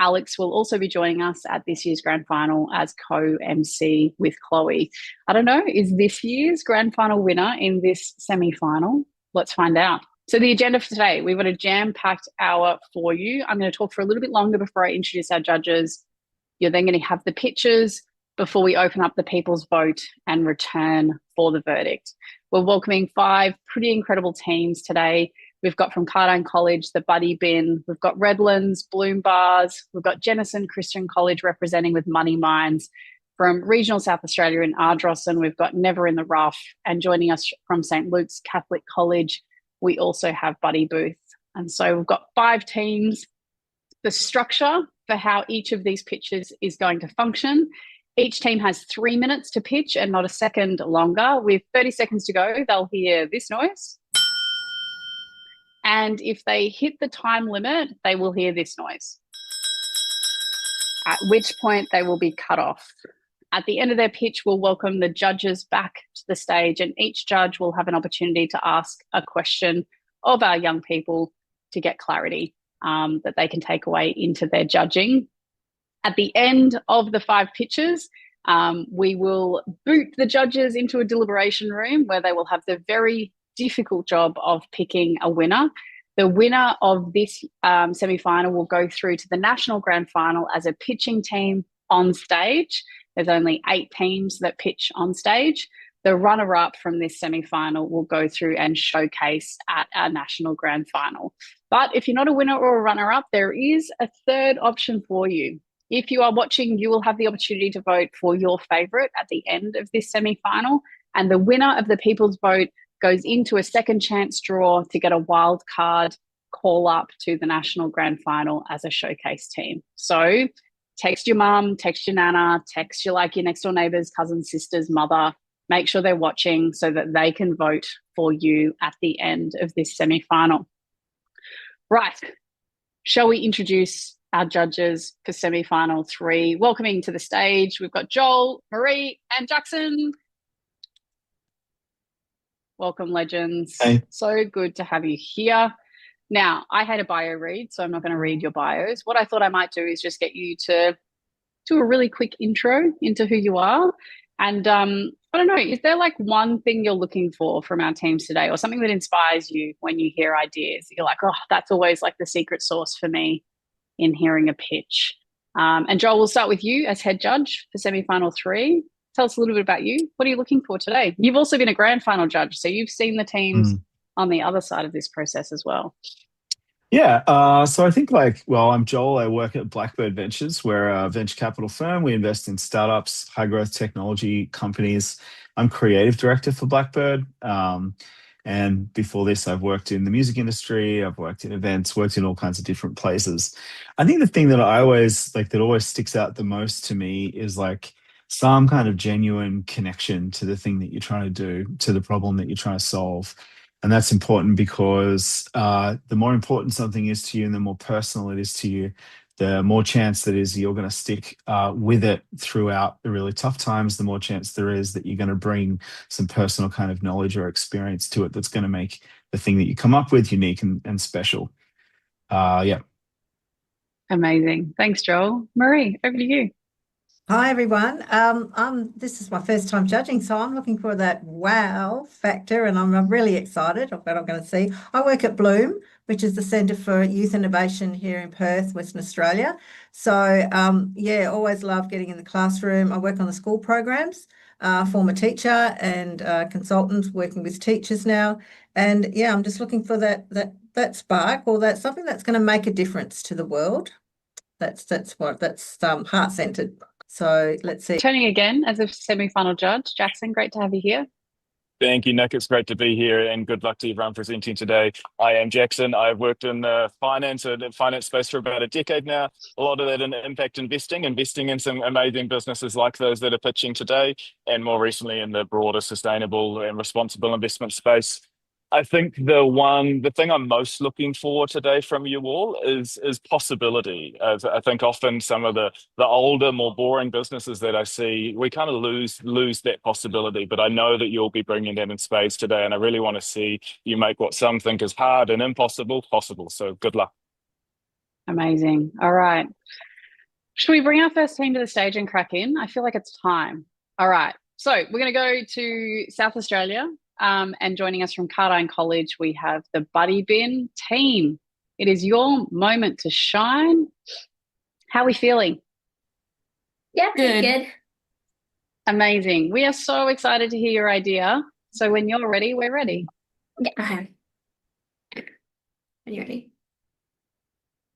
Speaker 1: Alex will also be joining us at this year's grand final as co-MC with Chloe. I don't know, is this year's grand final winner in this semi-final? Let's find out. So the agenda for today, we've got a jam-packed hour for you. I'm going to talk for a little bit longer before I introduce our judges. You're then going to have the pitches before we open up the people's vote and return for the verdict. We're welcoming 5 pretty incredible teams today. We've got from Cardine College, the Buddy Bin. We've got Redlands, Bloom Bars. We've got Jennison Christian College representing with Money Mines. From regional South Australia in Ardrossan, we've got Never in the Rough. And joining us from St. Luke's Catholic College, we also have Buddy Booth. And so we've got 5 teams. The structure for how each of these pitches is going to function. Each team has 3 minutes to pitch and not a second longer. With 30 seconds to go, they'll hear this noise. And if they hit the time limit, they will hear this noise, at which point they will be cut off. At the end of their pitch, we'll welcome the judges back to the stage, and each judge will have an opportunity to ask a question of our young people to get clarity that they can take away into their judging. At the end of the 5 pitches, we will boot the judges into a deliberation room where they will have the very difficult job of picking a winner. The winner of this semi-final will go through to the national grand final as a pitching team on stage. There's only 8 teams that pitch on stage. The runner-up from this semi-final will go through and showcase at our national grand final. But if you're not a winner or a runner-up, there is a third option for you. If you are watching, you will have the opportunity to vote for your favourite at the end of this semi-final, and the winner of the people's vote goes into a second chance draw to get a wild card call up to the national grand final as a showcase team. So text your mum, text your nana, text your next door neighbours, cousins, sisters, mother. Make sure they're watching so that they can vote for you at the end of this semi-final. Right. Shall we introduce our judges for semi-final 3? Welcoming to the stage, we've got Joel, Marie, and Jackson. Welcome, legends.
Speaker 12: Hey.
Speaker 1: So good to have you here. Now, I had a bio read, so I'm not going to read your bios. What I thought I might do is just get you to do a really quick intro into who you are. And I don't know, is there one thing you're looking for from our teams today, or something that inspires you when you hear ideas? You're like, oh, that's always the secret sauce for me in hearing a pitch. And Joel, we'll start with you as head judge for semi-final 3. Tell us a little bit about you. What are you looking for today? You've also been a grand final judge, so you've seen the teams on the other side of this process as well.
Speaker 12: Yeah, so I think I'm Joel. I work at Blackbird Ventures. We're a venture capital firm. We invest in startups, high growth technology companies. I'm creative director for Blackbird. And before this, I've worked in the music industry. I've worked in events, worked in all kinds of different places. I think the thing that I always that always sticks out the most to me is some kind of genuine connection to the thing that you're trying to do, to the problem that you're trying to solve. And that's important because the more important something is to you and the more personal it is to you, the more chance that is you're going to stick with it throughout the really tough times, the more chance there is that you're going to bring some personal kind of knowledge or experience to it that's going to make the thing that you come up with unique and special. Yeah.
Speaker 1: Amazing. Thanks, Joel. Marie, over to you.
Speaker 13: Hi everyone. This is my first time judging, so I'm looking for that wow factor, and I'm really excited of what I'm going to see. I work at Bloom, which is the Centre for Youth Innovation here in Perth, Western Australia. So yeah, always love getting in the classroom. I work on the school programs, former teacher and consultant working with teachers now, and yeah, I'm just looking for that spark, or that something that's going to make a difference to the world. That's heart-centered. So let's see.
Speaker 1: Turning again as a semi-final judge, Jackson, great to have you here.
Speaker 12: Thank you, Nick. It's great to be here, and good luck to everyone presenting today. I am Jackson. I've worked in the finance space for about a decade now. A lot of that in impact investing in some amazing businesses like those that are pitching today, and more recently in the broader sustainable and responsible investment space. I think the thing I'm most looking for today from you all is possibility. I think often some of the older, more boring businesses that I see, we kind of lose that possibility. But I know that you'll be bringing that in space today, and I really want to see you make what some think is hard and impossible possible. So good luck.
Speaker 1: Amazing. All right. Should we bring our first team to the stage and crack in? I feel like it's time. All right. So we're going to go to South Australia. And joining us from Cardine College, we have the Buddy Bin team. It is your moment to shine. How are we feeling?
Speaker 8: Yeah, pretty good.
Speaker 1: Amazing. We are so excited to hear your idea. So when you're ready, we're ready.
Speaker 8: Yeah, okay. Are you ready?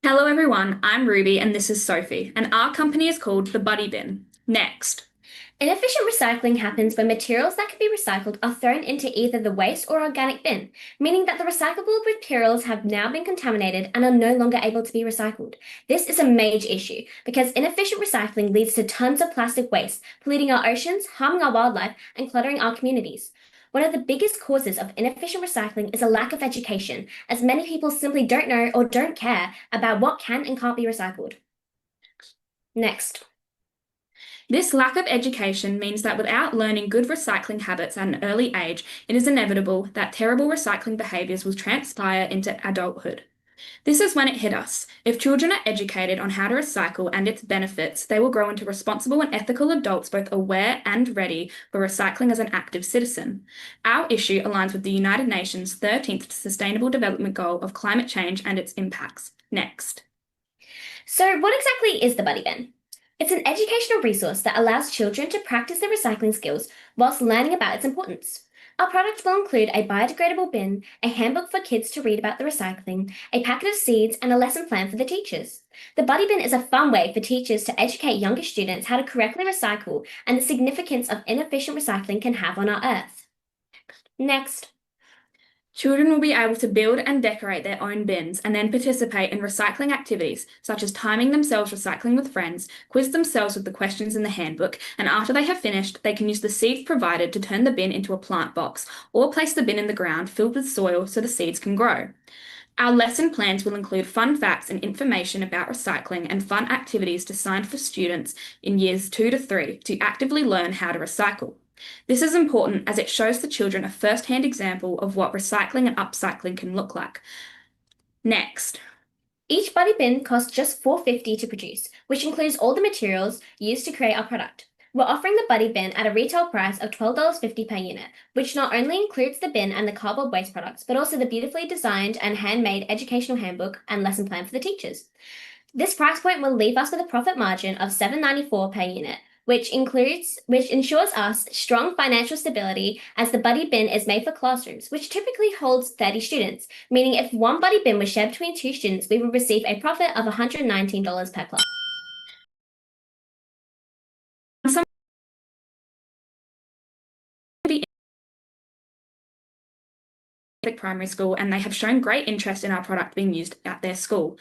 Speaker 8: Hello, everyone. I'm Ruby, and this is Sophie, and our company is called the Buddy Bin. Next. Inefficient recycling happens when materials that can be recycled are thrown into either the waste or organic bin, meaning that the recyclable materials have now been contaminated and are no longer able to be recycled. This is a major issue because inefficient recycling leads to tons of plastic waste, polluting our oceans, harming our wildlife, and cluttering our communities.
Speaker 4: One of the biggest causes of inefficient recycling is a lack of education, as many people simply don't know or don't care about what can and can't be recycled. Next.
Speaker 14: This lack of education means that without learning good recycling habits at an early age, it is inevitable that terrible recycling behaviours will transpire into adulthood. This is when it hit us. If children are educated on how to recycle and its benefits, they will grow into responsible and ethical adults, both aware and ready for recycling as an active citizen. Our issue aligns with the United Nations 13th Sustainable Development Goal of climate change and its impacts. Next.
Speaker 4: So what exactly is the Buddy Bin? It's an educational resource that allows children to practice their recycling skills whilst learning about its importance. Our product will include a biodegradable bin, a handbook for kids to read about the recycling, a packet of seeds, and a lesson plan for the teachers. The Buddy Bin is a fun way for teachers to educate younger students how to correctly recycle and the significance of inefficient recycling can have on our Earth. Next.
Speaker 14: Children will be able to build and decorate their own bins and then participate in recycling activities such as timing themselves recycling with friends, quiz themselves with the questions in the handbook, and after they have finished, they can use the seeds provided to turn the bin into a plant box or place the bin in the ground filled with soil so the seeds can grow. Our lesson plans will include fun facts and information about recycling and fun activities designed for students in years 2 to 3 to actively learn how to recycle. This is important as it shows the children a first-hand example of what recycling and upcycling can look like. Next.
Speaker 4: Each Buddy Bin costs just $4.50 to produce, which includes all the materials used to create our product. We're offering the Buddy Bin at a retail price of $12.50 per unit, which not only includes the bin and the cardboard waste products, but also the beautifully designed and handmade educational handbook and lesson plan for the teachers. This price point will leave us with a profit margin of $7.94 per unit, which ensures us strong financial stability as the Buddy Bin is made for classrooms, which typically holds 30 students, meaning if one Buddy Bin was shared between 2 students, we would receive a profit of $119 per class.
Speaker 14: Primary school, and they have shown great interest in our product being used at their school.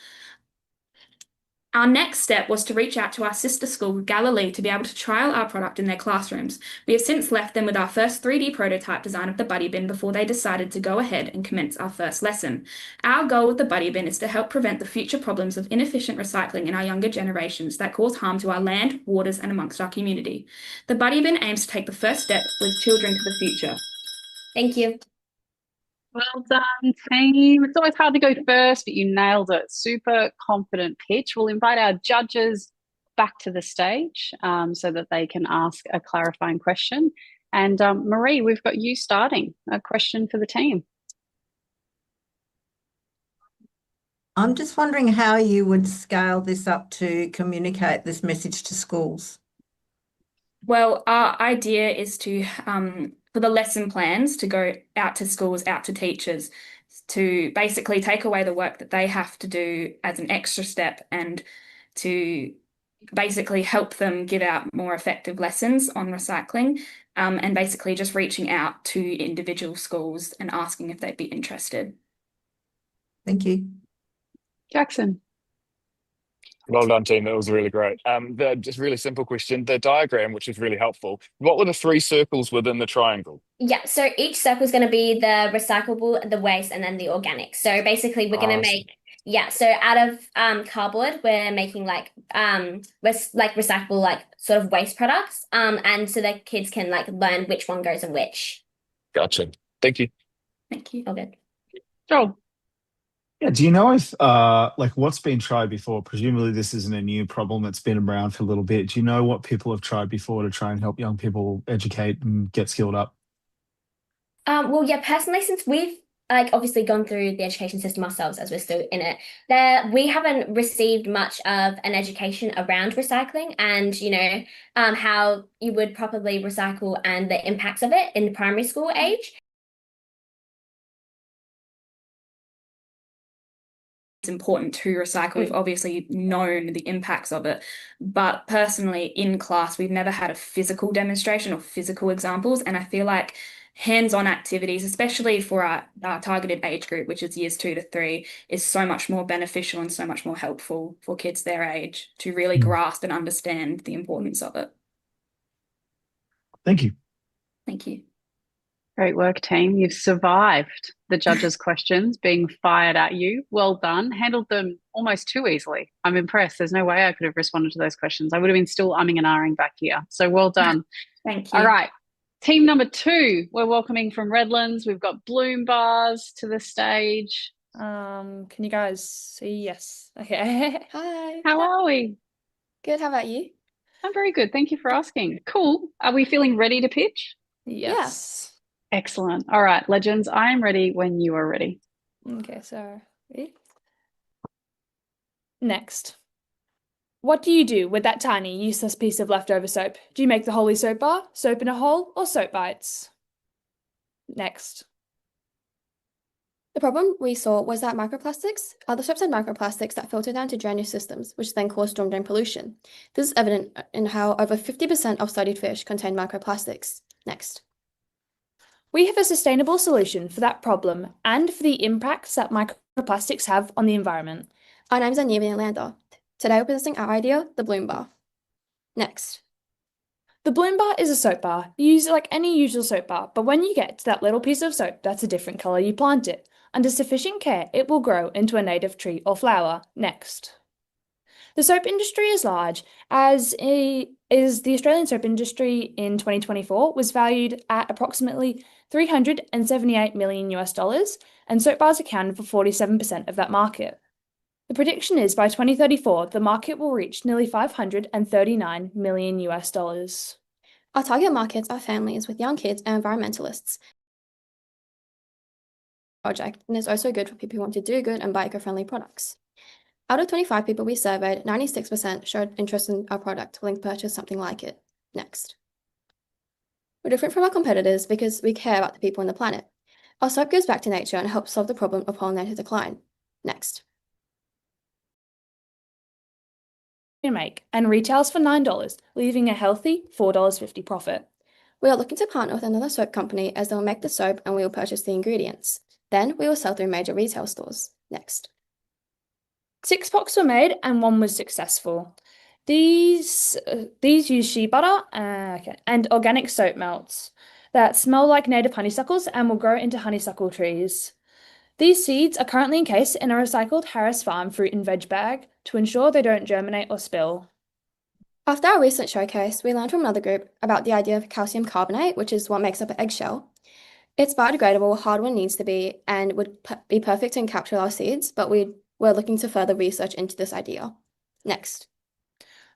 Speaker 14: Our next step was to reach out to our sister school, Galilee, to be able to trial our product in their classrooms. We have since left them with our first 3D prototype design of the Buddy Bin before they decided to go ahead and commence our first lesson. Our goal with the Buddy Bin is to help prevent the future problems of inefficient recycling in our younger generations that cause harm to our land, waters, and amongst our community. The Buddy Bin aims to take the first step with children to the future.
Speaker 4: Thank you.
Speaker 1: Well done, team. It's always hard to go first, but you nailed it. Super confident pitch. We'll invite our judges back to the stage so that they can ask a clarifying question. And Marie, we've got you starting. A question for the team.
Speaker 13: I'm just wondering how you would scale this up to communicate this message to schools.
Speaker 14: Well, our idea is to for the lesson plans to go out to schools, out to teachers, to basically take away the work that they have to do as an extra step and to basically help them give out more effective lessons on recycling and basically just reaching out to individual schools and asking if they'd be interested.
Speaker 13: Thank you.
Speaker 1: Jackson.
Speaker 23: Well done, team. That was really great. Just really simple question. The diagram, which is really helpful. What were the 3 circles within the triangle?
Speaker 4: Yeah, so each circle is going to be the recyclable, the waste, and then the organic. So basically, we're going to make so out of cardboard, we're making recyclable sort of waste products. And so that kids can learn which one goes in which.
Speaker 23: Gotcha. Thank you.
Speaker 14: Thank you.
Speaker 4: All good.
Speaker 1: Joel.
Speaker 12: Yeah, do you know if what's been tried before? Presumably this isn't a new problem, it's been around for a little bit. Do you know what people have tried before to try and help young people educate and get skilled up?
Speaker 4: Well, yeah, personally, since we've obviously gone through the education system ourselves as we're still in it, we haven't received much of an education around recycling and, how you would properly recycle and the impacts of it in the primary school age.
Speaker 14: It's important to recycle. We've obviously known the impacts of it, but personally in class, we've never had a physical demonstration or physical examples. And I feel like hands-on activities, especially for our targeted age group, which is years 2 to 3, is so much more beneficial and so much more helpful for kids their age to really grasp and understand the importance of it.
Speaker 12: Thank you.
Speaker 14: Thank you.
Speaker 1: Great work, team. You've survived the judges' questions being fired at you. Well done. Handled them almost too easily. I'm impressed. There's no way I could have responded to those questions. I would have been still umming and ahhing back here. So well done.
Speaker 14: Thank you.
Speaker 1: All right. Team number 2, we're welcoming from Redlands. We've got Bloom Bars to the stage.
Speaker 11: Can you guys see? Yes. Okay.
Speaker 2: Hi.
Speaker 1: How are we?
Speaker 2: Good. How about you?
Speaker 1: I'm very good. Thank you for asking. Cool. Are we feeling ready to pitch?
Speaker 11: Yes.
Speaker 1: Excellent. All right, legends, I am ready when you are ready.
Speaker 11: Okay, so ready? Next. What do you do with that tiny, useless piece of leftover soap? Do you make the holy soap bar, soap in a hole, or soap bites? Next.
Speaker 2: The problem we saw was that microplastics, other soaps had microplastics that filter down to drainage systems, which then cause storm drain pollution. This is evident in how over 50% of studied fish contain microplastics. Next.
Speaker 11: We have a sustainable solution for that problem and for the impacts that microplastics have on the environment.
Speaker 2: Our names are Neve and Lander. Today we're presenting our idea, the Bloom Bar. Next.
Speaker 11: The Bloom Bar is a soap bar. You use it like any usual soap bar, but when you get to that little piece of soap that's a different colour, you plant it. Under sufficient care, it will grow into a native tree or flower. Next. The soap industry is large, as is the Australian soap industry in 2024 was valued at approximately $378 million US, and soap bars accounted for 47% of that market. The prediction is by 2034, the market will reach nearly $539 million US.
Speaker 2: Our target markets are families with young kids and environmentalists. Project, and is also good for people who want to do good and buy eco-friendly products. Out of 25 people we surveyed, 96% showed interest in our product, willing to purchase something like it. Next. We're different from our competitors because we care about the people and the planet. Our soap goes back to nature and helps solve the problem of pollinator decline. Next.
Speaker 11: Make and retails for $9, leaving a healthy $4.50 profit.
Speaker 2: We are looking to partner with another soap company as they will make the soap and we will purchase the ingredients. Then we will sell through major retail stores. Next.
Speaker 11: 6 packs were made and 1 was successful. These use shea butter and organic soap melts that smell like native honeysuckles and will grow into honeysuckle trees. These seeds are currently encased in a recycled Harris Farm fruit and veg bag to ensure they don't germinate or spill.
Speaker 2: After our recent showcase, we learned from another group about the idea of calcium carbonate, which is what makes up an eggshell. It's biodegradable, hard when it needs to be, and would be perfect to encapsulate our seeds, but we're looking to further research into this idea. Next.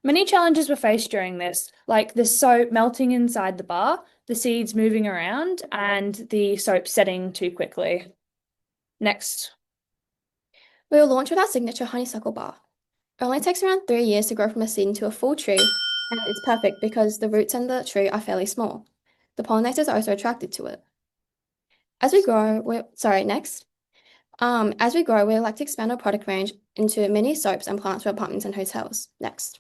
Speaker 11: Many challenges were faced during this, like the soap melting inside the bar, the seeds moving around, and the soap setting too quickly. Next.
Speaker 2: We will launch with our signature honeysuckle bar. It only takes around 3 years to grow from a seed into a full tree, and it's perfect because the roots and the tree are fairly small. The pollinators are also attracted to it. As we grow, next. As we grow, we'd like to expand our product range into mini soaps and plants for apartments and hotels. Next.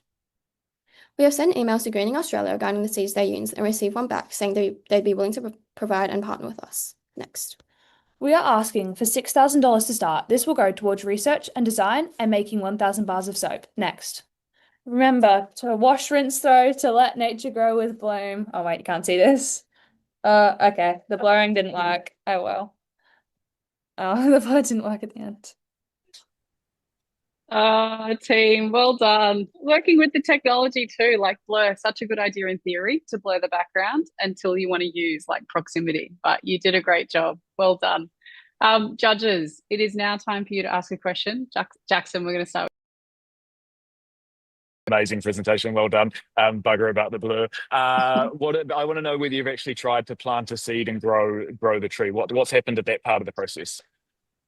Speaker 2: We have sent emails to Greening Australia regarding the seeds they use and received one back saying they'd be willing to provide and partner with us. Next.
Speaker 11: We are asking for $6,000 to start. This will go towards research and design and making 1,000 bars of soap. Next. Remember to wash, rinse, throw, to let nature grow with Bloom. Oh wait, you can't see this. Okay, the blurring didn't work. Oh well. Oh, the blur didn't work at the end.
Speaker 1: Team, well done. Working with the technology too, like blur, such a good idea in theory to blur the background until you want to use like proximity, but you did a great job. Well done. Judges, it is now time for you to ask a question. Jackson, we're going to start.
Speaker 23: Amazing presentation, well done. Bugger about the blur. I want to know whether you've actually tried to plant a seed and grow the tree. What's happened at that part of the process?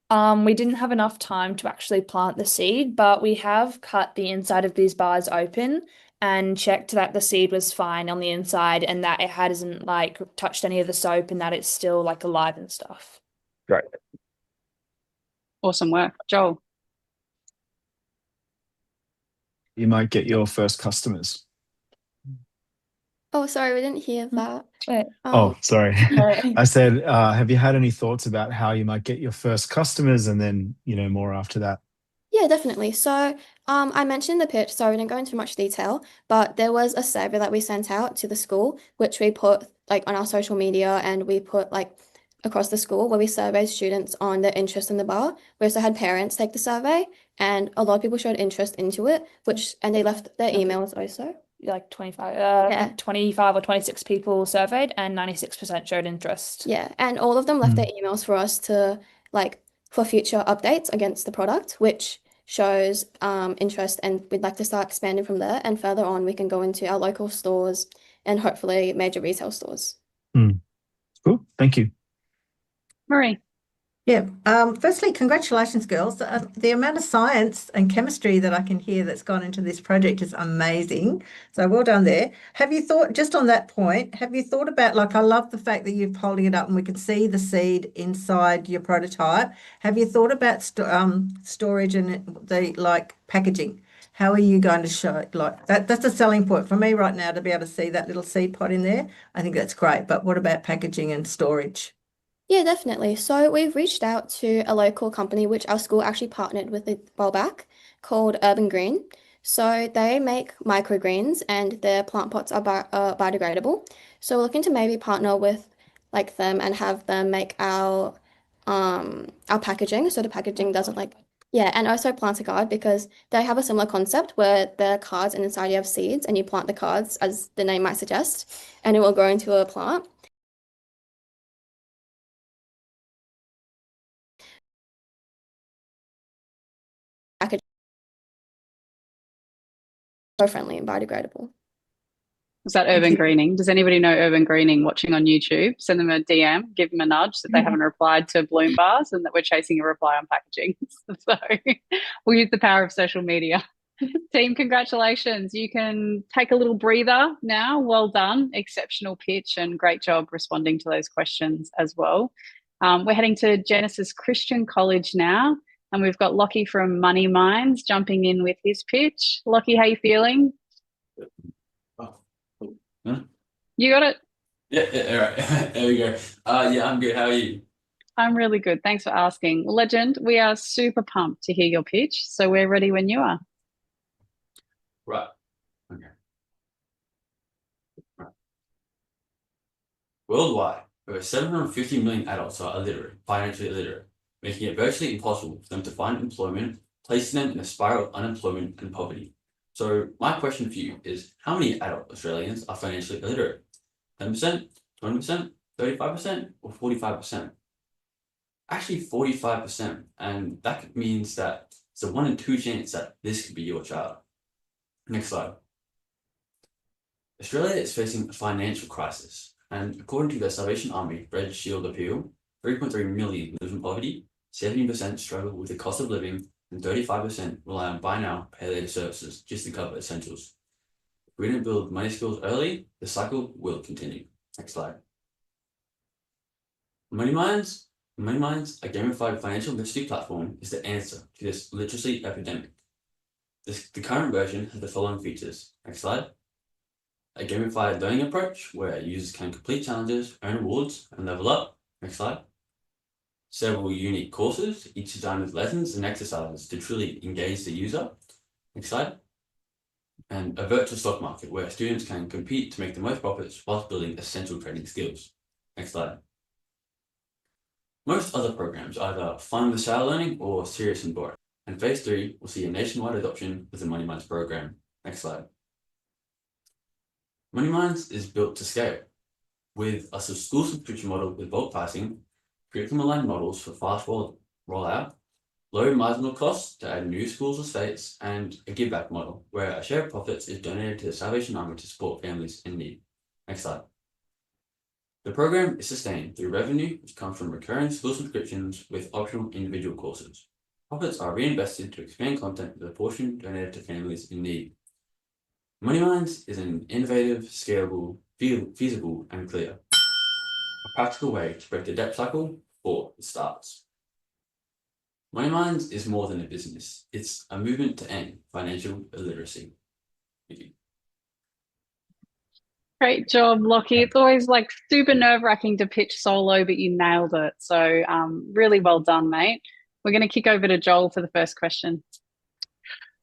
Speaker 11: We didn't have enough time to actually plant the seed, but we have cut the inside of these bars open and checked that the seed was fine on the inside and that it hasn't like touched any of the soap and that it's still like alive and stuff.
Speaker 23: Great.
Speaker 1: Awesome work. Joel.
Speaker 12: You might get your first customers.
Speaker 2: Oh, sorry, we didn't hear that.
Speaker 12: Oh, sorry. I said, have you had any thoughts about how you might get your first customers and then, more after that?
Speaker 2: Yeah, definitely. So I mentioned the pitch, so we didn't go into much detail, but there was a survey that we sent out to the school, which we put like on our social media, and we put like across the school where we surveyed students on their interest in the bar. We also had parents take the survey, and a lot of people showed interest into it, and they left their emails also.
Speaker 14: Like 25 or 26 people surveyed and 96% showed interest.
Speaker 2: Yeah, and all of them left their emails for us to like for future updates against the product, which shows interest, and we'd like to start expanding from there. And further on, we can go into our local stores and hopefully major retail stores.
Speaker 12: Cool. Thank you.
Speaker 1: Marie.
Speaker 13: Yeah. Firstly, congratulations, girls. The amount of science and chemistry that I can hear that's gone into this project is amazing. So well done there. Have you thought, just on that point, have you thought about, like, I love the fact that you're holding it up and we can see the seed inside your prototype. Have you thought about storage and the like packaging? How are you going to show like that? That's a selling point for me right now, to be able to see that little seed pod in there. I think that's great. But what about packaging and storage?
Speaker 2: Yeah, definitely. So we've reached out to a local company, which our school actually partnered with a while back, called Urban Green. So they make microgreens, and their plant pots are biodegradable. So we're looking to maybe partner with like them and have them make our packaging, so the packaging doesn't like, yeah, and also plant a card, because they have a similar concept where the cards, and inside you have seeds and you plant the cards, as the name might suggest, and it will grow into a plant. Friendly and biodegradable.
Speaker 1: Is that urban greening? Does anybody know urban greening watching on YouTube? Send them a DM, give them a nudge that they haven't replied to Bloom bars and that we're chasing a reply on packaging. So we'll use the power of social media. Team, congratulations. You can take a little breather now. Well done. Exceptional pitch and great job responding to those questions as well. We're heading to Genesis Christian College now. And we've got Lockie from Money Minds jumping in with his pitch. Lockie, how you feeling? You got it?
Speaker 3: Yeah, all right. There we go. Yeah, I'm good. How are you?
Speaker 1: I'm really good. Thanks for asking. Legend, we are super pumped to hear your pitch. So we're ready when you are.
Speaker 3: Right. Okay. Right. Worldwide, over 750 million adults are illiterate, financially illiterate, making it virtually impossible for them to find employment, placing them in a spiral of unemployment and poverty. So my question for you is, how many adult Australians are financially illiterate? 10%, 20%, 35%, or 45%? Actually 45%, and that means that it's a 1 in 2 chance that this could be your child. Next slide. Australia is facing a financial crisis, and according to the Salvation Army Red Shield Appeal, 3.3 million live in poverty, 70% struggle with the cost of living, and 35% rely on buy now, pay later services just to cover essentials. If we don't build money skills early, the cycle will continue. Next slide. Money Minds, a gamified financial literacy platform, is the answer to this literacy epidemic. The current version has the following features. Next slide. A gamified learning approach where users can complete challenges, earn awards, and level up. Next slide. Several unique courses, each designed with lessons and exercises to truly engage the user. Next slide. And a virtual stock market where students can compete to make the most profits whilst building essential trading skills. Next slide. Most other programs either fund the style learning or serious and boring. And phase 3 will see a nationwide adoption with the Money Minds program. Next slide. Money Minds is built to scale with a school subscription model with bulk pricing, curriculum-aligned models for fast rollout, low marginal costs to add new schools or states, and a give-back model where a share of profits is donated to the Salvation Army to support families in need. Next slide. The program is sustained through revenue, which comes from recurring school subscriptions with optional individual courses. Profits are reinvested to expand content with a portion donated to families in need. Money Minds is an innovative, scalable, feasible, and clear. A practical way to break the debt cycle before it starts. Money Minds is more than a business. It's a movement to end financial illiteracy. Thank you.
Speaker 1: Great job, Lockie. It's always like super nerve-wracking to pitch solo, but you nailed it. So really well done, mate. We're going to kick over to Joel for the first question.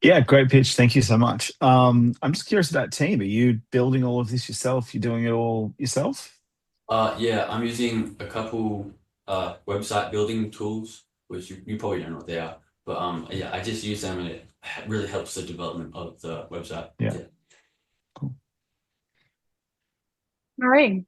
Speaker 12: Yeah, great pitch. Thank you so much. I'm just curious about team. Are you building all of this yourself? You're doing it all yourself?
Speaker 3: Yeah, I'm using a couple website building tools, which you probably don't know what they are. But yeah, I just use them and it really helps the development of the website.
Speaker 12: Yeah.
Speaker 1: Marie.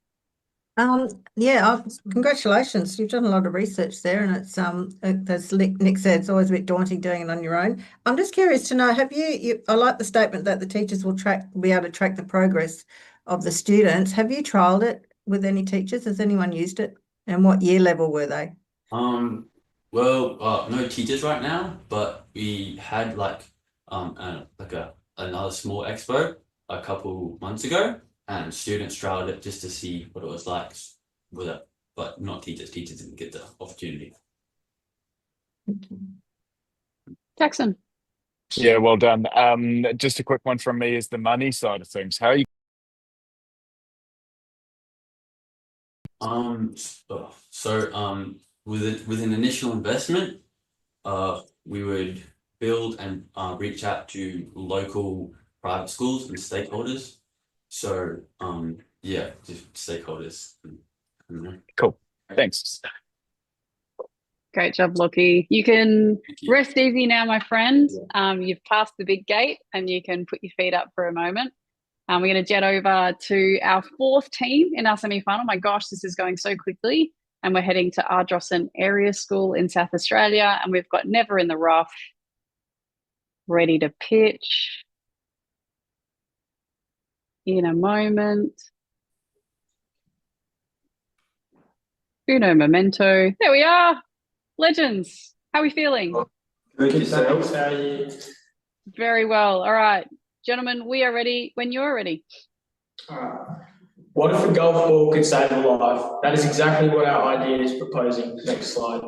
Speaker 13: Yeah, congratulations. You've done a lot of research there, and it's as Nick said, it's always a bit daunting doing it on your own. I'm just curious to know, have I like the statement that the teachers will be able to track the progress of the students. Have you trialed it with any teachers? Has anyone used it? And what year level were they?
Speaker 3: Well, no teachers right now, but we had like another small expo a couple months ago, and students trialed it just to see what it was like with it, but not teachers. Teachers didn't get the opportunity.
Speaker 1: Jackson.
Speaker 23: Yeah, well done. Just a quick one from me is the money side of things. How are you?
Speaker 3: With an initial investment, we would build and reach out to local private schools and stakeholders. So yeah, just stakeholders.
Speaker 23: Cool. Thanks.
Speaker 1: Great job, Lockie. You can rest easy now, my friend. You've passed the big gate and you can put your feet up for a moment. We're going to jet over to our fourth team in our semi-final. My gosh, this is going so quickly. And we're heading to Ardrossan Area School in South Australia. And we've got Never in the Rough ready to pitch in a moment. Uno momento. There we are. Legends. How are we feeling?
Speaker 5: Thank you, Sales. How are you?
Speaker 1: Very well. All right. Gentlemen, we are ready when you're ready.
Speaker 5: All right. What if a golf ball could save a life? That is exactly what our idea is proposing. Next slide.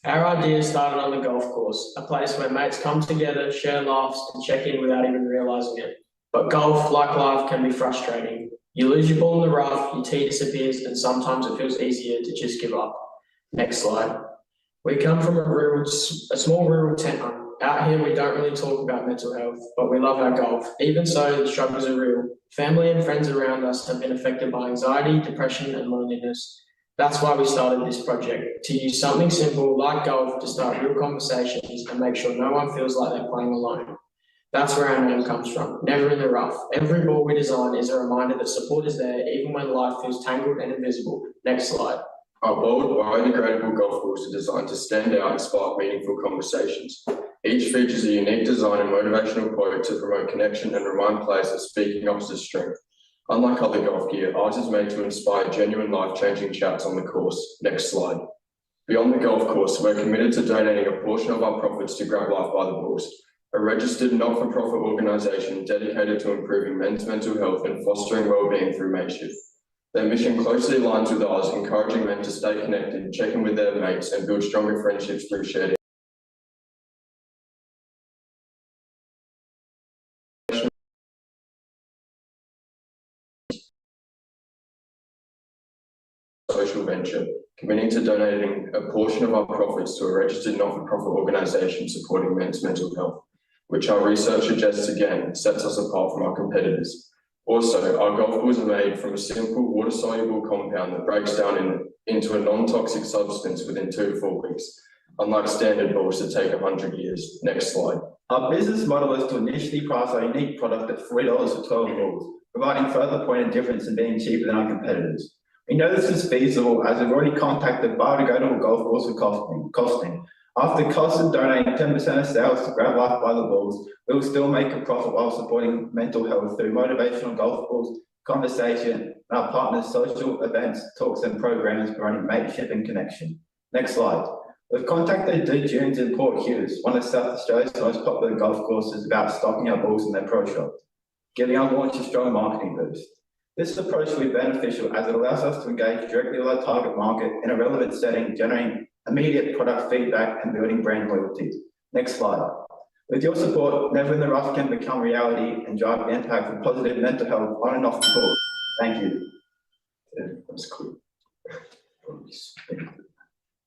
Speaker 5: Our idea started on the golf course, a place where mates come together, share laughs, and check in without even realising it. But golf, like life, can be frustrating. You lose your ball in the rough, your tee disappears, and sometimes it feels easier to just give up. Next slide. We come from a small rural town. Out here, we don't really talk about mental health, but we love our golf. Even so, the struggles are real. Family and friends around us have been affected by anxiety, depression, and loneliness. That's why we started this project, to use something simple like golf to start real conversations and make sure no one feels like they're playing alone. That's where our name comes from, Never in the Rough. Every ball we design is a reminder that support is there even when life feels tangled and invisible. Next slide.
Speaker 7: Our bold, biodegradable golf balls are designed to stand out and spark meaningful conversations. Each features a unique design and motivational quote to promote connection and remind players that speaking up is strength. Unlike other golf gear, ours is made to inspire genuine life-changing chats on the course. Next slide. Beyond the golf course, we're committed to donating a portion of our profits to Grab Life by the Balls, a registered not-for-profit organisation dedicated to improving men's mental health and fostering well-being through mateship. Their mission closely aligns with ours, encouraging men to stay connected, check in with their mates, and build stronger friendships through shared social venture, committing to donating a portion of our profits to a registered not-for-profit organisation supporting men's mental health, which our research suggests again sets us apart from our competitors. Also, our golf balls are made from a simple water-soluble compound that breaks down into a non-toxic substance within 2 to 4 weeks, unlike standard balls that take 100 years. Next slide.
Speaker 9: Our business model is to initially price our unique product at $3 for 12 balls, providing further point of difference in being cheaper than our competitors. We know this is feasible as we've already contacted biodegradable golf balls for costing. After costs of donating 10% of sales to Grab Life by the Balls, we will still make a profit while supporting mental health through motivational golf balls, conversation, and our partners' social events, talks, and programs promoting mateship and connection. Next slide. We've contacted D Dunes in Port Hughes, one of South Australia's most popular golf courses, about stocking our balls in their pro shop, giving our launch a strong marketing boost. This approach will be beneficial as it allows us to engage directly with our target market in a relevant setting, generating immediate product feedback and building brand loyalty. Next slide. With your support, Never in the Rough can become reality and drive the impact of positive mental health on and off the court. Thank you. That's cool.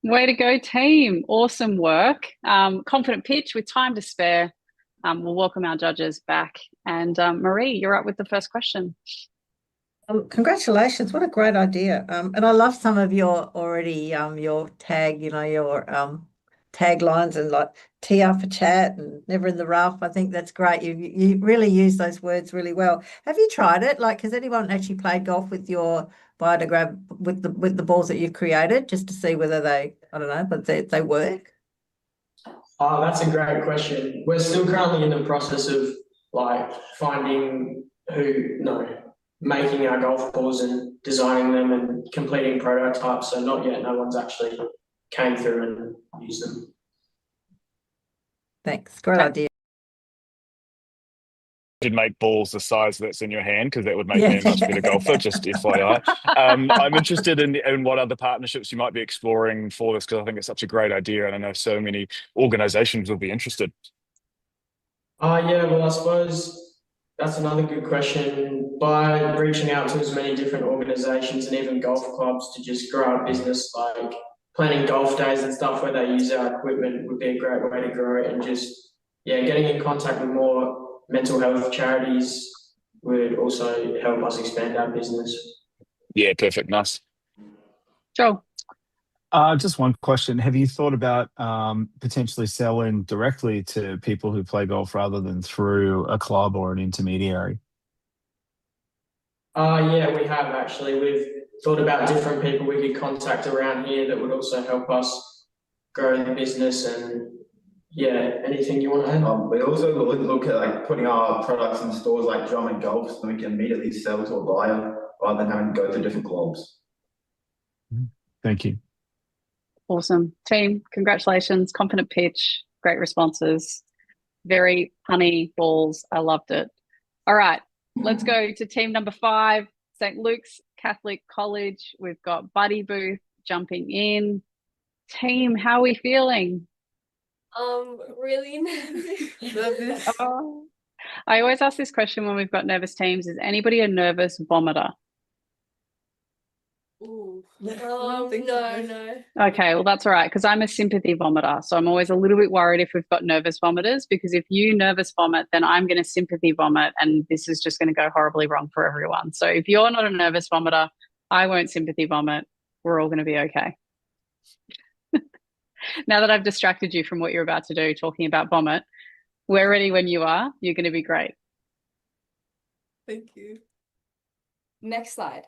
Speaker 1: Way to go, team. Awesome work. Confident pitch with time to spare. We'll welcome our judges back. And Marie, you're up with the first question.
Speaker 13: Congratulations, what a great idea. And I love some of your already your tag, your taglines and like tee up for chat and never in the rough. I think that's great. You really use those words really well. Have you tried it? Like, has anyone actually played golf with your biodegradable with the balls that you've created just to see whether they, I don't know, but they work?
Speaker 5: Oh, that's a great question. We're still currently in the process of like finding making our golf balls and designing them and completing prototypes. So not yet, no one's actually came through and used them.
Speaker 13: Thanks, great idea.
Speaker 23: Did make balls the size that's in your hand because that would make me a much better golfer, just FYI. I'm interested in what other partnerships you might be exploring for this because I think it's such a great idea and I know so many organizations will be interested.
Speaker 5: Yeah, well, I suppose that's another good question. By reaching out to as many different organizations and even golf clubs to just grow our business, like planning golf days and stuff where they use our equipment would be a great way to grow it, and just, getting in contact with more mental health charities would also help us expand our business.
Speaker 23: Yeah, perfect. Nice.
Speaker 1: Joel.
Speaker 12: Just one question. Have you thought about potentially selling directly to people who play golf rather than through a club or an intermediary?
Speaker 5: Yeah, we have actually. We've thought about different people we could contact around here that would also help us grow the business, and anything you want to add?
Speaker 9: We also look at like putting our products in stores like Drum and Golf so we can immediately sell to a buyer rather than having to go through different clubs.
Speaker 12: Thank you.
Speaker 1: Awesome. Team, congratulations. Confident pitch, great responses, very punny balls. I loved it. All right, let's go to team number 5, St. Luke's Catholic College. We've got Buddy Booth jumping in. Team, how are we feeling?
Speaker 2: Really nervous.
Speaker 1: Oh, I always ask this question when we've got nervous teams. Is anybody a nervous vomiter?
Speaker 2: Ooh.
Speaker 6: No.
Speaker 1: Okay, well, that's all right, because I'm a sympathy vomiter. So I'm always a little bit worried if we've got nervous vomiters, because if you nervous vomit, then I'm going to sympathy vomit, and this is just going to go horribly wrong for everyone. So if you're not a nervous vomiter, I won't sympathy vomit. We're all going to be okay. Now that I've distracted you from what you're about to do, talking about vomit, we're ready when you are. You're going to be great.
Speaker 11: Thank you. Next slide.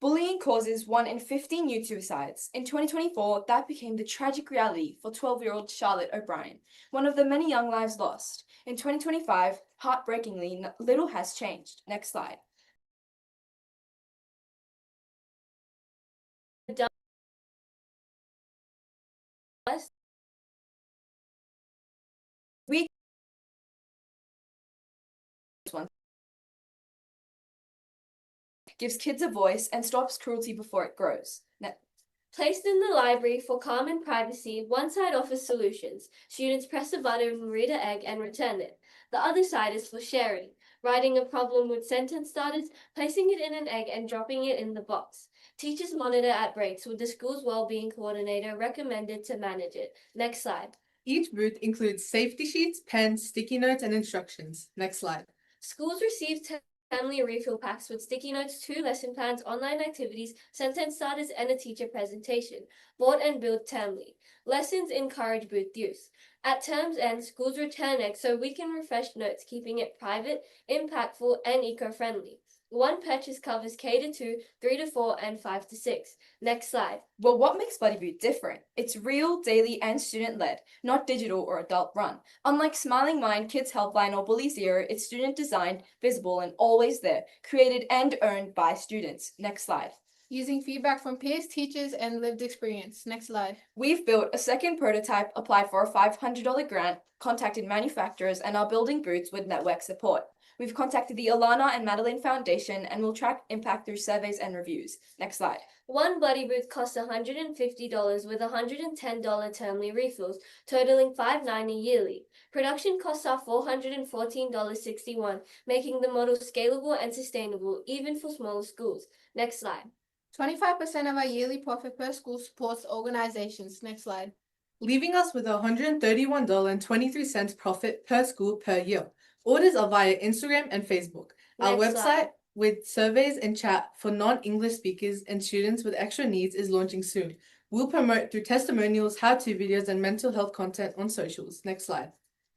Speaker 11: Bullying causes 1 in 15 youth suicides. In 2024, that became the tragic reality for 12-year-old Charlotte O'Brien, one of the many young lives lost. In 2025, heartbreakingly, little has changed. Next slide. We gives kids a voice and stops cruelty before it grows.
Speaker 2: Placed in the library for calm and privacy, one side offers solutions. Students press a button, read an egg, and return it. The other side is for sharing, writing a problem with sentence starters, placing it in an egg, and dropping it in the box. Teachers monitor at breaks, with the school's well-being coordinator recommended to manage it. Next slide.
Speaker 6: Each booth includes safety sheets, pens, sticky notes, and instructions. Next slide.
Speaker 2: Schools receive family refill packs with sticky notes, 2 lesson plans, online activities, sentence starters, and a teacher presentation. Board and build termly. Lessons encourage booth use. At term's end, schools return eggs so we can refresh notes, keeping it private, impactful, and eco-friendly. One purchase covers K to 2, 3 to 4, and 5 to 6. Next slide.
Speaker 11: Well, what makes Buddy Boot different? It's real, daily, and student-led, not digital or adult-run. Unlike Smiling Mind, Kids Helpline, or Bully Zero, it's student-designed, visible, and always there, created and earned by students. Next slide.
Speaker 6: Using feedback from peers, teachers, and lived experience. Next slide.
Speaker 11: We've built a second prototype, applied for a $500 grant, contacted manufacturers, and are building boots with network support. We've contacted the Alana and Madeline Foundation and will track impact through surveys and reviews. Next slide.
Speaker 2: One Buddy Booth costs $150 with $110 termly refills, totaling $590 yearly. Production costs are $414.61, making the model scalable and sustainable, even for smaller schools. Next slide.
Speaker 6: 25% of our yearly profit per school supports organizations. Next slide. Leaving us with $131.23 profit per school per year. Orders are via Instagram and Facebook. Our
Speaker 2: Next
Speaker 6: website,
Speaker 2: slide.
Speaker 19: with surveys and chat for non-English speakers and students with extra needs is launching soon. We'll promote through testimonials, how-to videos, and mental health content on socials. Next slide.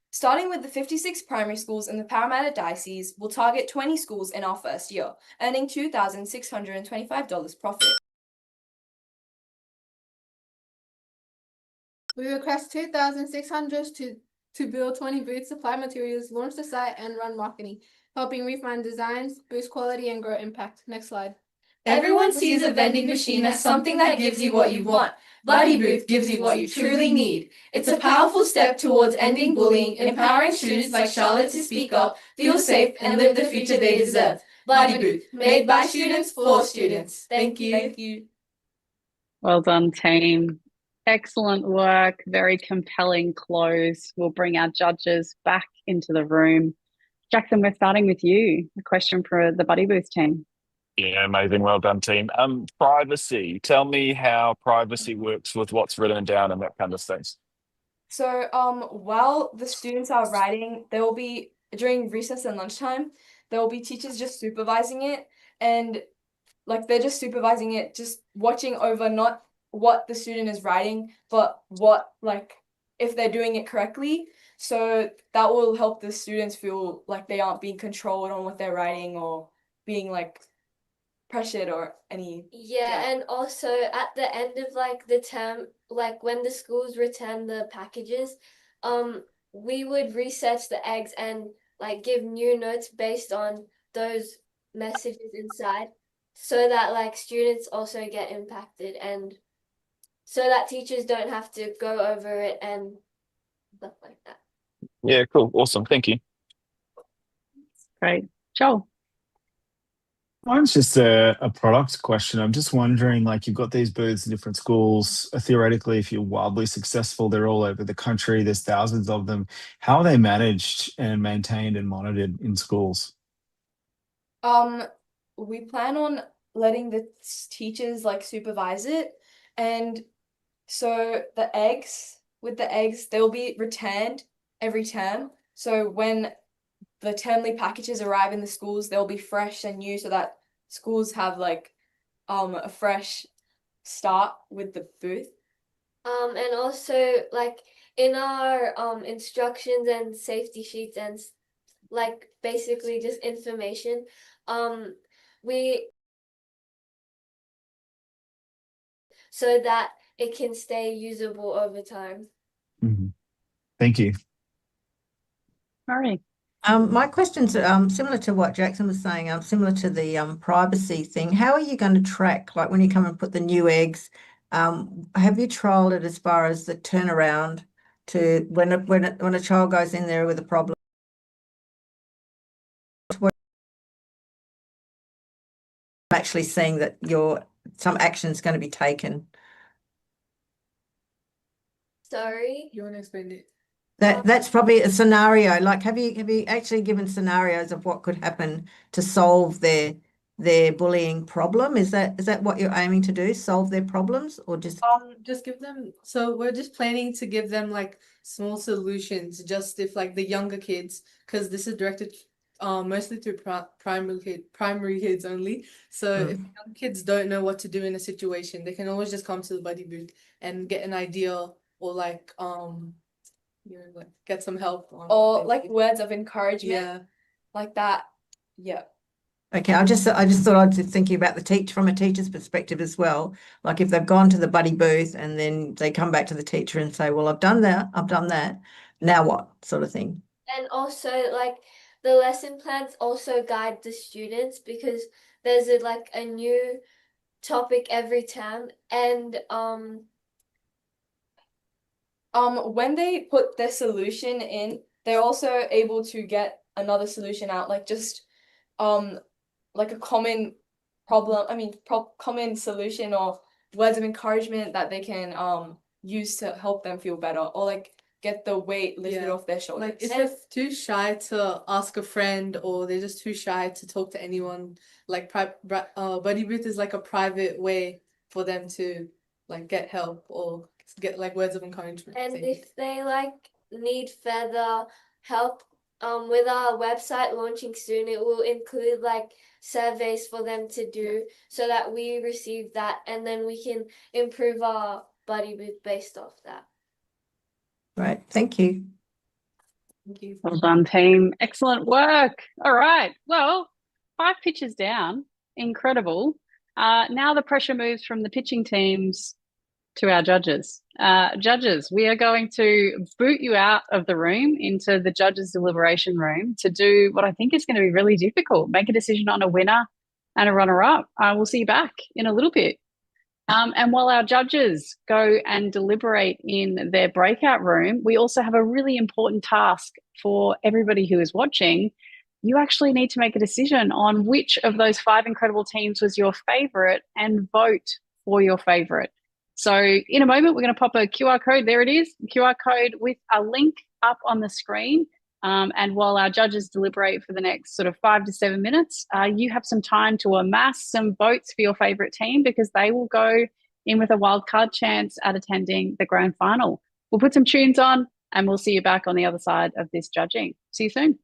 Speaker 11: Starting with the 56 primary schools in the Parramatta Diocese, we'll target 20 schools in our first year, earning $2,625 profit.
Speaker 2: We request 2,600 to build 20 booths, supply materials, launch the site, and run marketing, helping refine designs, boost quality, and grow impact. Next slide.
Speaker 11: Everyone sees a vending machine as something that gives you what you want. Buddy Booth gives you what you truly need. It's a powerful step towards ending bullying, empowering students like Charlotte to speak up, feel safe, and live the future they deserve. Buddy Booth, made by students for students. Thank you.
Speaker 2: Thank you.
Speaker 1: Well done, team. Excellent work. Very compelling close. We'll bring our judges back into the room. Jackson, we're starting with you. A question for the Buddy Booth team.
Speaker 23: Yeah, amazing. Well done, team. Privacy. Tell me how privacy works with what's written down and that kind of things.
Speaker 11: So, while the students are writing, there will be, during recess and lunchtime, there will be teachers just supervising it, and like they're just supervising it, just watching over not what the student is writing, but what, like, if they're doing it correctly. So that will help the students feel like they aren't being controlled on what they're writing or being like pressured or any.
Speaker 20: Yeah, and also at the end of like the term, like when the schools return the packages, we would research the eggs and like give new notes based on those messages inside, so that like students also get impacted and so that teachers don't have to go over it and stuff like that.
Speaker 23: Yeah, cool. Awesome. Thank you.
Speaker 1: Great. Joel.
Speaker 12: Mine's just a product question. I'm just wondering, like, you've got these booths in different schools. Theoretically, if you're wildly successful, they're all over the country. There's thousands of them. How are they managed and maintained and monitored in schools?
Speaker 11: We plan on letting the teachers like supervise it, and so with the eggs, they'll be returned every term. So when the termly packages arrive in the schools, they'll be fresh and new so that schools have like a fresh start with the booth.
Speaker 20: And also like in our instructions and safety sheets and like basically just information, we so that it can stay usable over time.
Speaker 12: Thank you.
Speaker 1: All right.
Speaker 13: My question's similar to what Jackson was saying, similar to the privacy thing. How are you going to track, like when you come and put the new eggs, have you trialed it as far as the turnaround to when a child goes in there with a problem? Actually seeing that some action is going to be taken.
Speaker 20: Sorry?
Speaker 19: You want to explain it?
Speaker 13: That's probably a scenario. Like, have you actually given scenarios of what could happen to solve their bullying problem? Is that what you're aiming to do? Solve their problems, or just
Speaker 19: Give them. So we're just planning to give them like small solutions, just if like the younger kids, because this is directed mostly to primary kids only. So if young kids don't know what to do in a situation, they can always just come to the buddy booth and get an idea or like like get some help
Speaker 11: or like words of encouragement.
Speaker 19: Yeah.
Speaker 11: Like that. Yeah.
Speaker 13: Okay, I just thought I'd be thinking about from a teacher's perspective as well. Like if they've gone to the buddy booth and then they come back to the teacher and say, well, I've done that, now what, sort of thing.
Speaker 20: And also like the lesson plans also guide the students because there's a new topic every term, and
Speaker 11: when they put their solution in, they're also able to get another solution out, like just like a common problem, common solution or words of encouragement that they can use to help them feel better, or like get the weight lifted off their shoulders.
Speaker 19: Like if they're too shy to ask a friend or they're just too shy to talk to anyone, like buddy booth is like a private way for them to like get help or get like words of encouragement.
Speaker 20: And if they like need further help, with our website launching soon, it will include like surveys for them to do so that we receive that and then we can improve our buddy booth based off that.
Speaker 13: Right, thank you.
Speaker 19: Thank you.
Speaker 1: Well done, team. Excellent work. All right. Well, 5 pitches down. Incredible. Now the pressure moves from the pitching teams to our judges. Judges, we are going to boot you out of the room into the judges' deliberation room to do what I think is going to be really difficult, make a decision on a winner and a runner-up. We'll see you back in a little bit. And while our judges go and deliberate in their breakout room, we also have a really important task for everybody who is watching. You actually need to make a decision on which of those 5 incredible teams was your favorite and vote for your favorite. So in a moment, we're going to pop a QR code. There it is, QR code with a link up on the screen. And while our judges deliberate for the next sort of 5 to 7 minutes, you have some time to amass some votes for your favorite team because they will go in with a wildcard chance at attending the grand final. We'll put some tunes on and we'll see you back on the other side of this judging. See you soon.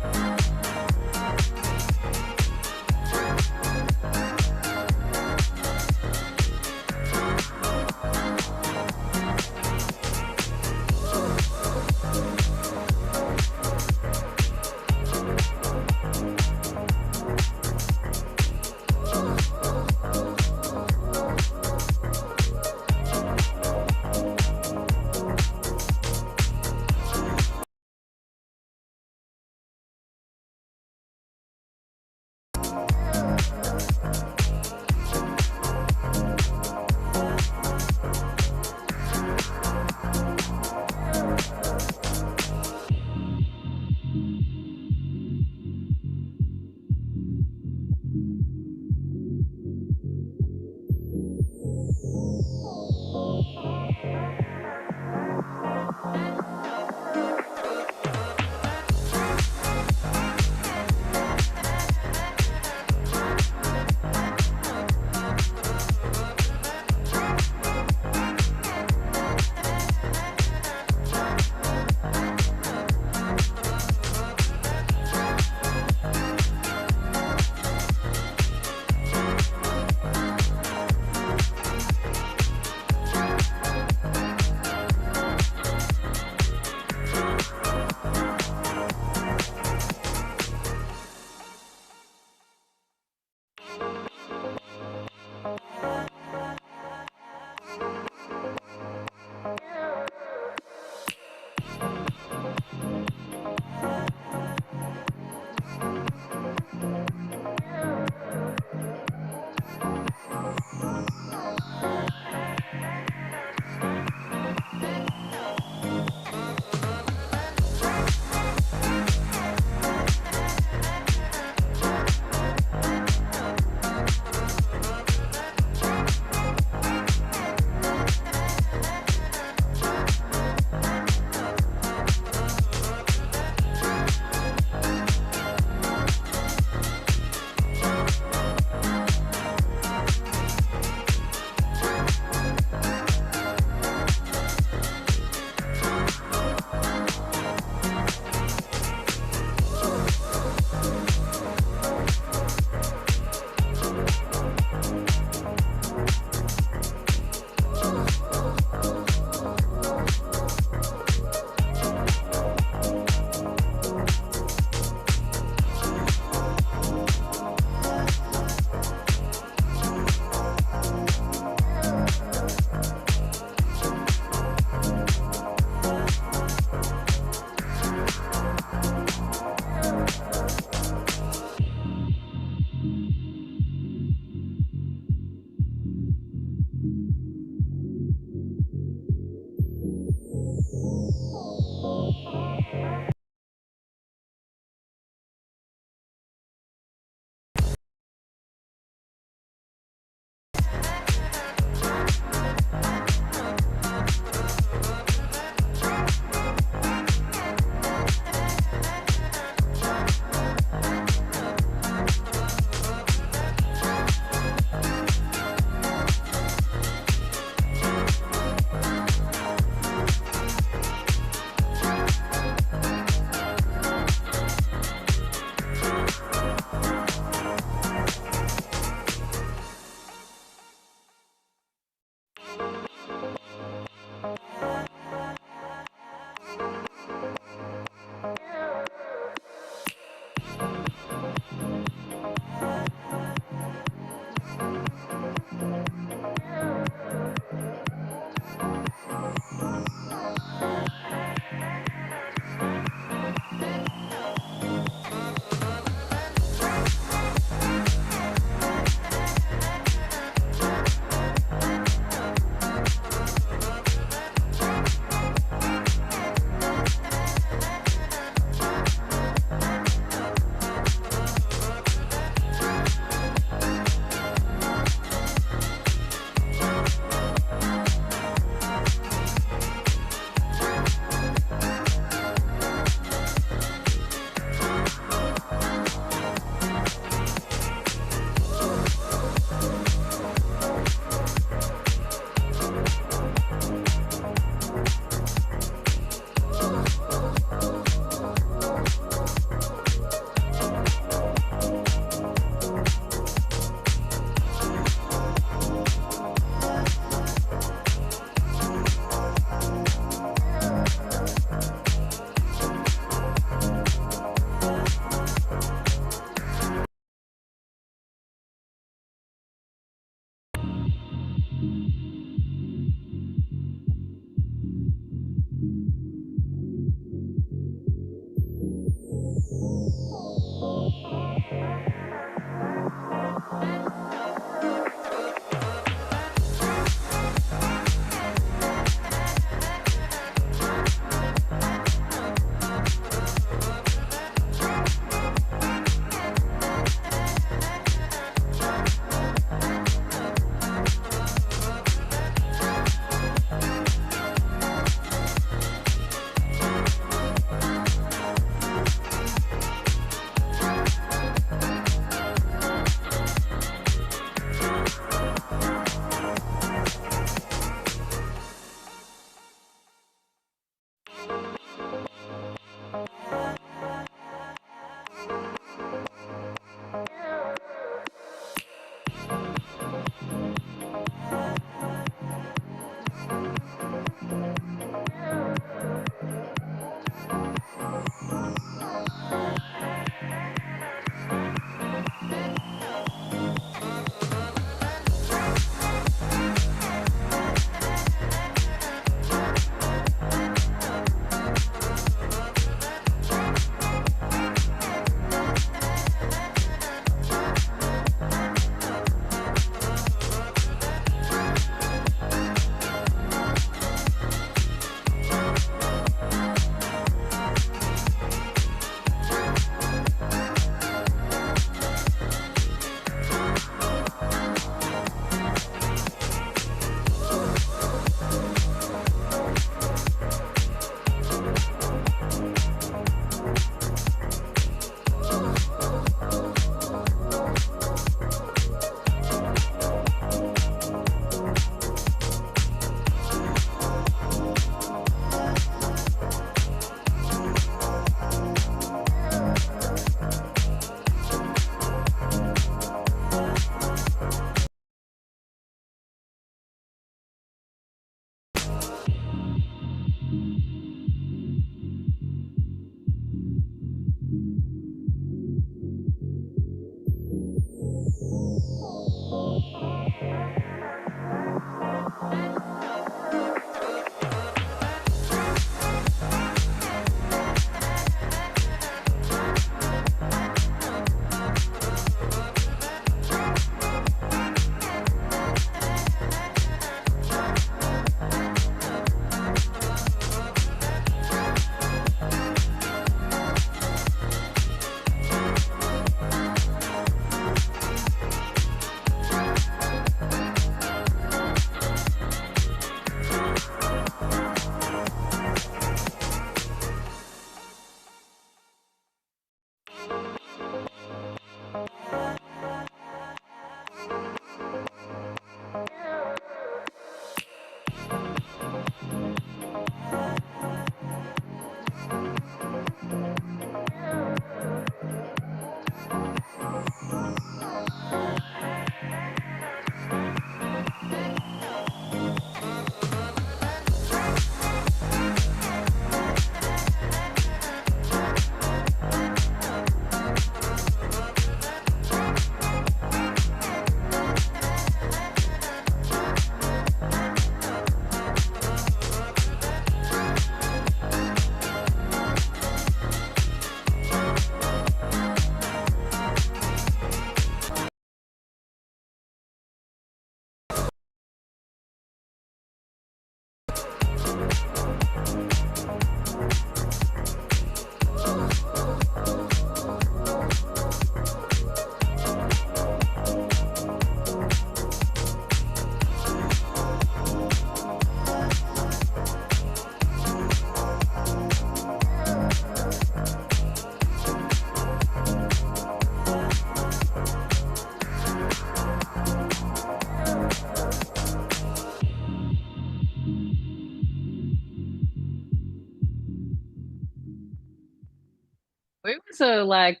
Speaker 1: that's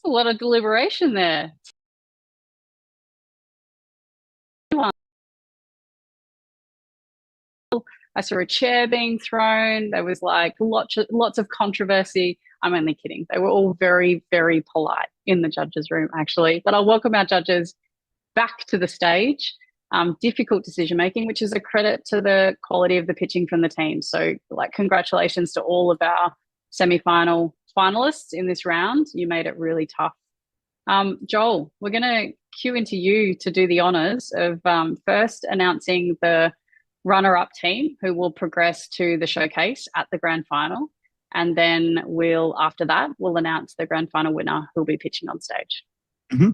Speaker 1: a lot of deliberation there. I saw a chair being thrown. There was like lots of controversy. I'm only kidding. They were all very, very polite in the judges' room, actually. But I'll welcome our judges back to the stage. Difficult decision making, which is a credit to the quality of the pitching from the team. So, like, congratulations to all of our semi-final finalists in this round. You made it really tough. Joel, we're going to cue into you to do the honors of first announcing the runner-up team who will progress to the showcase at the grand final. And then after that, we'll announce the grand final winner who'll be pitching on stage.
Speaker 12: Mm-hmm.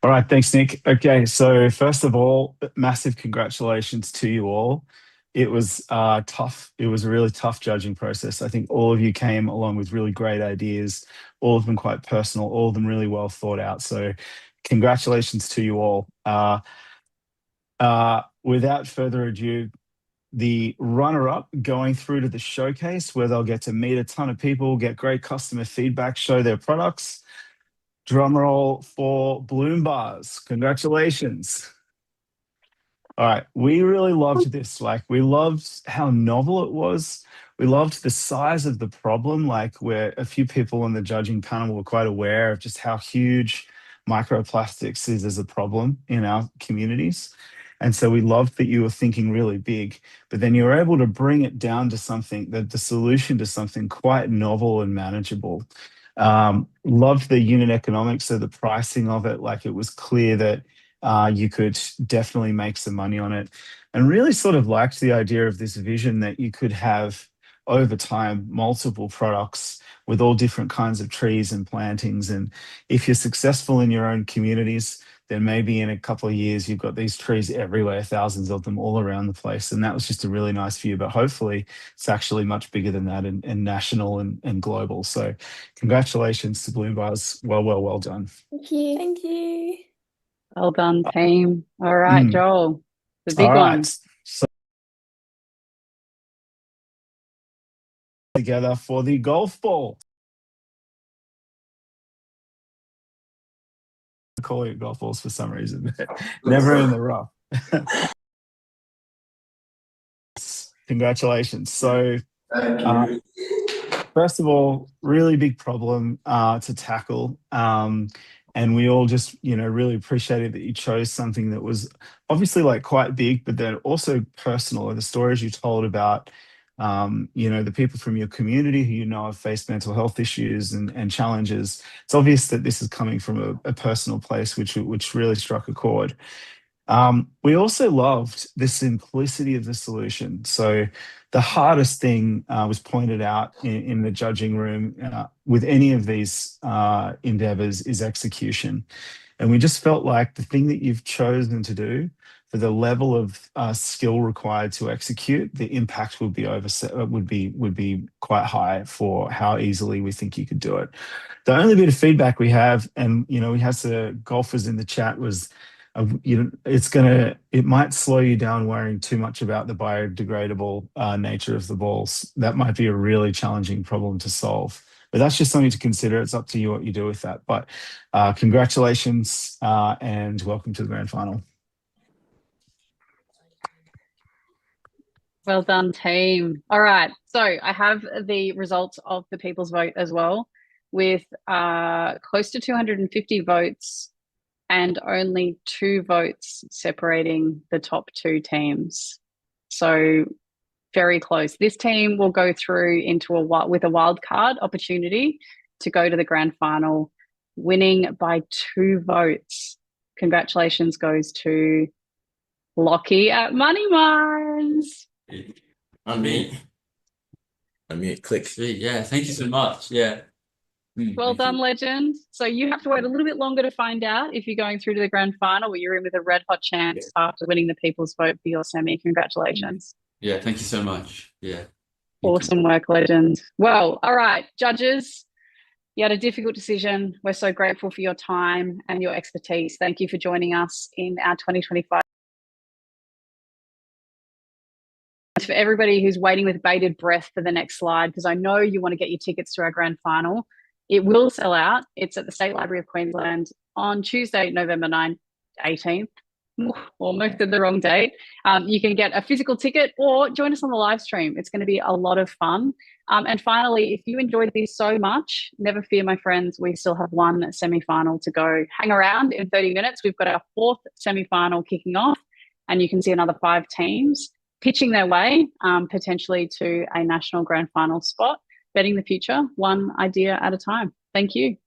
Speaker 12: All right, thanks, Nick. Okay, so first of all, massive congratulations to you all. It was tough. It was a really tough judging process. I think all of you came along with really great ideas, all of them quite personal, all of them really well thought out. So congratulations to you all. Without further ado, the runner-up going through to the showcase where they'll get to meet a ton of people, get great customer feedback, show their products. Drum roll for Bloom Bars. Congratulations. All right. We really loved this. Like, we loved how novel it was. We loved the size of the problem. Like, where a few people on the judging panel were quite aware of just how huge microplastics is as a problem in our communities. And so we loved that you were thinking really big, but then you were able to bring it down to something, the solution to something quite novel and manageable. Loved the unit economics of the pricing of it. Like, it was clear that you could definitely make some money on it, and really sort of liked the idea of this vision that you could have over time multiple products with all different kinds of trees and plantings. And if you're successful in your own communities, then maybe in a couple of years, you've got these trees everywhere, thousands of them all around the place. And that was just a really nice view, but hopefully it's actually much bigger than that and national and global. So congratulations to Bloom Bars. Well done.
Speaker 2: Thank you. Thank you.
Speaker 1: Well done, team. All right, Joel, the big one.
Speaker 12: So together for the golf ball. I call it golf balls for some reason. Never in the rough. Congratulations. So, first of all, really big problem to tackle. And we all just, really appreciated that you chose something that was obviously like quite big, but then also personal. And the stories you told about, the people from your community who have faced mental health issues and challenges. It's obvious that this is coming from a personal place, which really struck a chord. We also loved the simplicity of the solution. So the hardest thing was pointed out in the judging room with any of these endeavors is execution. And we just felt like the thing that you've chosen to do for the level of skill required to execute, the impact would be quite high for how easily we think you could do it. The only bit of feedback we have, and we had some golfers in the chat, was it might slow you down worrying too much about the biodegradable nature of the balls. That might be a really challenging problem to solve. But that's just something to consider. It's up to you what you do with that. But congratulations and welcome to the grand final.
Speaker 1: Well done, team. All right. So I have the results of the people's vote as well, with close to 250 votes and only 2 votes separating the top 2 teams. So very close. This team will go through with a wild card opportunity to go to the grand final, winning by 2 votes. Congratulations goes to Lockie at Money Mines.
Speaker 3: Unmute, click. Yeah, thank you so much. Yeah.
Speaker 1: Well done, legend. So you have to wait a little bit longer to find out if you're going through to the grand final, or you're in with a red hot chance after winning the people's vote for your semi. Congratulations.
Speaker 3: Yeah, thank you so much. Yeah.
Speaker 1: Awesome work, legend. Well, all right, judges, you had a difficult decision. We're so grateful for your time and your expertise. Thank you for joining us in our 2025. For everybody who's waiting with bated breath for the next slide, because I know you want to get your tickets to our grand final, It will sell out. It's at the State Library of Queensland on Tuesday, November 9th, 18th. Almost at the wrong date. You can get a physical ticket or join us on the live stream. It's going to be a lot of fun. And finally, if you enjoyed this so much, never fear, my friends, we still have one semi-final to go. Hang around in 30 minutes. We've got our 4th semi-final kicking off, and you can see another 5 teams pitching their way potentially to a national grand final spot, betting the future, one idea at a time. Thank you.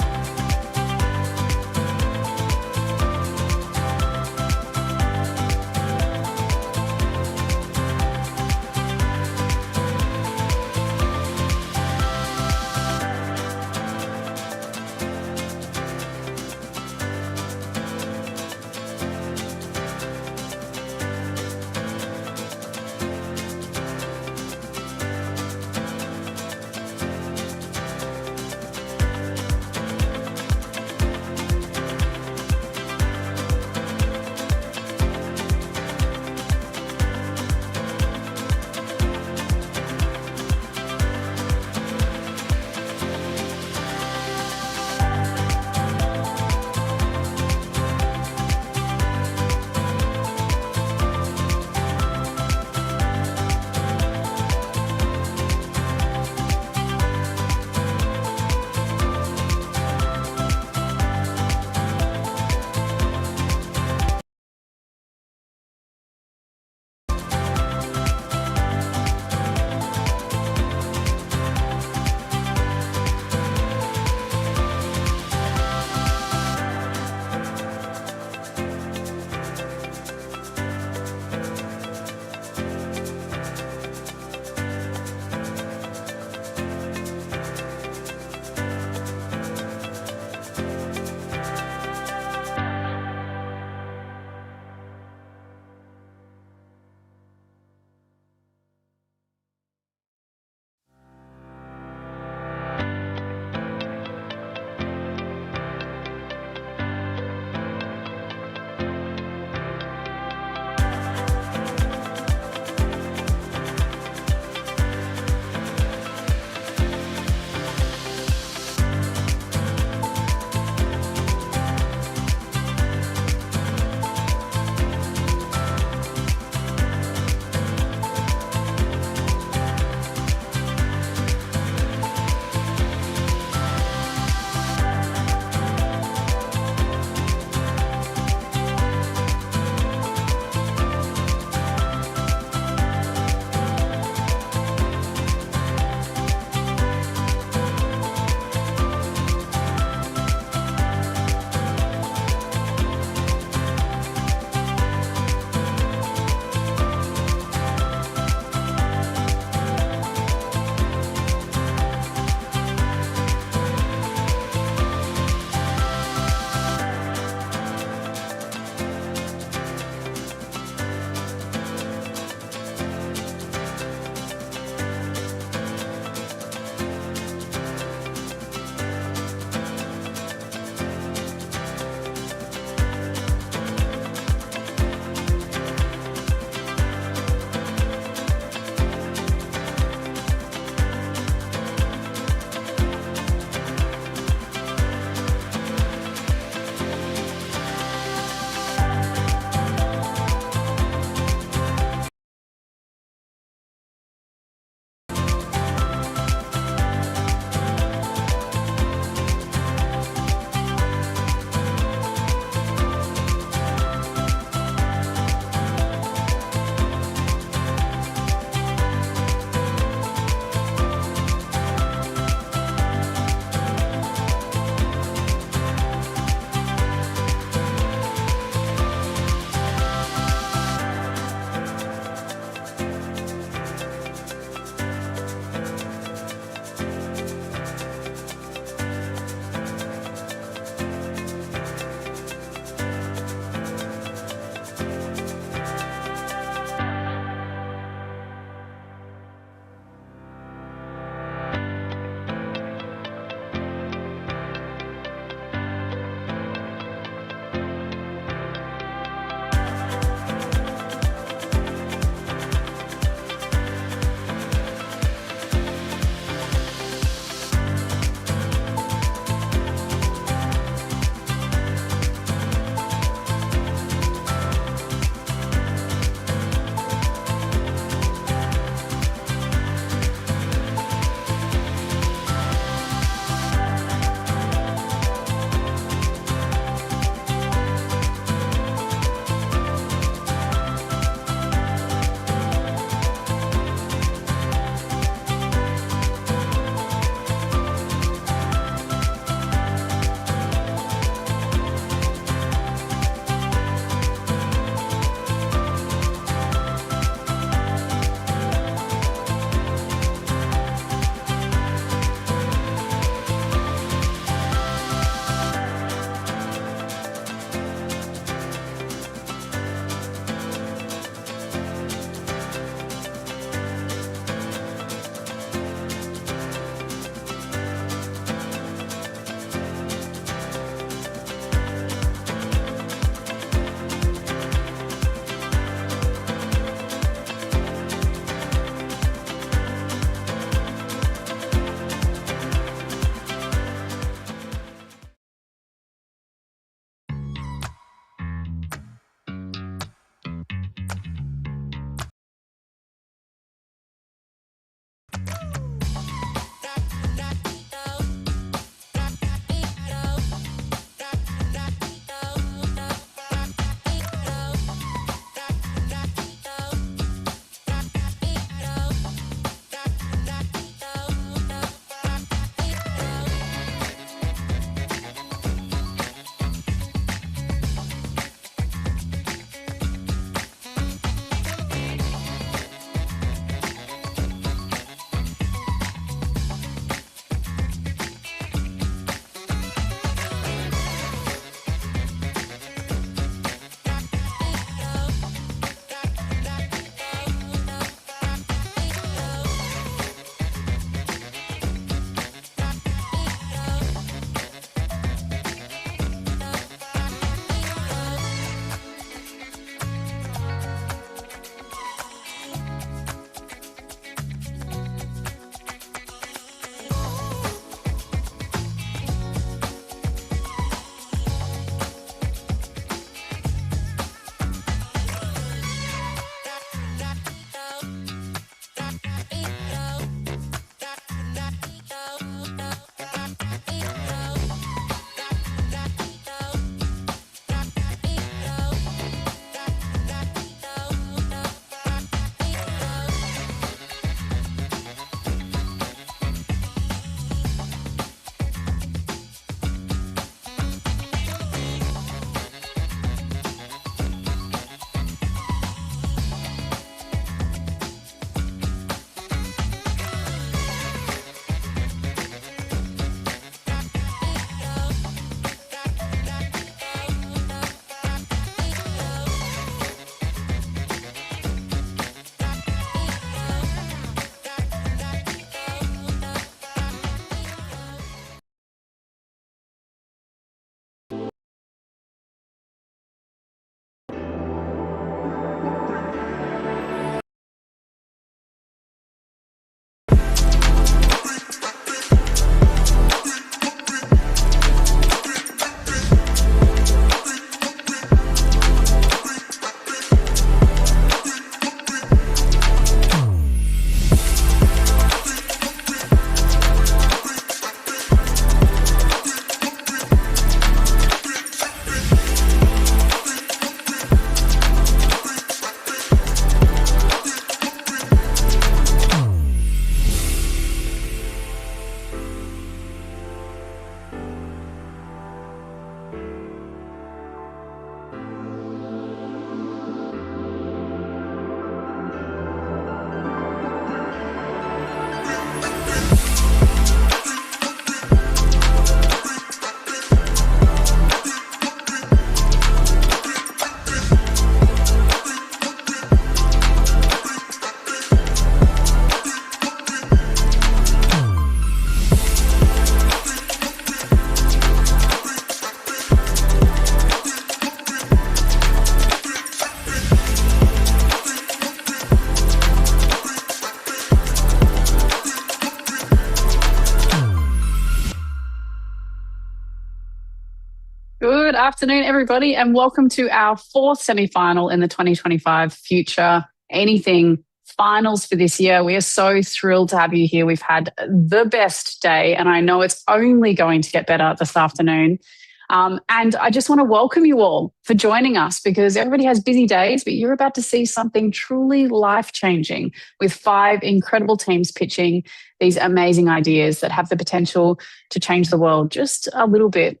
Speaker 1: afternoon, everybody, and welcome to our fourth semi-final in the 2025 Future Anything Finals for this year. We are so thrilled to have you here. We've had the best day, and I know it's only going to get better this afternoon. And I just want to welcome you all for joining us, because everybody has busy days, but you're about to see something truly life-changing with 5 incredible teams pitching these amazing ideas that have the potential to change the world just a little bit.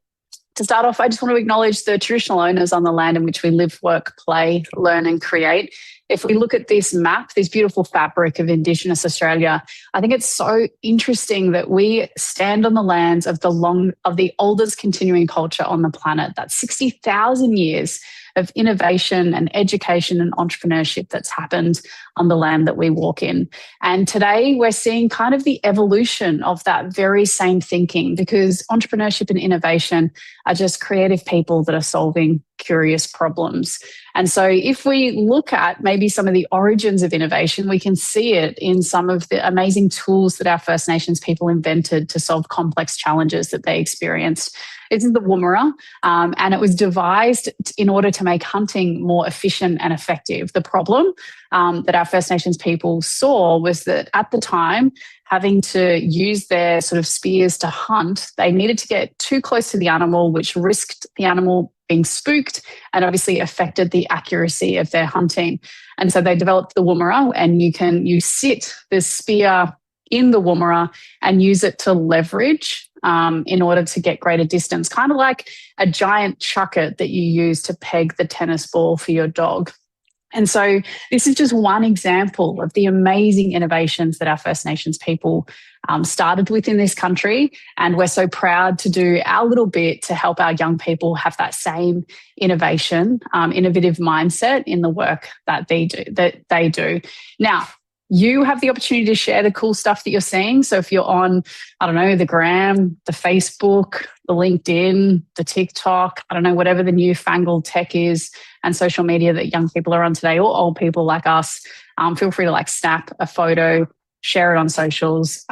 Speaker 1: To start off, I just want to acknowledge the traditional owners on the land in which we live, work, play, learn and create. If we look at this map, this beautiful fabric of Indigenous Australia, I think it's so interesting that we stand on the lands of the oldest continuing culture on the planet. That's 60,000 years of innovation and education and entrepreneurship that's happened on the land that we walk in. And today we're seeing kind of the evolution of that very same thinking, because entrepreneurship and innovation are just creative people that are solving curious problems. And so if we look at maybe some of the origins of innovation, we can see it in some of the amazing tools that our First Nations people invented to solve complex challenges that they experienced. This is the Woomera, and it was devised in order to make hunting more efficient and effective. The problem that our First Nations people saw was that at the time, having to use their sort of spears to hunt, they needed to get too close to the animal, which risked the animal being spooked and obviously affected the accuracy of their hunting. And so they developed the Woomera, and you sit the spear in the Woomera and use it to leverage in order to get greater distance, kind of like a giant chucket that you use to peg the tennis ball for your dog. And so this is just one example of the amazing innovations that our First Nations people started with in this country. And we're so proud to do our little bit to help our young people have that same innovative mindset in the work that they do. Now, you have the opportunity to share the cool stuff that you're seeing. So if you're on, I don't know, the Gram, the Facebook, the LinkedIn, the TikTok, I don't know, whatever the newfangled tech is and social media that young people are on today, or old people like us, feel free to snap a photo, share it on socials,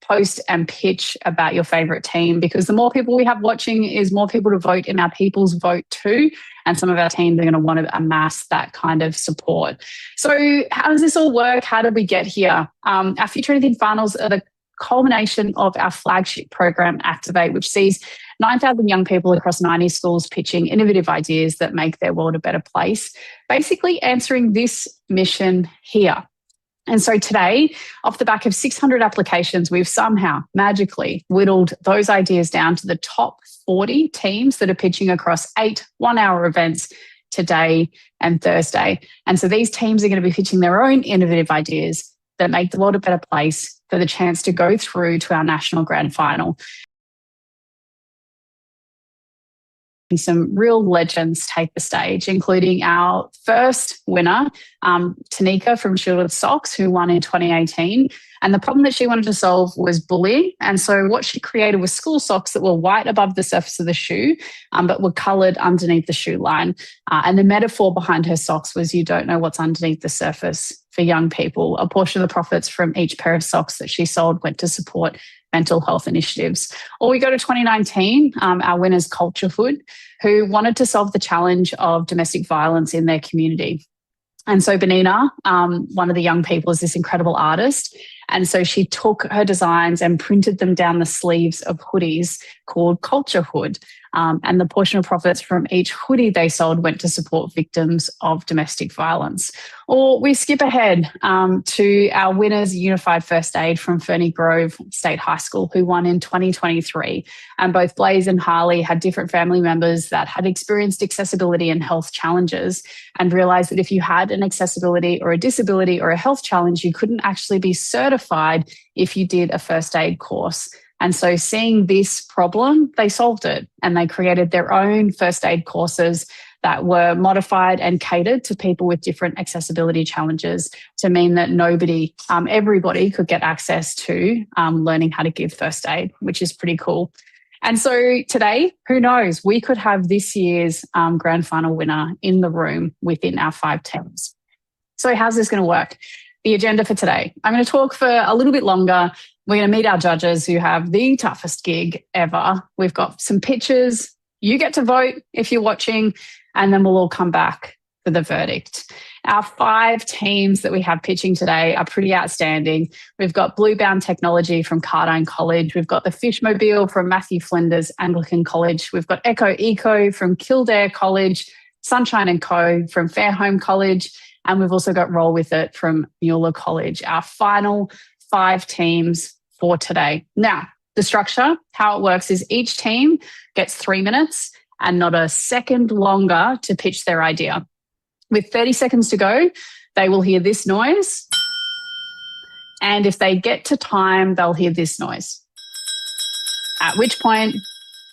Speaker 1: post and pitch about your favorite team, because the more people we have watching is more people to vote in our people's vote too. And some of our teams are going to want to amass that kind of support. So how does this all work? How did we get here? Our Future Anything Finals are the culmination of our flagship program, Activate, which sees 9,000 young people across 90 schools pitching innovative ideas that make their world a better place, basically answering this mission here. And so today, off the back of 600 applications, we've somehow magically whittled those ideas down to the top 40 teams that are pitching across 8 one-hour events today and Thursday. And so these teams are going to be pitching their own innovative ideas that make the world a better place for the chance to go through to our national grand final. Some real legends take the stage, including our first winner, Tanika from Shielded Socks, who won in 2018. And the problem that she wanted to solve was bullying. And so what she created was school socks that were white above the surface of the shoe, but were coloured underneath the shoe line. And the metaphor behind her socks was, you don't know what's underneath the surface for young people. A portion of the profits from each pair of socks that she sold went to support mental health initiatives. Or we go to 2019, our winner's Culture Hood, who wanted to solve the challenge of domestic violence in their community. And so Benina, one of the young people, is this incredible artist. And so she took her designs and printed them down the sleeves of hoodies called Culture Hood. And the portion of profits from each hoodie they sold went to support victims of domestic violence. Or we skip ahead to our winners, Unified First Aid from Ferny Grove State High School, who won in 2023. And both Blaze and Harley had different family members that had experienced accessibility and health challenges, and realised that if you had an accessibility or a disability or a health challenge, you couldn't actually be certified if you did a first aid course. And so seeing this problem, they solved it, and they created their own first aid courses that were modified and catered to people with different accessibility challenges, to mean that everybody could get access to learning how to give first aid, which is pretty cool. And so today, who knows, we could have this year's grand final winner in the room within our 5 teams. So how's this going to work? The agenda for today. I'm going to talk for a little bit longer. We're going to meet our judges, who have the toughest gig ever. We've got some pitches, You get to vote if you're watching, and then we'll all come back for the verdict. Our 5 teams that we have pitching today are pretty outstanding. We've got Bluebound Technology from Cardine College. We've got the Fishmobile from Matthew Flinders Anglican College. We've got Echo Eco from Kildare College, Sunshine and Co from Fairholme College, and we've also got Roll With It from Mueller College. Our final 5 teams for today. Now, the structure, how it works is each team gets 3 minutes and not a second longer to pitch their idea. With 30 seconds to go, they will hear this noise. And if they get to time, they'll hear this noise. At which point,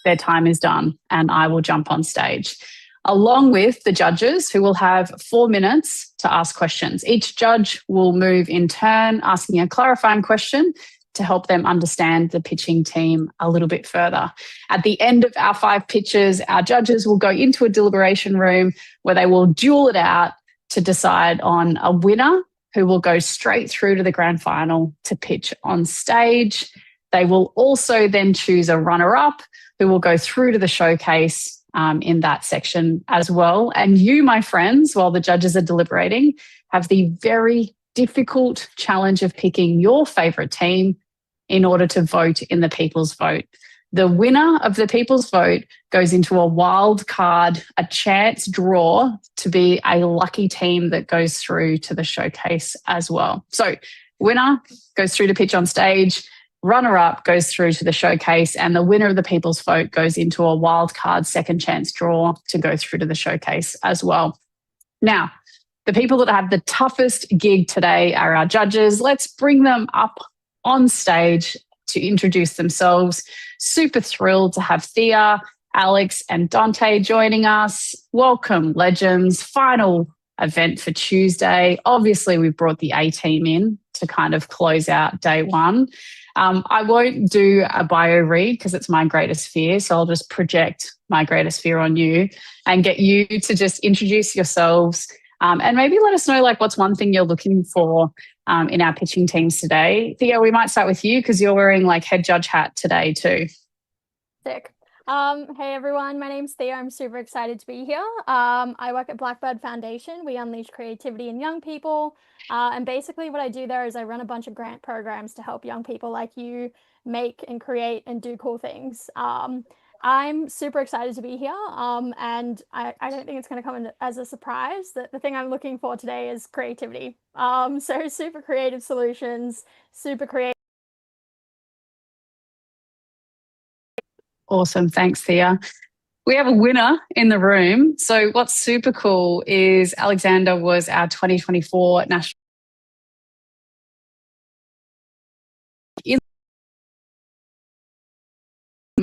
Speaker 1: their time is done and I will jump on stage, along with the judges who will have 4 minutes to ask questions. Each judge will move in turn, asking a clarifying question to help them understand the pitching team a little bit further. At the end of our 5 pitches, our judges will go into a deliberation room where they will duel it out to decide on a winner who will go straight through to the grand final to pitch on stage. They will also then choose a runner-up who will go through to the showcase in that section as well. And you, my friends, while the judges are deliberating, have the very difficult challenge of picking your favourite team in order to vote in the People's Vote. The winner of the People's Vote goes into a wild card, a chance draw to be a lucky team that goes through to the showcase as well. So winner goes through to pitch on stage, runner-up goes through to the showcase, and the winner of the People's Vote goes into a wild card second chance draw to go through to the showcase as well. Now, the people that have the toughest gig today are our judges. Let's bring them up on stage to introduce themselves. Super thrilled to have Thea, Alex, and Dante joining us. Welcome, legends. Final event for Tuesday. Obviously, we've brought the A team in to kind of close out day 1. I won't do a bio read because it's my greatest fear, so I'll just project my greatest fear on you and get you to just introduce yourselves and maybe let us know like what's one thing you're looking for in our pitching teams today. Thea, we might start with you because you're wearing like head judge hat today too.
Speaker 10: Sick. Hey everyone, my name's Thea. I'm super excited to be here. I work at Blackbird Foundation. We unleash creativity in young people. And basically what I do there is I run a bunch of grant programs to help young people like you make and create and do cool things. I'm super excited to be here. And I don't think it's going to come as a surprise that the thing I'm looking for today is creativity. So super creative solutions, super creative.
Speaker 1: Awesome. Thanks, Thea. We have a winner in the room. So what's super cool is Alexander was our 2024 national.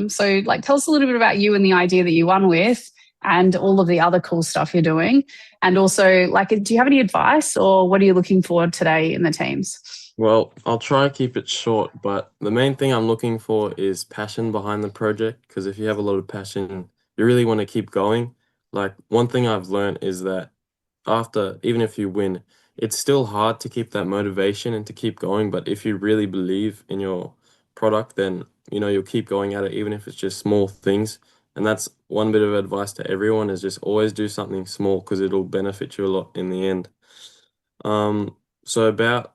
Speaker 1: So like tell us a little bit about you and the idea that you won with and all of the other cool stuff you're doing. And also like, do you have any advice or what are you looking for today in the teams?
Speaker 21: Well, I'll try to keep it short, but the main thing I'm looking for is passion behind the project, because if you have a lot of passion, you really want to keep going. Like one thing I've learned is that even if you win, it's still hard to keep that motivation and to keep going. But if you really believe in your product, then, you'll keep going at it, even if it's just small things. And that's one bit of advice to everyone is just always do something small because it'll benefit you a lot in the end. So about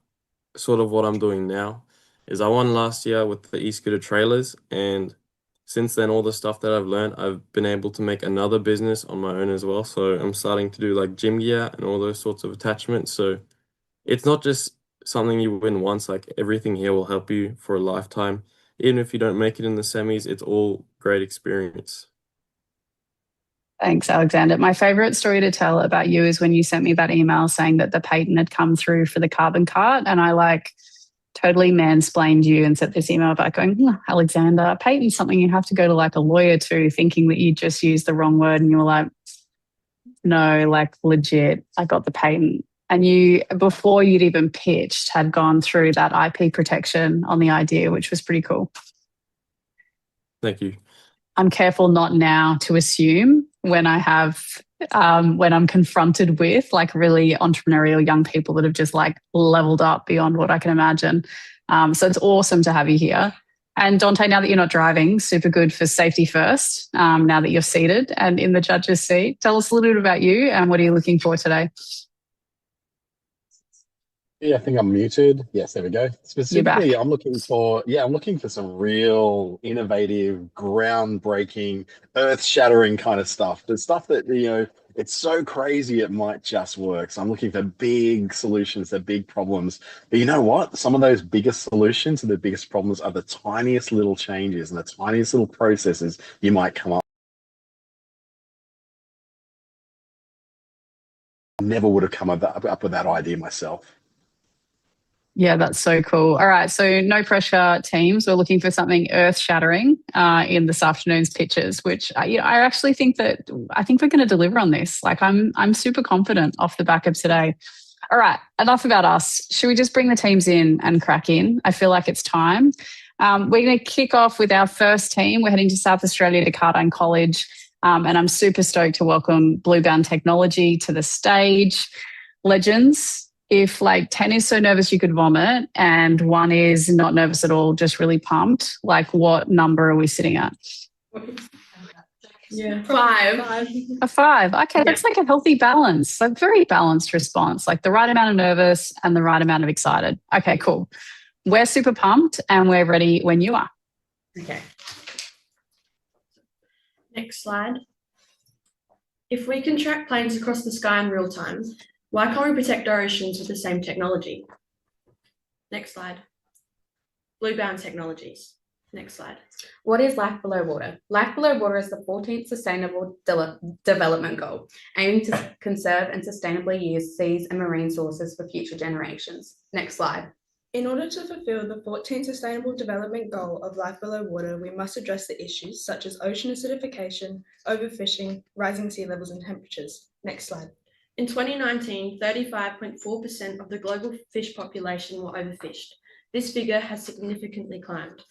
Speaker 21: sort of what I'm doing now is I won last year with the e-scooter trailers, and since then all the stuff that I've learned, I've been able to make another business on my own as well. So I'm starting to do like gym gear and all those sorts of attachments. So it's not just something you win once, like everything here will help you for a lifetime. Even if you don't make it in the semis, it's all great experience.
Speaker 1: Thanks, Alexander. My favourite story to tell about you is when you sent me that email saying that the patent had come through for the carbon cart, and I like totally mansplained you and sent this email back going, Alexander, patent's something you have to go to like a lawyer to, thinking that you just used the wrong word, and you were like, no, like legit, I got the patent. And you, before you'd even pitched, had gone through that IP protection on the idea, which was pretty cool.
Speaker 21: Thank you.
Speaker 1: I'm careful not now to assume when I have, when I'm confronted with like really entrepreneurial young people that have just like leveled up beyond what I can imagine. So it's awesome to have you here. And Dante, now that you're not driving, super good for safety first, now that you're seated and in the judge's seat. Tell us a little bit about you and what are you looking for today?
Speaker 16: Yeah, I think I'm muted. Yes, there we go.
Speaker 1: You're back.
Speaker 16: Specifically, I'm looking for some real innovative, groundbreaking, earth-shattering kind of stuff. The stuff that, it's so crazy it might just work. So I'm looking for big solutions to big problems. But you know what? Some of those biggest solutions and the biggest problems are the tiniest little changes and the tiniest little processes you might come up. Never would have come up with that idea myself.
Speaker 1: Yeah, that's so cool. All right, so no pressure teams. We're looking for something earth-shattering in this afternoon's pitches, which I actually think we're going to deliver on this. Like I'm super confident off the back of today. All right, enough about us. Should we just bring the teams in and crack in? I feel like it's time. We're going to kick off with our first team. We're heading to South Australia to Cardine College, and I'm super stoked to welcome Bluebound Technology to the stage. Legends. If like 10 is so nervous you could vomit and 1 is not nervous at all, just really pumped, like what number are we sitting at?
Speaker 14: Yeah, 5.
Speaker 1: A 5. Okay, that's like a healthy balance, like very balanced response, like the right amount of nervous and the right amount of excited. Okay, cool. We're super pumped and we're ready when you are.
Speaker 17: Okay. Next slide. If we can track planes across the sky in real time, why can't we protect our oceans with the same technology? Next slide. Bluebound Technologies. Next slide.
Speaker 14: What is life below water? Life below water is the 14th Sustainable Development Goal, aiming to conserve and sustainably use seas and marine sources for future generations. Next slide.
Speaker 22: In order to fulfill the 14th Sustainable Development Goal of life below water, we must address the issues such as ocean acidification, overfishing, rising sea levels and temperatures. Next slide.
Speaker 17: In 2019, 35.4% of the global fish population were overfished. This figure has significantly climbed.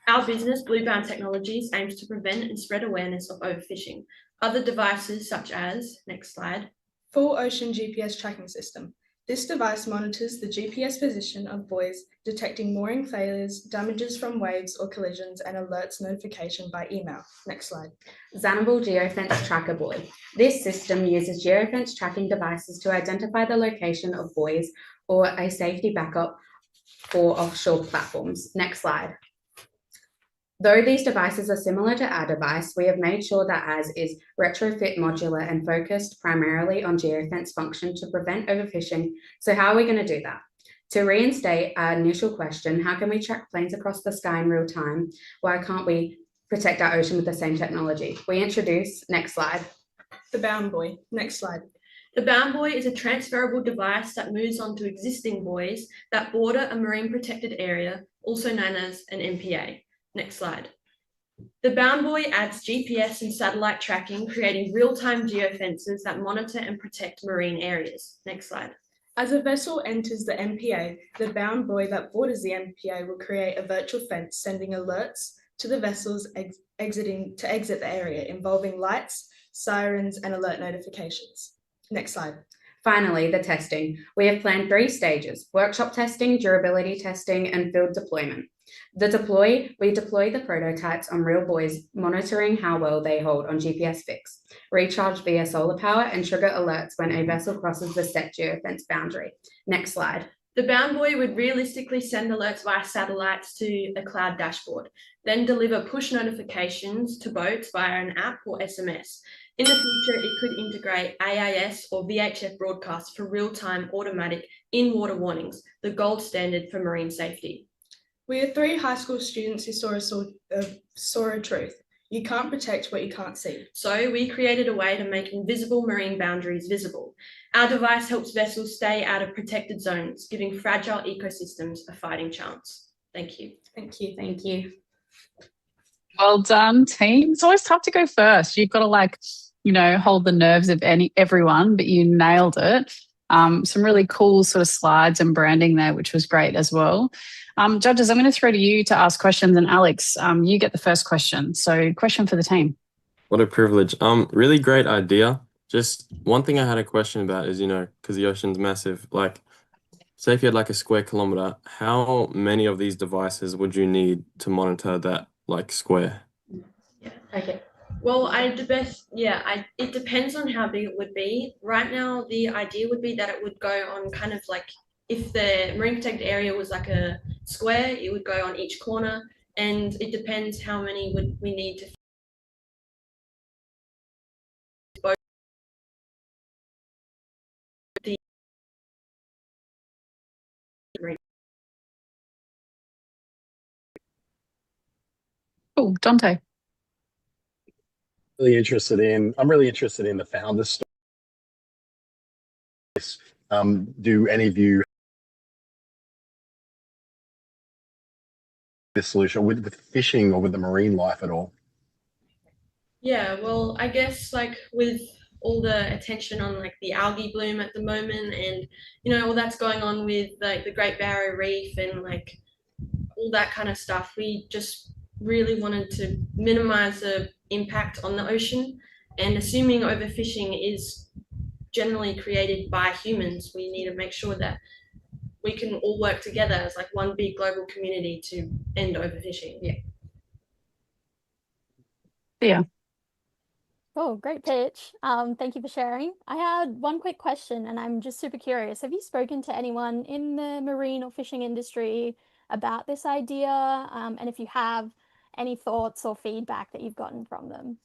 Speaker 17: Our business, Bluebound Technologies, aims to prevent and spread awareness of overfishing. Other devices such as, next slide,
Speaker 22: Full Ocean GPS Tracking System. This device monitors the GPS position of buoys, detecting mooring failures, damages from waves or collisions, and alerts notification by email. Next slide.
Speaker 14: Xanable Geofence Tracker Buoy. This system uses geofence tracking devices to identify the location of buoys or a safety backup for offshore platforms. Next slide. Though these devices are similar to our device, we have made sure that ours is retrofit modular and focused primarily on geofence function to prevent overfishing. So how are we going to do that? To reinstate our initial question, how can we track planes across the sky in real time? Why can't we protect our ocean with the same technology? We introduce, next slide.
Speaker 22: The Bound Buoy. Next slide.
Speaker 17: The Bound Buoy is a transferable device that moves onto existing buoys that border a marine protected area, also known as an MPA. Next slide. The Bound Buoy adds GPS and satellite tracking, creating real-time geofences that monitor and protect marine areas. Next slide.
Speaker 22: As a vessel enters the MPA, the bound buoy that borders the MPA will create a virtual fence, sending alerts to the vessels exit the area, involving lights, sirens, and alert notifications. Next slide.
Speaker 14: Finally, the testing. We have planned 3 stages: workshop testing, durability testing, and field deployment. We deploy the prototypes on real buoys, monitoring how well they hold on GPS fix, recharge via solar power, and trigger alerts when a vessel crosses the set geofence boundary. Next slide.
Speaker 17: The Bound Buoy would realistically send alerts via satellites to a cloud dashboard, then deliver push notifications to boats via an app or SMS. In the future, it could integrate AIS or VHF broadcasts for real-time automatic in-water warnings, the gold standard for marine safety.
Speaker 22: We are 3 high school students who saw a truth. You can't protect what you can't see.
Speaker 17: So we created a way to make invisible marine boundaries visible. Our device helps vessels stay out of protected zones, giving fragile ecosystems a fighting chance. Thank you.
Speaker 22: Thank you.
Speaker 14: Thank you.
Speaker 1: Well done, team. It's always tough to go first. You've got to hold the nerves of everyone, but you nailed it. Some really cool sort of slides and branding there, which was great as well. Judges, I'm going to throw to you to ask questions, and Alex, you get the first question. So question for the team.
Speaker 21: What a privilege. Really great idea. Just one thing I had a question about is, because the ocean's massive, say if you had like a square kilometer, how many of these devices would you need to monitor that like square?
Speaker 17: Okay. Well, it depends on how big it would be. Right now, the idea would be that it would go on kind of like, if the marine protected area was like a square, it would go on each corner, and it depends how many would we need to both the
Speaker 1: Oh, Dante.
Speaker 16: I'm really interested in the founder story. Do any of you this solution with fishing or with the marine life at all?
Speaker 17: Yeah, well, I guess like with all the attention on like the algae bloom at the moment, and all that's going on with like the Great Barrier Reef and like all that kind of stuff, we just really wanted to minimize the impact on the ocean. And assuming overfishing is generally created by humans, we need to make sure that we can all work together as like one big global community to end overfishing. Yeah.
Speaker 1: Yeah.
Speaker 10: Oh, great pitch. Thank you for sharing. I had one quick question, and I'm just super curious. Have you spoken to anyone in the marine or fishing industry about this idea? And if you have, any thoughts or feedback that you've gotten from them?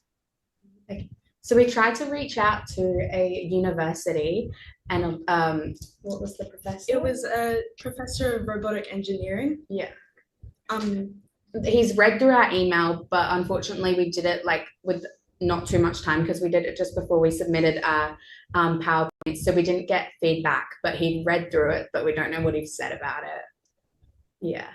Speaker 8: Okay. So we tried to reach out to a university, and what was the professor?
Speaker 22: It was a professor of robotic engineering.
Speaker 8: Yeah. He's read through our email, but unfortunately we did it like with not too much time because we did it just before we submitted our PowerPoint. So we didn't get feedback, but he'd read through it, but we don't know what he said about it. Yeah.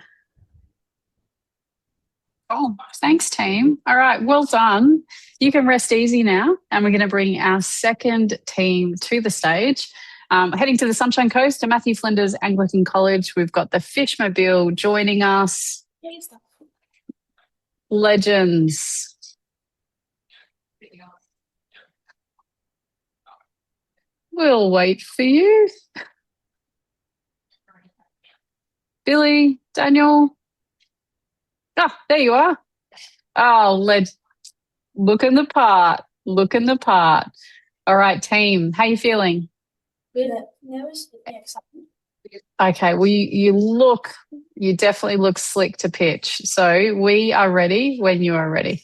Speaker 1: Oh, thanks, team. All right, well done. You can rest easy now, and we're going to bring our second team to the stage. Heading to the Sunshine Coast to Matthew Flinders Anglican College, we've got the Fishmobile joining us. Legends. We'll wait for you. Billy, Daniel. Ah, there you are. Oh, looking the part. Looking the part. All right, team. How you feeling?
Speaker 15: Good. Nervous, but excited.
Speaker 1: Okay, well, you definitely look slick to pitch. So we are ready when you are ready.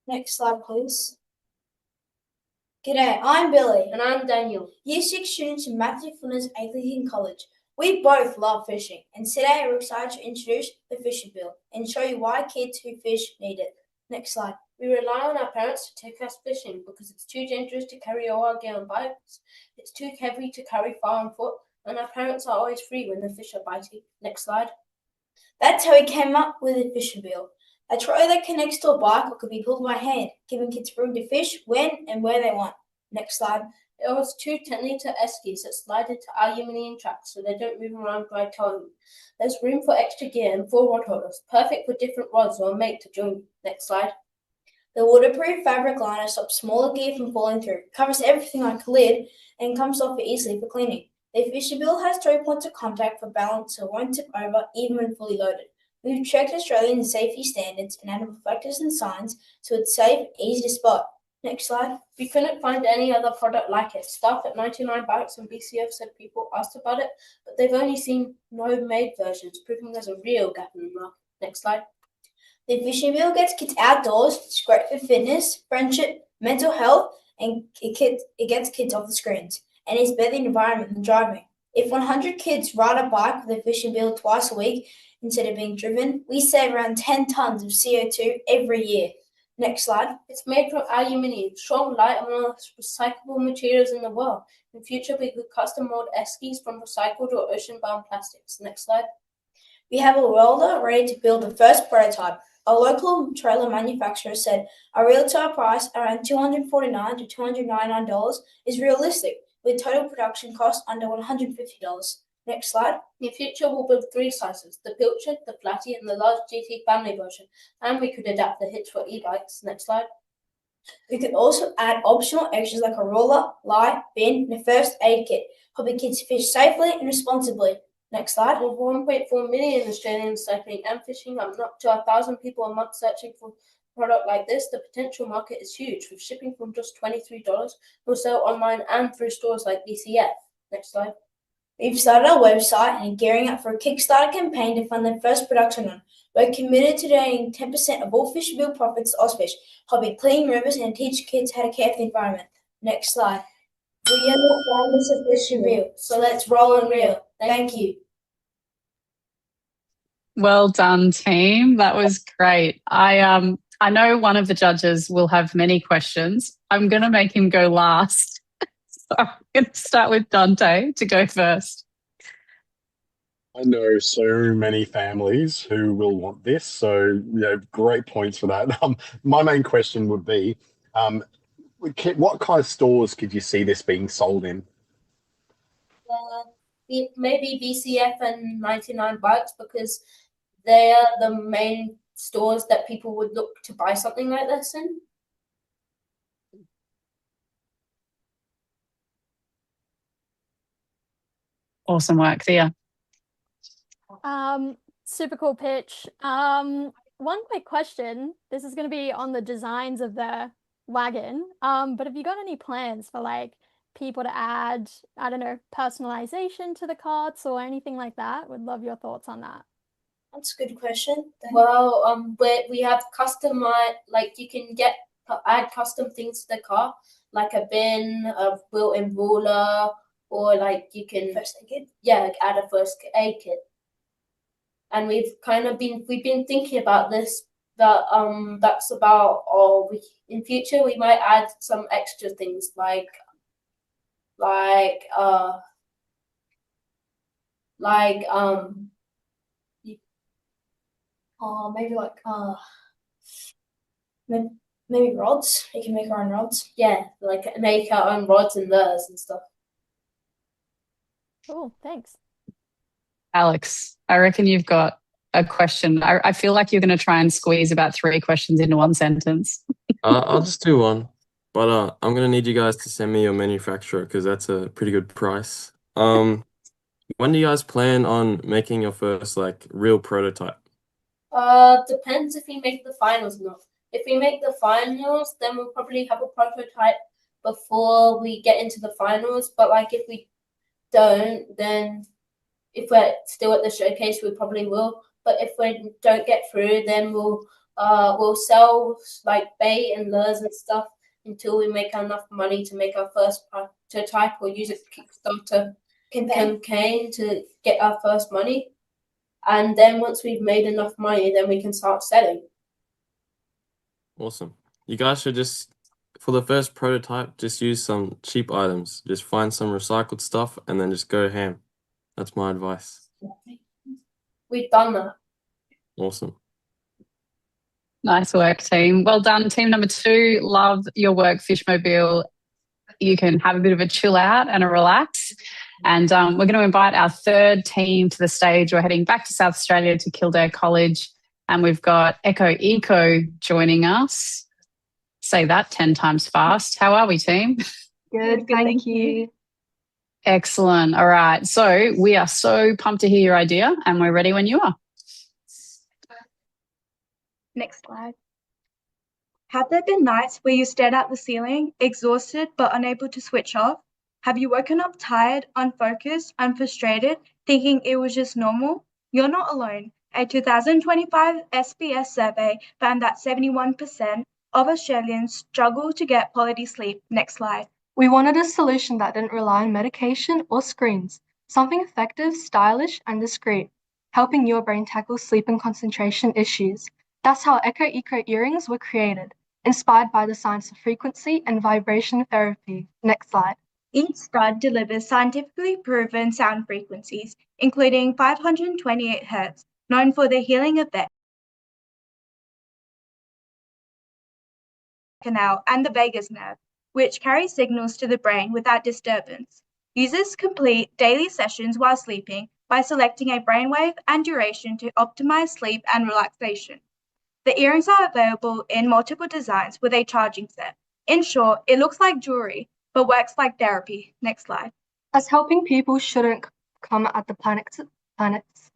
Speaker 15: Next slide, please. G'day, I'm Billy.
Speaker 4: And I'm Daniel.
Speaker 15: Year 6 students in Matthew Flinders Anglican College. We both love fishing, and today we're excited to introduce the Fishmobile and show you why kids who fish need it. Next slide.
Speaker 4: We rely on our parents to take us fishing because it's too dangerous to carry all our gear on bikes, it's too heavy to carry far on foot, and our parents are always free when the fish are biting. Next slide.
Speaker 15: That's how we came up with the Fishmobile. A trolley that connects to a bike or could be pulled by hand, giving kids room to fish when and where they want. Next slide.
Speaker 4: There was 2 10-litre eskies that slide into aluminium tracks so they don't move around by towing. There's room for extra gear and 4 rod holders, perfect for different rods or a mate to join. Next slide.
Speaker 15: The waterproof fabric liner stops smaller gear from falling through, covers everything like a lid, and comes off easily for cleaning. The Fishmobile has 3 points of contact for balance so it won't tip over even when fully loaded. We've checked Australian safety standards and added reflectors and signs so it's safe and easy to spot. Next slide.
Speaker 4: We couldn't find any other product like it. Staff at 99 Bikes and BCF said people asked about it, but they've only seen no made versions, proving there's a real gap in the market. Next slide.
Speaker 15: The Fishmobile gets kids outdoors. It's great for fitness, friendship, mental health, and it gets kids off the screens. And it's better the environment than driving. If 100 kids ride a bike with a Fishmobile twice a week instead of being driven, we save around 10 tons of CO2 every year. Next slide.
Speaker 4: It's made from aluminium, strong, light, and one of the recyclable materials in the world. In future, we could custom mold eskies from recycled or ocean-bound plastics. Next slide.
Speaker 15: We have a welder ready to build the first prototype. A local trailer manufacturer said a retail price around $249 to $299 is realistic, with total production cost under $150. Next slide. In the future, we'll build 3 sizes, the Pilchard, the Flatty, and the large GT family version, and we could adapt the hitch for e-bikes. Next slide. We could also add optional extras like a roller, light, bin, and a first aid kit, helping kids fish safely and responsibly. Next slide. With 1.4 million Australians cycling and fishing, up to 1,000 people a month searching for a product like this, the potential market is huge, with shipping from just $23. We'll sell online and through stores like BCF. Next slide. We've started our website and gearing up for a Kickstarter campaign to fund the first production run. We're committed to donating 10% of all Fish Bill profits to Ozfish, helping clean rivers and teach kids how to care for the environment. Next slide. We are the founders of Fish Bill, so let's roll and reel. Thank you.
Speaker 1: Well done, team. That was great. I know one of the judges will have many questions. I'm going to make him go last. So I'm going to start with Dante to go first.
Speaker 16: I know so many families who will want this, so great points for that. My main question would be, what kind of stores could you see this being sold in?
Speaker 15: Maybe BCF and 99 Bikes, because they are the main stores that people would look to buy something like this in.
Speaker 1: Awesome work, Thea.
Speaker 10: Super cool pitch. One quick question. This is going to be on the designs of the wagon. But have you got any plans for like people to add, I don't know, personalization to the carts or anything like that? Would love your thoughts on that.
Speaker 15: That's a good question. Well, we have customized, like you can add custom things to the car, like a bin, a built-in ruler, or like you can first aid kit. Yeah, like add a first aid kit. And we've been thinking about this. That's about all. In future we might add some extra things maybe maybe rods. We can make our own rods. Yeah, like make our own rods and lures and stuff.
Speaker 10: Cool, thanks.
Speaker 1: Alex, I reckon you've got a question. I feel like you're going to try and squeeze about 3 questions into one sentence.
Speaker 21: I'll just do one, but I'm going to need you guys to send me your manufacturer because that's a pretty good price. When do you guys plan on making your first like real prototype?
Speaker 15: Depends if we make the finals or not. If we make the finals, then we'll probably have a prototype before we get into the finals. But like if we don't, then if we're still at the showcase, we probably will. But if we don't get through, then we'll sell like bait and lures and stuff until we make enough money to make our first prototype or use a Kickstarter campaign to get our first money. And then once we've made enough money, then we can start selling.
Speaker 21: Awesome. You guys should just, for the first prototype, just use some cheap items. Just find some recycled stuff and then just go ham. That's my advice.
Speaker 15: We've done that.
Speaker 21: Awesome.
Speaker 1: Nice work, team. Well done, team number 2. Love your work, Fishmobile. You can have a bit of a chill out and a relax. And we're going to invite our 3rd team to the stage. We're heading back to South Australia to Kildare College. And we've got Eco joining us. Say that 10 times fast. How are we, team?
Speaker 5: Good, thank you.
Speaker 1: Excellent. All right. So we are so pumped to hear your idea and we're ready when you are.
Speaker 5: Next slide. Have there been nights where you stared at the ceiling, exhausted but unable to switch off? Have you woken up tired, unfocused, and frustrated, thinking it was just normal? You're not alone. A 2025 SBS survey found that 71% of Australians struggle to get quality sleep. Next slide.
Speaker 7: We wanted a solution that didn't rely on medication or screens, something effective, stylish, and discreet, helping your brain tackle sleep and concentration issues. That's how Eco earrings were created, inspired by the science of frequency and vibration therapy. Next slide.
Speaker 5: Each stud delivers scientifically proven sound frequencies, including 528 Hz, known for the healing effect canal and the vagus nerve, which carry signals to the brain without disturbance. Users complete daily sessions while sleeping by selecting a brainwave and duration to optimize sleep and relaxation. The earrings are available in multiple designs with a charging set. In short, it looks like jewelry, but works like therapy. Next slide.
Speaker 7: As helping people shouldn't come at the planet's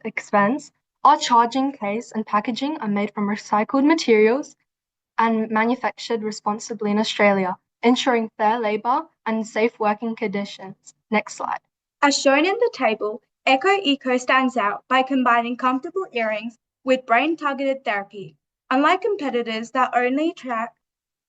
Speaker 7: expense, our charging case and packaging are made from recycled materials and manufactured responsibly in Australia, ensuring fair labour and safe working conditions. Next slide.
Speaker 5: As shown in the table, Eco stands out by combining comfortable earrings with brain-targeted therapy. Unlike competitors that only track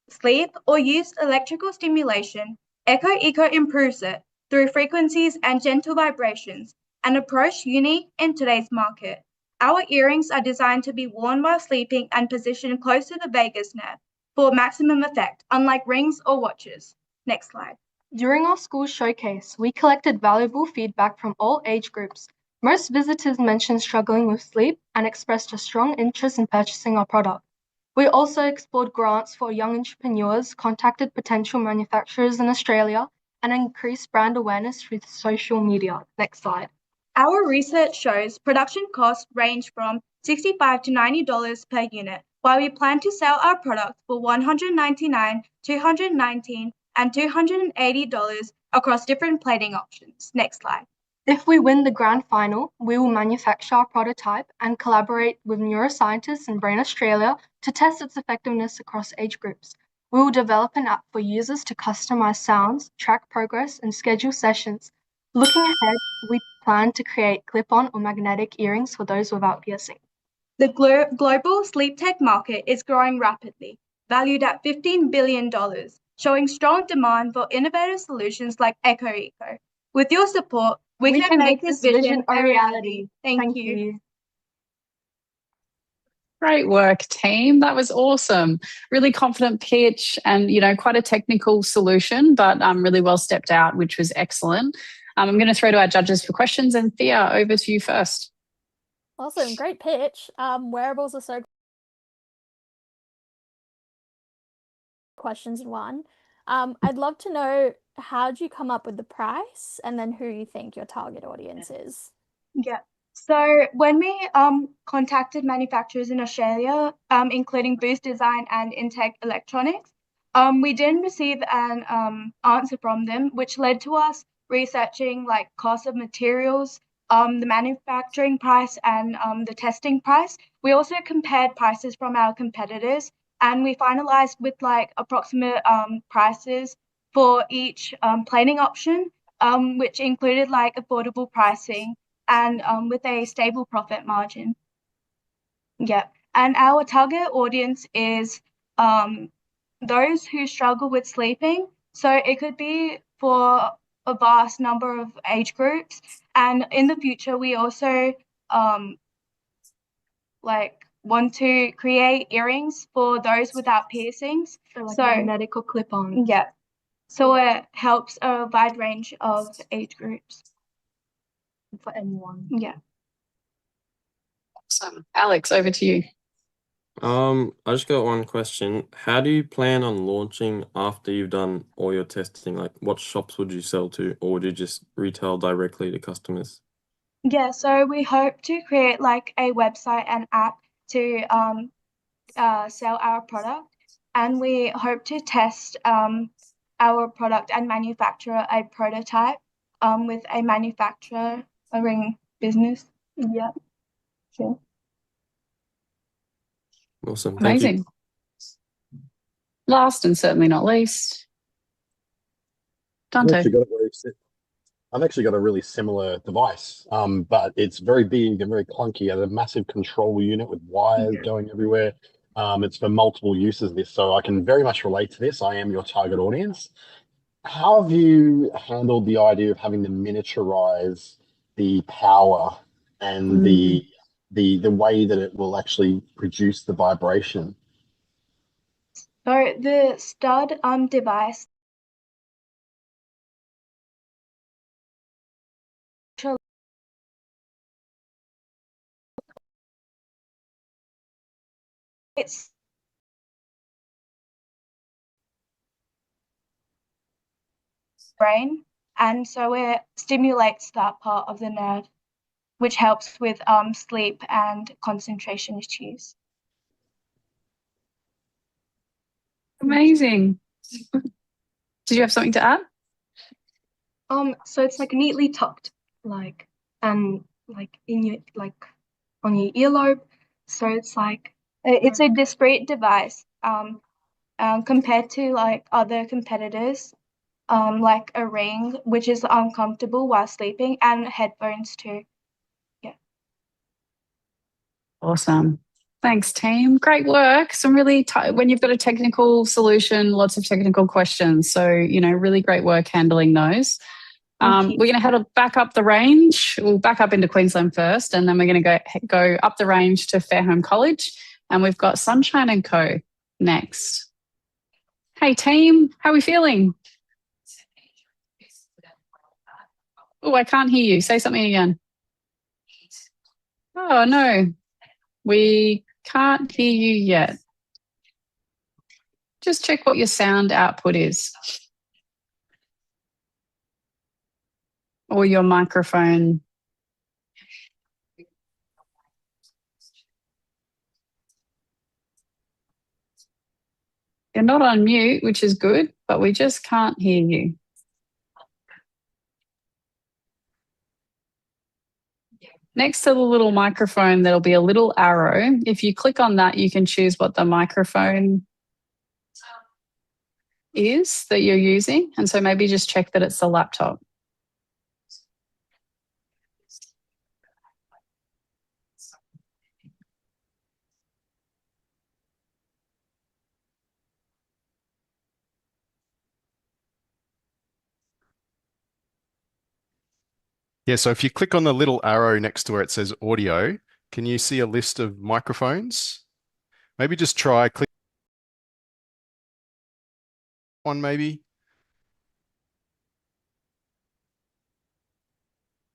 Speaker 5: sleep or use electrical stimulation, Eco improves it through frequencies and gentle vibrations, an approach unique in today's market. Our earrings are designed to be worn while sleeping and positioned close to the vagus nerve for maximum effect, unlike rings or watches. Next slide.
Speaker 7: During our school showcase, we collected valuable feedback from all age groups. Most visitors mentioned struggling with sleep and expressed a strong interest in purchasing our product. We also explored grants for young entrepreneurs, contacted potential manufacturers in Australia, and increased brand awareness through social media. Next slide.
Speaker 5: Our research shows production costs range from $65 to $90 per unit, while we plan to sell our products for $199, $219, and $280 across different plating options. Next slide.
Speaker 7: If we win the grand final, we will manufacture our prototype and collaborate with neuroscientists in Brain Australia to test its effectiveness across age groups. We will develop an app for users to customize sounds, track progress, and schedule sessions. Looking ahead, we plan to create clip-on or magnetic earrings for those without piercing.
Speaker 5: The global sleep tech market is growing rapidly, valued at $15 billion, showing strong demand for innovative solutions like Eco. With your support, we can make this vision a reality. Thank you.
Speaker 1: Great work, team. That was awesome. Really confident pitch and, quite a technical solution, but really well stepped out, which was excellent. I'm going to throw to our judges for questions. And Thea, over to you first.
Speaker 10: Awesome. Great pitch. Wearables are so questions in one. I'd love to know, how did you come up with the price and then who you think your target audience is?
Speaker 5: Yeah. So when we contacted manufacturers in Australia, including Boost Design and Intech Electronics, we didn't receive an answer from them, which led to us researching like cost of materials, the manufacturing price, and the testing price. We also compared prices from our competitors, and we finalized with like approximate prices for each plating option, which included like affordable pricing and with a stable profit margin. Yeah, and our target audience is those who struggle with sleeping. So it could be for a vast number of age groups. And in the future, we also want to create earrings for those without piercings.
Speaker 7: So magnetic or clip-on.
Speaker 5: Yeah. So it helps a wide range of age groups.
Speaker 7: For anyone.
Speaker 5: Yeah.
Speaker 1: Awesome. Alex, over to you.
Speaker 21: I just got one question. How do you plan on launching after you've done all your testing? Like, what shops would you sell to, or would you just retail directly to customers?
Speaker 5: Yeah, so we hope to create like a website and app to sell our product, and we hope to test our product and manufacture a prototype with a manufacturing business. Yeah, sure.
Speaker 21: Awesome. Thank you.
Speaker 1: Amazing. Last and certainly not least, Dante.
Speaker 16: I've actually got a really similar device, but it's very big and very clunky. It has a massive control unit with wires going everywhere. It's for multiple uses, this, so I can very much relate to this. I am your target audience. How have you handled the idea of having to miniaturize the power and the way that it will actually produce the vibration?
Speaker 5: So the stud device it's brain, and so it stimulates that part of the nerve, which helps with sleep and concentration issues.
Speaker 1: Amazing. Did you have something to add?
Speaker 5: So it's like neatly tucked, like, and like in your, like on your earlobe. So it's like it's a discreet device compared to like other competitors, like a ring, which is uncomfortable while sleeping, and headphones too. Yeah.
Speaker 1: Awesome. Thanks, team. Great work. Some really, when you've got a technical solution, lots of technical questions. So, really great work handling those. We're going to head back up the range. We'll back up into Queensland first, and then we're going to go up the range to Fairholme College. And we've got Sunshine and Co. next. Hey, team. How are we feeling? Oh, I can't hear you. Say something again. Oh, no. We can't hear you yet. Just check what your sound output is. Or your microphone. You're not on mute, which is good, but we just can't hear you. Next to the little microphone, there'll be a little arrow. If you click on that, you can choose what the microphone is that you're using. And so maybe just check that it's the laptop.
Speaker 6: Yeah, so if you click on the little arrow next to where it says audio, can you see a list of microphones? Maybe just try click one maybe.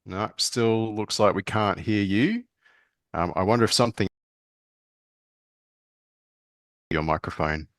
Speaker 6: No, still looks like we can't hear you. I wonder if something your microphone.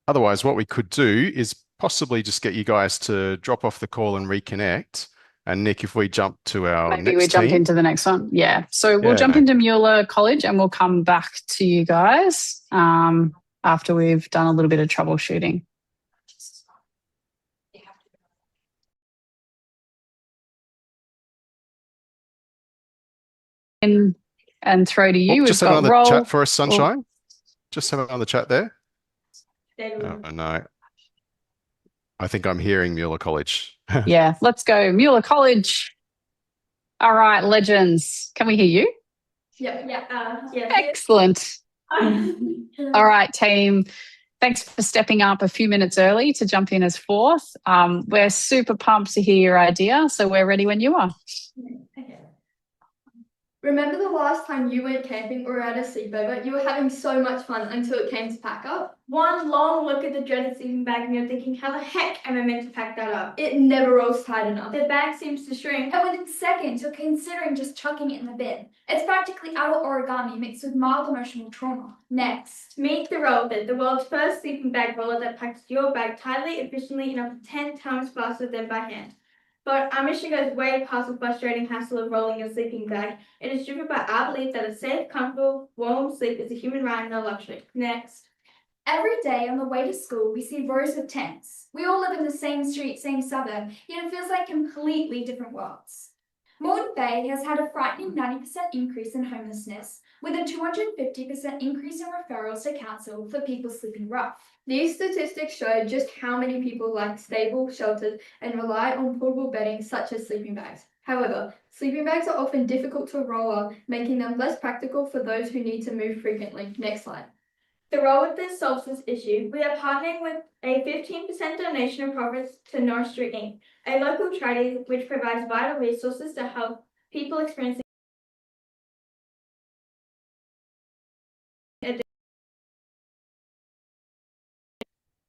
Speaker 6: Otherwise, what we could do is possibly just get you guys to drop off the call and reconnect. And Nick, if we jump to our
Speaker 1: Maybe
Speaker 6: next
Speaker 1: we jump
Speaker 6: team.
Speaker 1: into the next one. Yeah. So we'll jump into Mueller College and we'll come back to you guys after we've done a little bit of troubleshooting. And throw to you.
Speaker 6: Just
Speaker 1: We've
Speaker 6: have
Speaker 1: got
Speaker 6: another
Speaker 1: roll.
Speaker 6: chat for us, Sunshine. Just have another chat there. Oh, no. I think I'm hearing Mueller College.
Speaker 1: Yeah, let's go. Mueller College. All right, legends. Can we hear you?
Speaker 10: Yeah.
Speaker 1: Excellent. All right, team. Thanks for stepping up a few minutes early to jump in as fourth. We're super pumped to hear your idea, so we're ready when you are.
Speaker 10: Okay. Remember the last time you went camping or at a sleepover? You were having so much fun until it came to pack up.
Speaker 9: One long look at the dreaded sleeping bag and you're thinking, how the heck am I meant to pack that up?
Speaker 10: It never rolls tight enough.
Speaker 9: The bag seems to shrink.
Speaker 18: And within seconds, you're considering just chucking it in the bin. It's practically adult origami mixed with mild emotional trauma. Next.
Speaker 9: Meet the Rollbit, the world's first sleeping bag roller that packs your bag tightly, efficiently, and up to 10 times faster than by hand. But our mission goes way past the frustrating hassle of rolling a sleeping bag. It is driven by our belief that a safe, comfortable, warm sleep is a human right and a luxury.
Speaker 18: Next. Every day on the way to school, we see rows of tents. We all live in the same street, same suburb, yet it feels like completely different worlds. Moreton Bay has had a frightening 90% increase in homelessness, with a 250% increase in referrals to council for people sleeping rough.
Speaker 10: These statistics show just how many people lack stable shelters and rely on portable bedding such as sleeping bags. However, sleeping bags are often difficult to roll up, making them less practical for those who need to move frequently. Next slide.
Speaker 9: The role with this solves this issue. We are partnering with a 15% donation of profits to North Street Inc., a local charity which provides vital resources to help people experiencing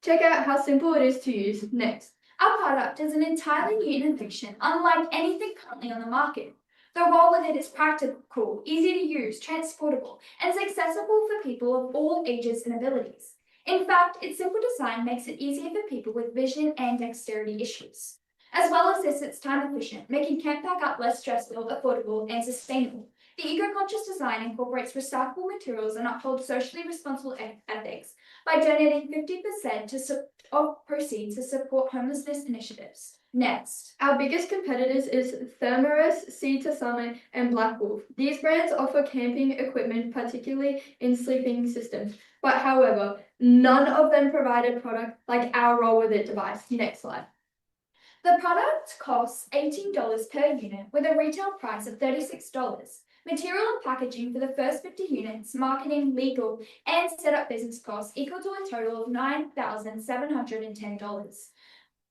Speaker 18: Check out how simple it is to use next. Our product is an entirely new innovation, unlike anything currently on the market. The roll with it is practical, easy to use, transportable, and is accessible for people of all ages and abilities. In fact, its simple design makes it easier for people with vision and dexterity issues. As well as this, it's time efficient, making camp backup less stressful, affordable, and sustainable. The eco-conscious design incorporates recyclable materials and upholds socially responsible ethics by donating 50% of proceeds to support homelessness initiatives. Next.
Speaker 9: Our biggest competitors is Thermarest, Sea to Summit, and Black Wolf. These brands offer camping equipment, particularly in sleeping systems, but however, none of them provide a product like our Roll With It device. Next slide.
Speaker 18: The product costs $18 per unit with a retail price of $36. Material and packaging for the first 50 units, marketing, legal, and setup business costs equal to a total of $9,710.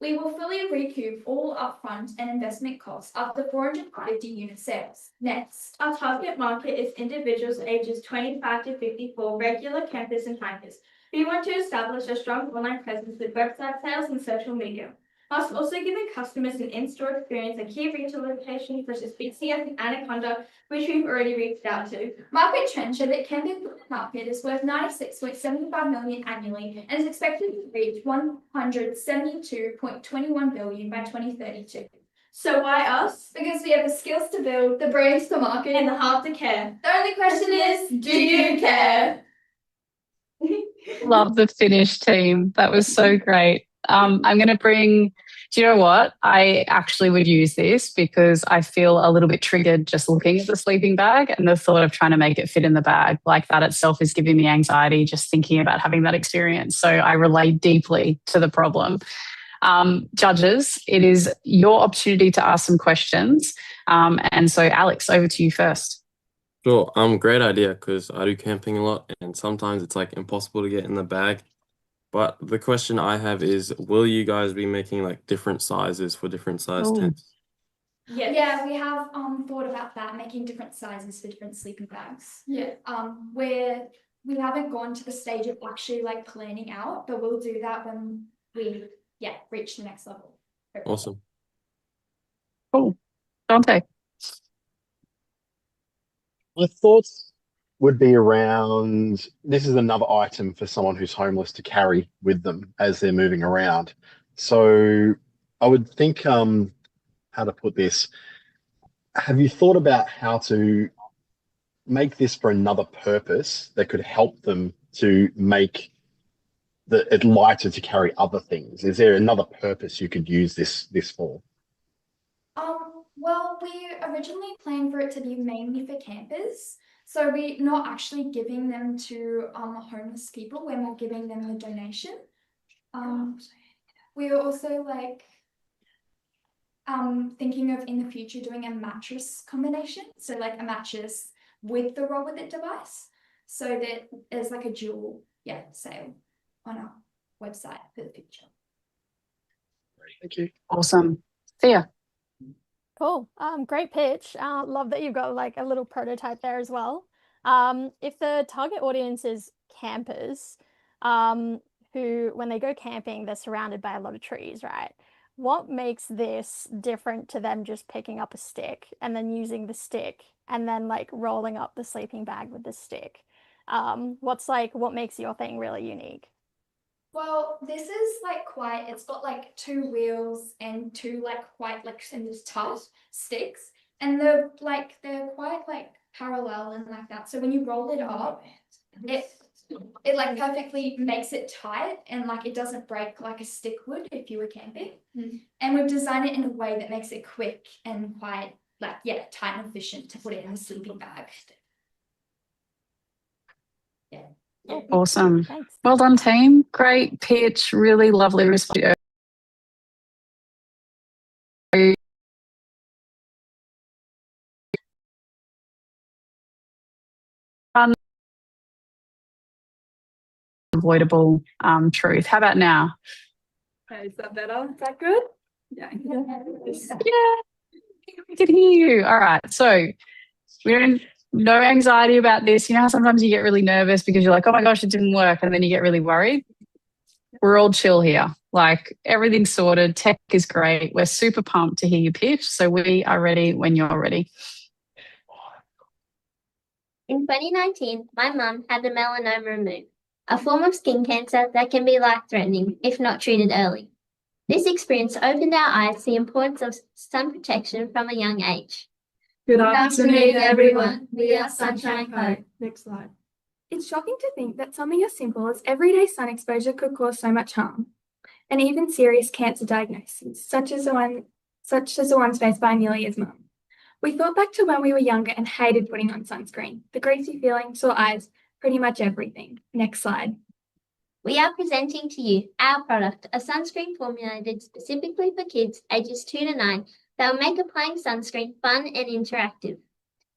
Speaker 18: We will fully recoup all upfront and investment costs after 450 unit sales. Next.
Speaker 9: Our target market is individuals ages 25 to 54, regular campers and hikers. We want to establish a strong online presence with website sales and social media, whilst also giving customers an in-store experience at key retail locations such as BCF and Anaconda, which we've already reached out to.
Speaker 18: Market trends show that camping market is worth $96.75 million annually and is expected to reach $172.21 billion by 2032.
Speaker 9: So why us?
Speaker 18: Because we have the skills to build, the brains to market,
Speaker 9: And the heart to care.
Speaker 18: The only question is, do you care?
Speaker 1: Love the finish, team. That was so great. I'm going to bring, do you know what? I actually would use this because I feel a little bit triggered just looking at the sleeping bag and the thought of trying to make it fit in the bag. Like that itself is giving me anxiety just thinking about having that experience. So I relate deeply to the problem. Judges, it is your opportunity to ask some questions. And so Alex, over to you first.
Speaker 21: Sure, great idea because I do camping a lot and sometimes it's like impossible to get in the bag. But the question I have is, will you guys be making like different sizes for different size tents?
Speaker 18: Yes. Yeah, we have thought about that, making different sizes for different sleeping bags.
Speaker 9: Yeah.
Speaker 18: We haven't gone to the stage of actually like planning out, but we'll do that when we reach the next level.
Speaker 21: Awesome.
Speaker 1: Cool. Dante.
Speaker 16: My thoughts would be around this is another item for someone who's homeless to carry with them as they're moving around. So I would think, how to put this, have you thought about how to make this for another purpose that could help them to make it lighter to carry other things? Is there another purpose you could use this for?
Speaker 18: Well, we originally planned for it to be mainly for campers. So we're not actually giving them to homeless people when we're giving them the donation. We are also like thinking of in the future doing a mattress combination. So like a mattress with the Roll With It device. So that there's like a dual sale on our website for the future.
Speaker 16: Thank you.
Speaker 1: Awesome. Thea.
Speaker 10: Cool. Great pitch. Love that you've got like a little prototype there as well. If the target audience is campers, who when they go camping, they're surrounded by a lot of trees, right? What makes this different to them just picking up a stick and then using the stick and then like rolling up the sleeping bag with the stick? What makes your thing really unique?
Speaker 18: Well, this is like it's got like two wheels and two like quite like and just tough sticks, and they're quite like parallel and like that. So when you roll it up, it like perfectly makes it tight and like it doesn't break like a stick would if you were camping. And we've designed it in a way that makes it quick and quite tight and efficient to put it in the sleeping bag.
Speaker 1: Awesome.
Speaker 10: Thanks.
Speaker 1: Well done, team. Great pitch. Really lovely response. unavoidable truth. How about now?
Speaker 11: Okay, is that better? Is that good? Yeah.
Speaker 1: We can hear you. All right. So we don't, no anxiety about this. You know how sometimes you get really nervous because you're like, oh my gosh, it didn't work. And then you get really worried. We're all chill here. Like everything's sorted. Tech is great. We're super pumped to hear you pitch. So we are ready when you're ready.
Speaker 20: In 2019, my mum had a melanoma removed, a form of skin cancer that can be life-threatening if not treated early. This experience opened our eyes to the importance of sun protection from a young age.
Speaker 11: Good
Speaker 20: afternoon, everyone. We are Sunshine Co.
Speaker 11: Next slide.
Speaker 23: It's shocking to think that something as simple as everyday sun exposure could cause so much harm, and even serious cancer diagnoses, such as the one faced by Amelia's mum. We thought back to when we were younger and hated putting on sunscreen. The greasy feeling, sore eyes, pretty much everything. Next slide.
Speaker 20: We are presenting to you our product, a sunscreen formulated specifically for kids ages 2 to 9 that will make applying sunscreen fun and interactive.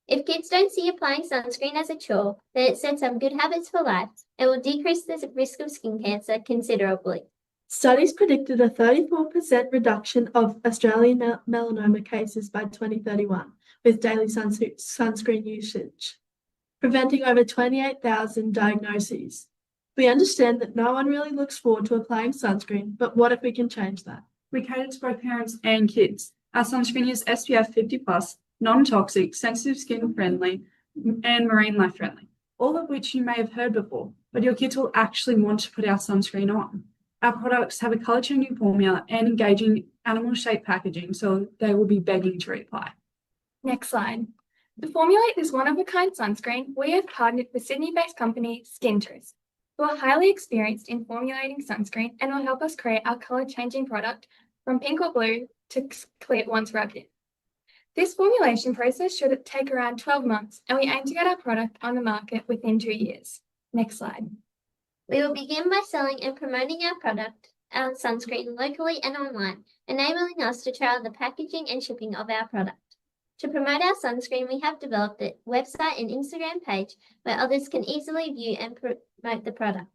Speaker 20: If kids don't see applying sunscreen as a chore, then it sets up good habits for life and will decrease the risk of skin cancer considerably.
Speaker 24: Studies predicted a 34% reduction of Australian melanoma cases by 2031 with daily sunscreen usage, preventing over 28,000 diagnoses. We understand that no one really looks forward to applying sunscreen, but what if we can change that?
Speaker 11: We cater to both parents and kids. Our sunscreen is SPF 50+, non-toxic, sensitive skin friendly, and marine life friendly, all of which you may have heard before, but your kids will actually want to put our sunscreen on. Our products have a color-changing formula and engaging animal-shaped packaging, so they will be begging to reapply.
Speaker 23: Next slide. To formulate this one-of-a-kind sunscreen, we have partnered with Sydney-based company Skintress, who are highly experienced in formulating sunscreen and will help us create our color-changing product from pink or blue to clear once rubbed in. This formulation process should take around 12 months, and we aim to get our product on the market within 2 years. Next slide.
Speaker 20: We will begin by selling and promoting our product, our sunscreen, locally and online, enabling us to trial the packaging and shipping of our product. To promote our sunscreen, we have developed a website and Instagram page where others can easily view and promote the product.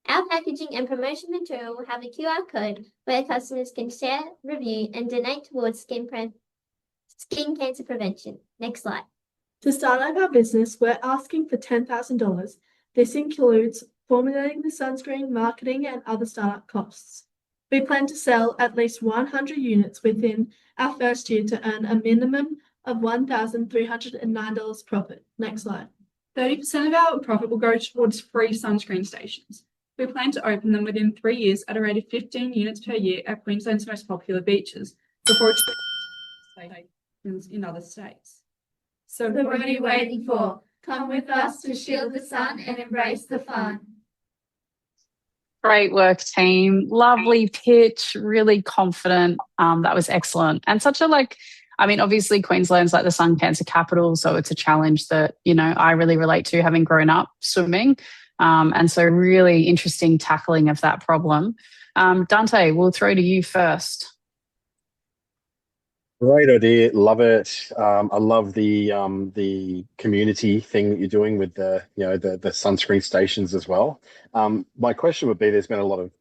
Speaker 20: Our packaging and promotion material will have a QR code where customers can share, review, and donate towards skin cancer prevention. Next slide.
Speaker 24: To start up our business, we're asking for $10,000. This includes formulating the sunscreen, marketing, and other startup costs. We plan to sell at least 100 units within our first year to earn a minimum of $1,309 profit. Next slide.
Speaker 11: 30% of our profit will go towards free sunscreen stations. We plan to open them within 3 years at a rate of 15 units per year at Queensland's most popular beaches, before it's in other states.
Speaker 20: So what are you waiting for? Come with us to shield the sun and embrace the fun.
Speaker 1: Great work, team. Lovely pitch, really confident. That was excellent. And such a obviously Queensland's like the sun cancer capital, so it's a challenge that, I really relate to having grown up swimming. And so really interesting tackling of that problem. Dante, we'll throw to you first.
Speaker 16: Great idea, love it. I love the community thing that you're doing with the sunscreen stations as well. My question would be: there's been a lot of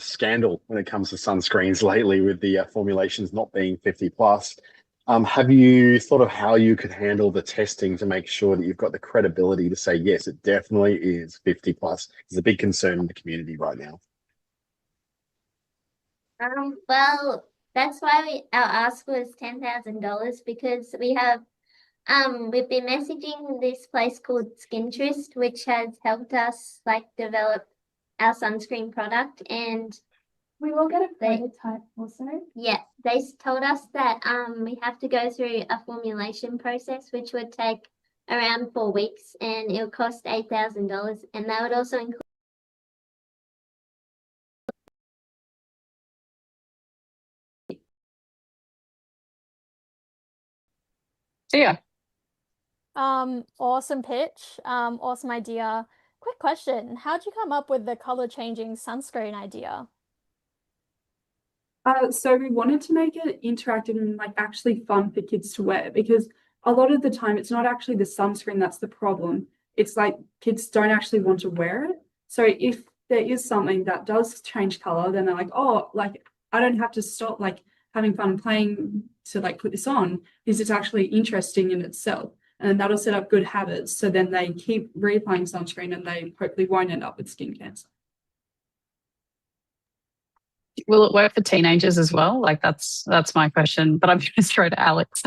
Speaker 16: scandal when it comes to sunscreens lately, with the formulations not being 50+. Have you thought of how you could handle the testing to make sure that you've got the credibility to say yes, it definitely is 50+? It's a big concern in the community right now.
Speaker 20: Well, that's why our ask was $10,000, because we've been messaging this place called Skintress, which has helped us develop our sunscreen product, and
Speaker 23: we will get a prototype also.
Speaker 20: Yeah, they told us that we have to go through a formulation process, which would take around 4 weeks, and it'll cost $8,000, and that would also include
Speaker 1: Yeah.
Speaker 10: Awesome pitch. Awesome idea. Quick question. How'd you come up with the color changing sunscreen idea?
Speaker 11: So we wanted to make it interactive and actually fun for kids to wear, because a lot of the time it's not actually the sunscreen that's the problem. it's like kids don't actually want to wear it. So if there is something that does change color, then they're like, oh, like I don't have to stop like having fun playing to like put this on because it's actually interesting in itself. And that'll set up good habits. So then they keep reapplying sunscreen and they hopefully won't end up with skin cancer.
Speaker 1: Will it work for teenagers as well? Like that's my question, but I'm going to throw to Alex.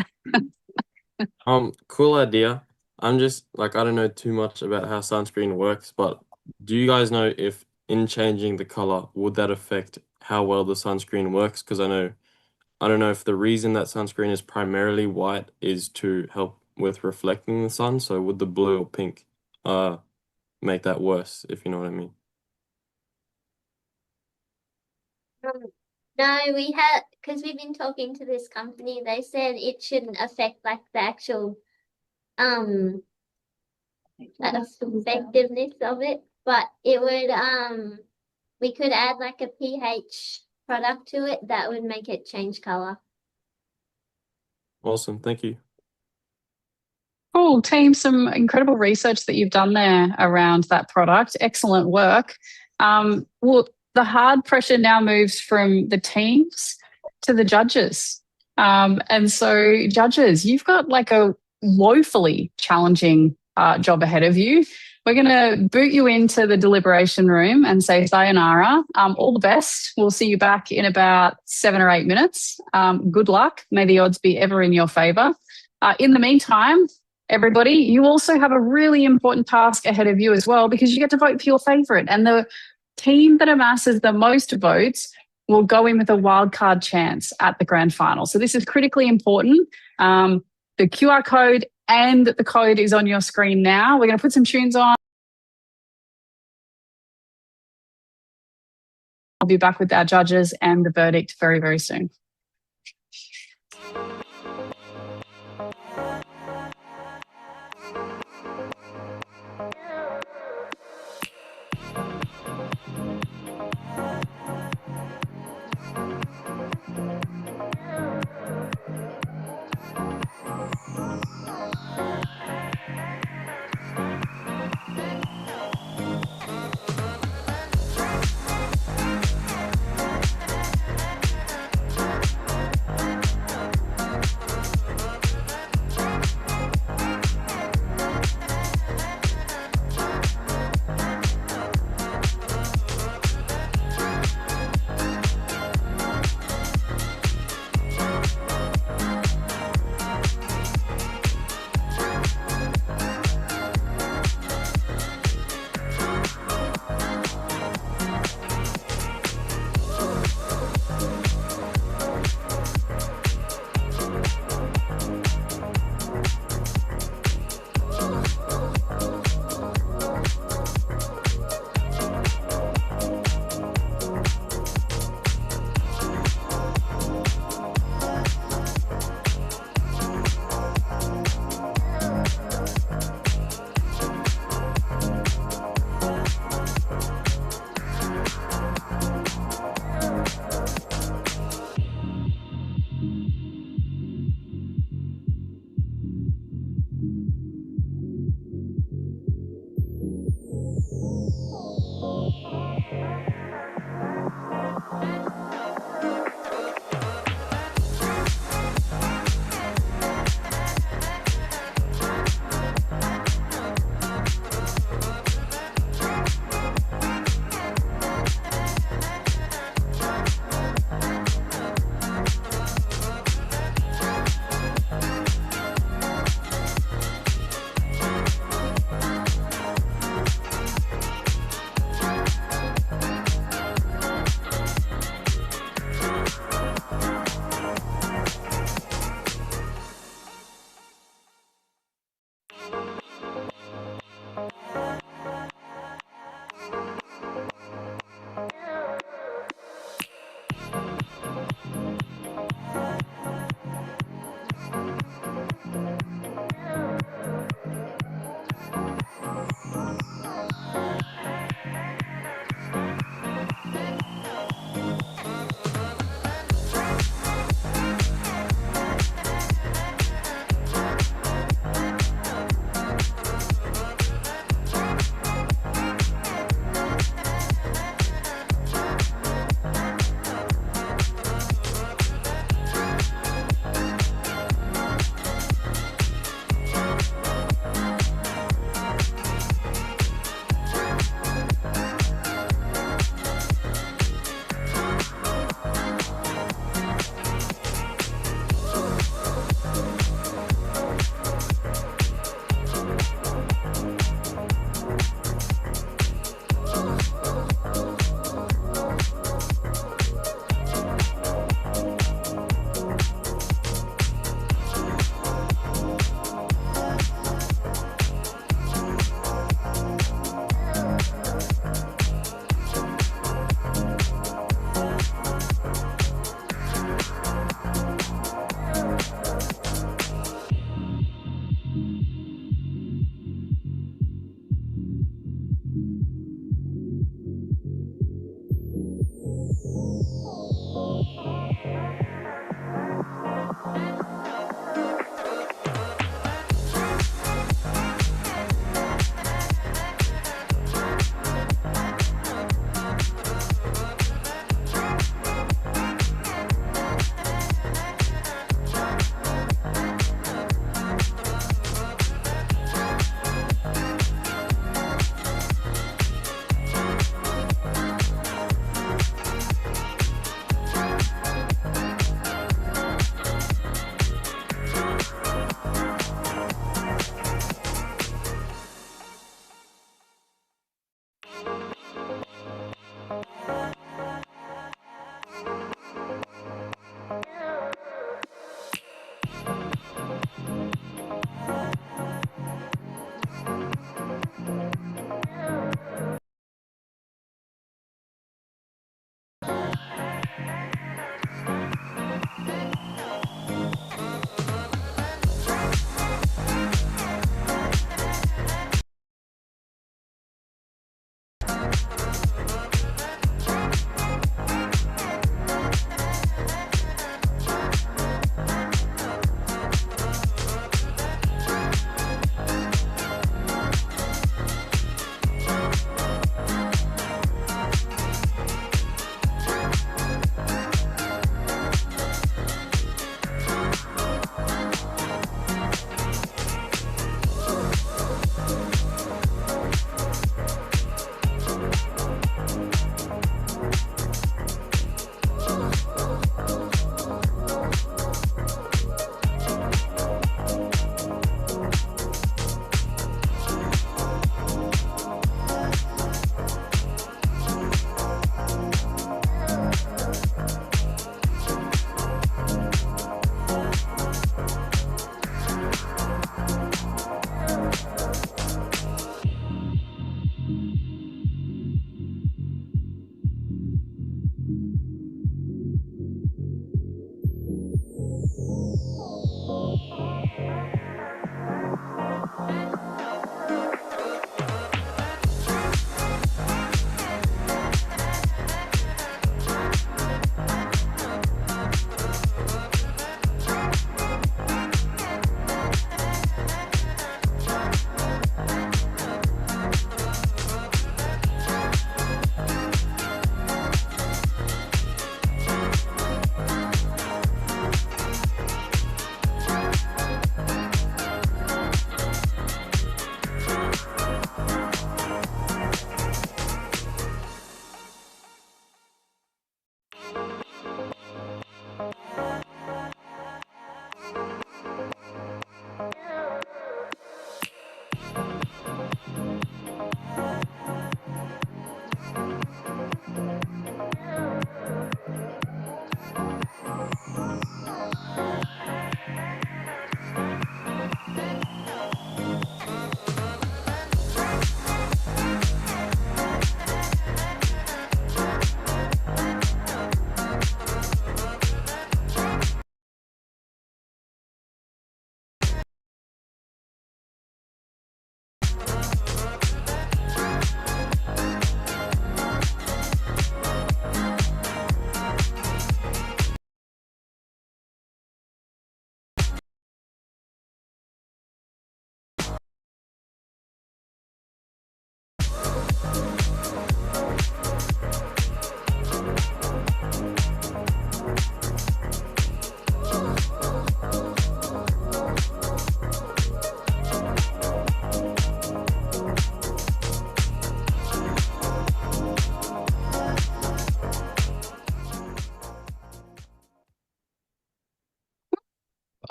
Speaker 21: Cool idea. I'm just like, I don't know too much about how sunscreen works, but do you guys know if in changing the color, would that affect how well the sunscreen works? Because I don't know if the reason that sunscreen is primarily white is to help with reflecting the sun. So would the blue or pink make that worse, if you know what I mean?
Speaker 20: No, we had, because we've been talking to this company, they said it shouldn't affect like the actual effectiveness of it, but it would we could add like a pH product to it that would make it change color.
Speaker 21: Awesome, thank you.
Speaker 1: Cool, team, some incredible research that you've done there around that product. Excellent work. Well, the hard pressure now moves from the teams to the judges. And so judges, you've got like a woefully challenging job ahead of you. We're going to boot you into the deliberation room and say sayonara. All the best. We'll see you back in about 7 or 8 minutes. Good luck. May the odds be ever in your favor. In the meantime, everybody, you also have a really important task ahead of you as well, because you get to vote for your favorite. And the team that amasses the most votes will go in with a wildcard chance at the grand final. So this is critically important. The QR code and the code is on your screen now. We're going to put some tunes on. I'll be back with our judges and the verdict very, very soon.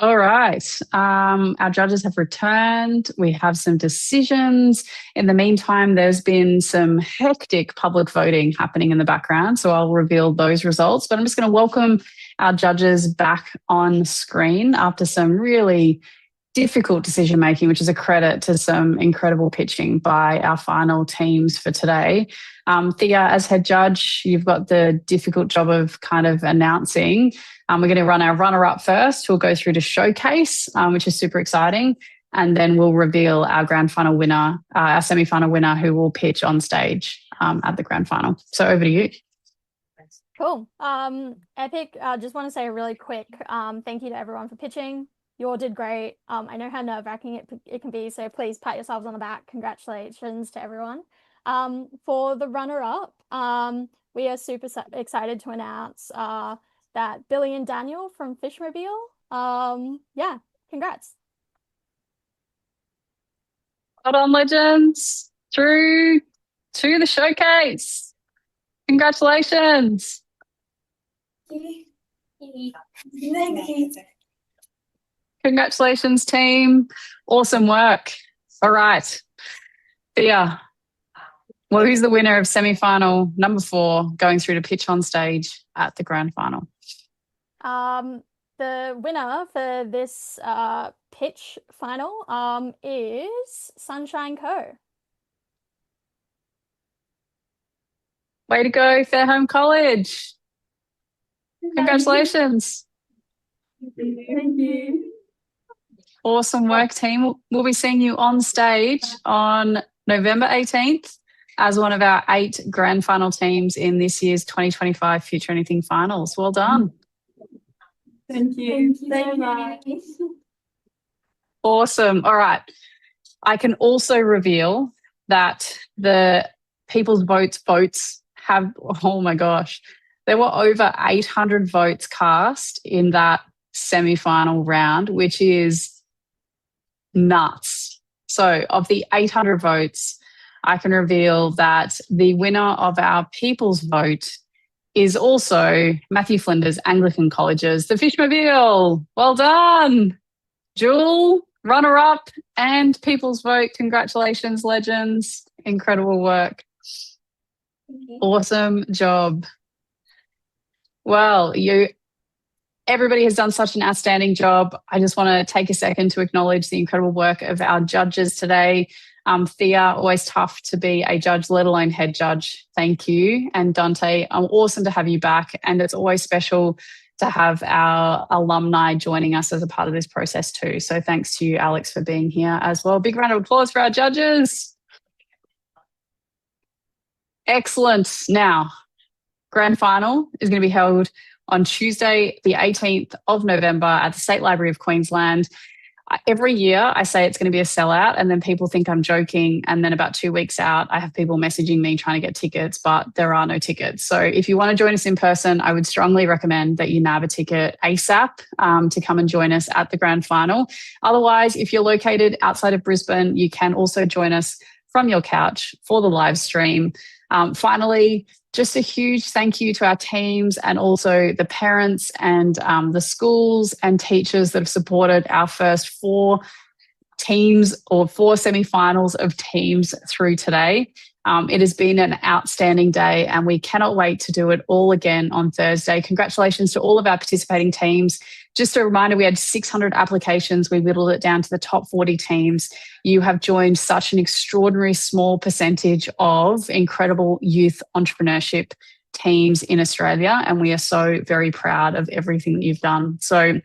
Speaker 1: All right. Our judges have returned. We have some decisions. In the meantime, there's been some hectic public voting happening in the background, so I'll reveal those results. But I'm just going to welcome our judges back on screen after some really difficult decision making, which is a credit to some incredible pitching by our final teams for today. Thea, as head judge, you've got the difficult job of kind of announcing. We're going to run our runner-up first, who'll go through to showcase, which is super exciting. And then we'll reveal our grand final winner, our semi-final winner, who will pitch on stage at the grand final. So over to you.
Speaker 10: Cool. Epic, just want to say a really quick thank you to everyone for pitching. You all did great. I know how nerve-wracking it can be, so please pat yourselves on the back. Congratulations to everyone. For the runner-up, we are super excited to announce that Billy and Daniel from Fishmobile. Yeah, congrats.
Speaker 1: Well done, legends. Through to the showcase. Congratulations.
Speaker 15: Thank you.
Speaker 1: Congratulations, team. Awesome work. All right. Thea, well, who's the winner of semi-final number 4 going through to pitch on stage at the grand final?
Speaker 10: The winner for this pitch final is Sunshine Co.
Speaker 1: Way to go, Fairholme College. Congratulations.
Speaker 24: Thank you.
Speaker 1: Awesome work, team. We'll be seeing you on stage on November 18th as one of our 8 grand final teams in this year's 2025 Future Anything Finals. Well done.
Speaker 24: Thank you. Thank you much.
Speaker 1: Awesome. All right. I can also reveal that the people's votes have, oh my gosh, there were over 800 votes cast in that semi-final round, which is nuts. So of the 800 votes, I can reveal that the winner of our people's vote is also Matthew Flinders Anglican Colleges, the Fishmobile. Well done. Jewel, runner-up and people's vote. Congratulations, legends. Incredible work. Awesome job. Well, everybody has done such an outstanding job. I just want to take a second to acknowledge the incredible work of our judges today. Thea, always tough to be a judge, let alone head judge. Thank you. And Dante, awesome to have you back. And it's always special to have our alumni joining us as a part of this process too. So thanks to you, Alex, for being here as well. Big round of applause for our judges. Excellent. Now, grand final is going to be held on Tuesday, the 18th of November at the State Library of Queensland. Every year I say it's going to be a sellout and then people think I'm joking. And then about 2 weeks out, I have people messaging me trying to get tickets, but there are no tickets. So if you want to join us in person, I would strongly recommend that you nab a ticket ASAP to come and join us at the grand final. Otherwise, if you're located outside of Brisbane, you can also join us from your couch for the live stream. Finally, just a huge thank you to our teams and also the parents and the schools and teachers that have supported our first 4 teams or 4 semi-finals of teams through today. It has been an outstanding day and we cannot wait to do it all again on Thursday. Congratulations to all of our participating teams. Just a reminder, we had 600 applications. We whittled it down to the top 40 teams. You have joined such an extraordinary small percentage of incredible youth entrepreneurship teams in Australia, and we are so very proud of everything that you've done. So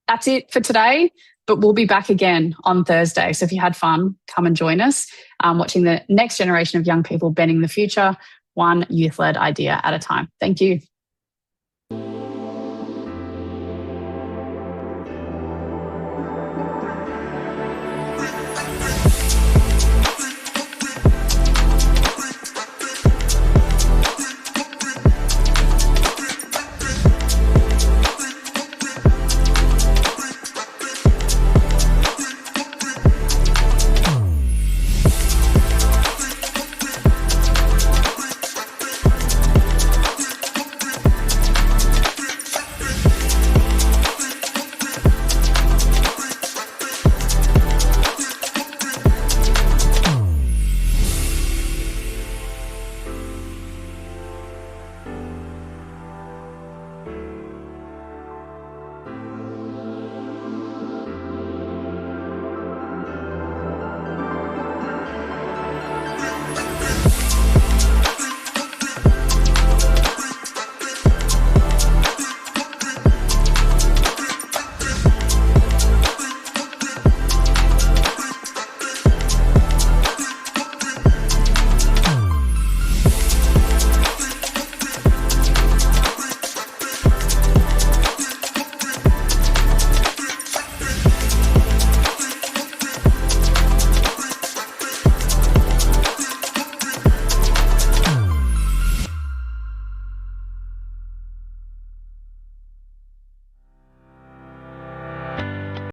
Speaker 1: that's it for today, but we'll be back again on Thursday. So if you had fun, come and join us, watching the next generation of young people bending the future, one youth-led idea at a time. Thank you.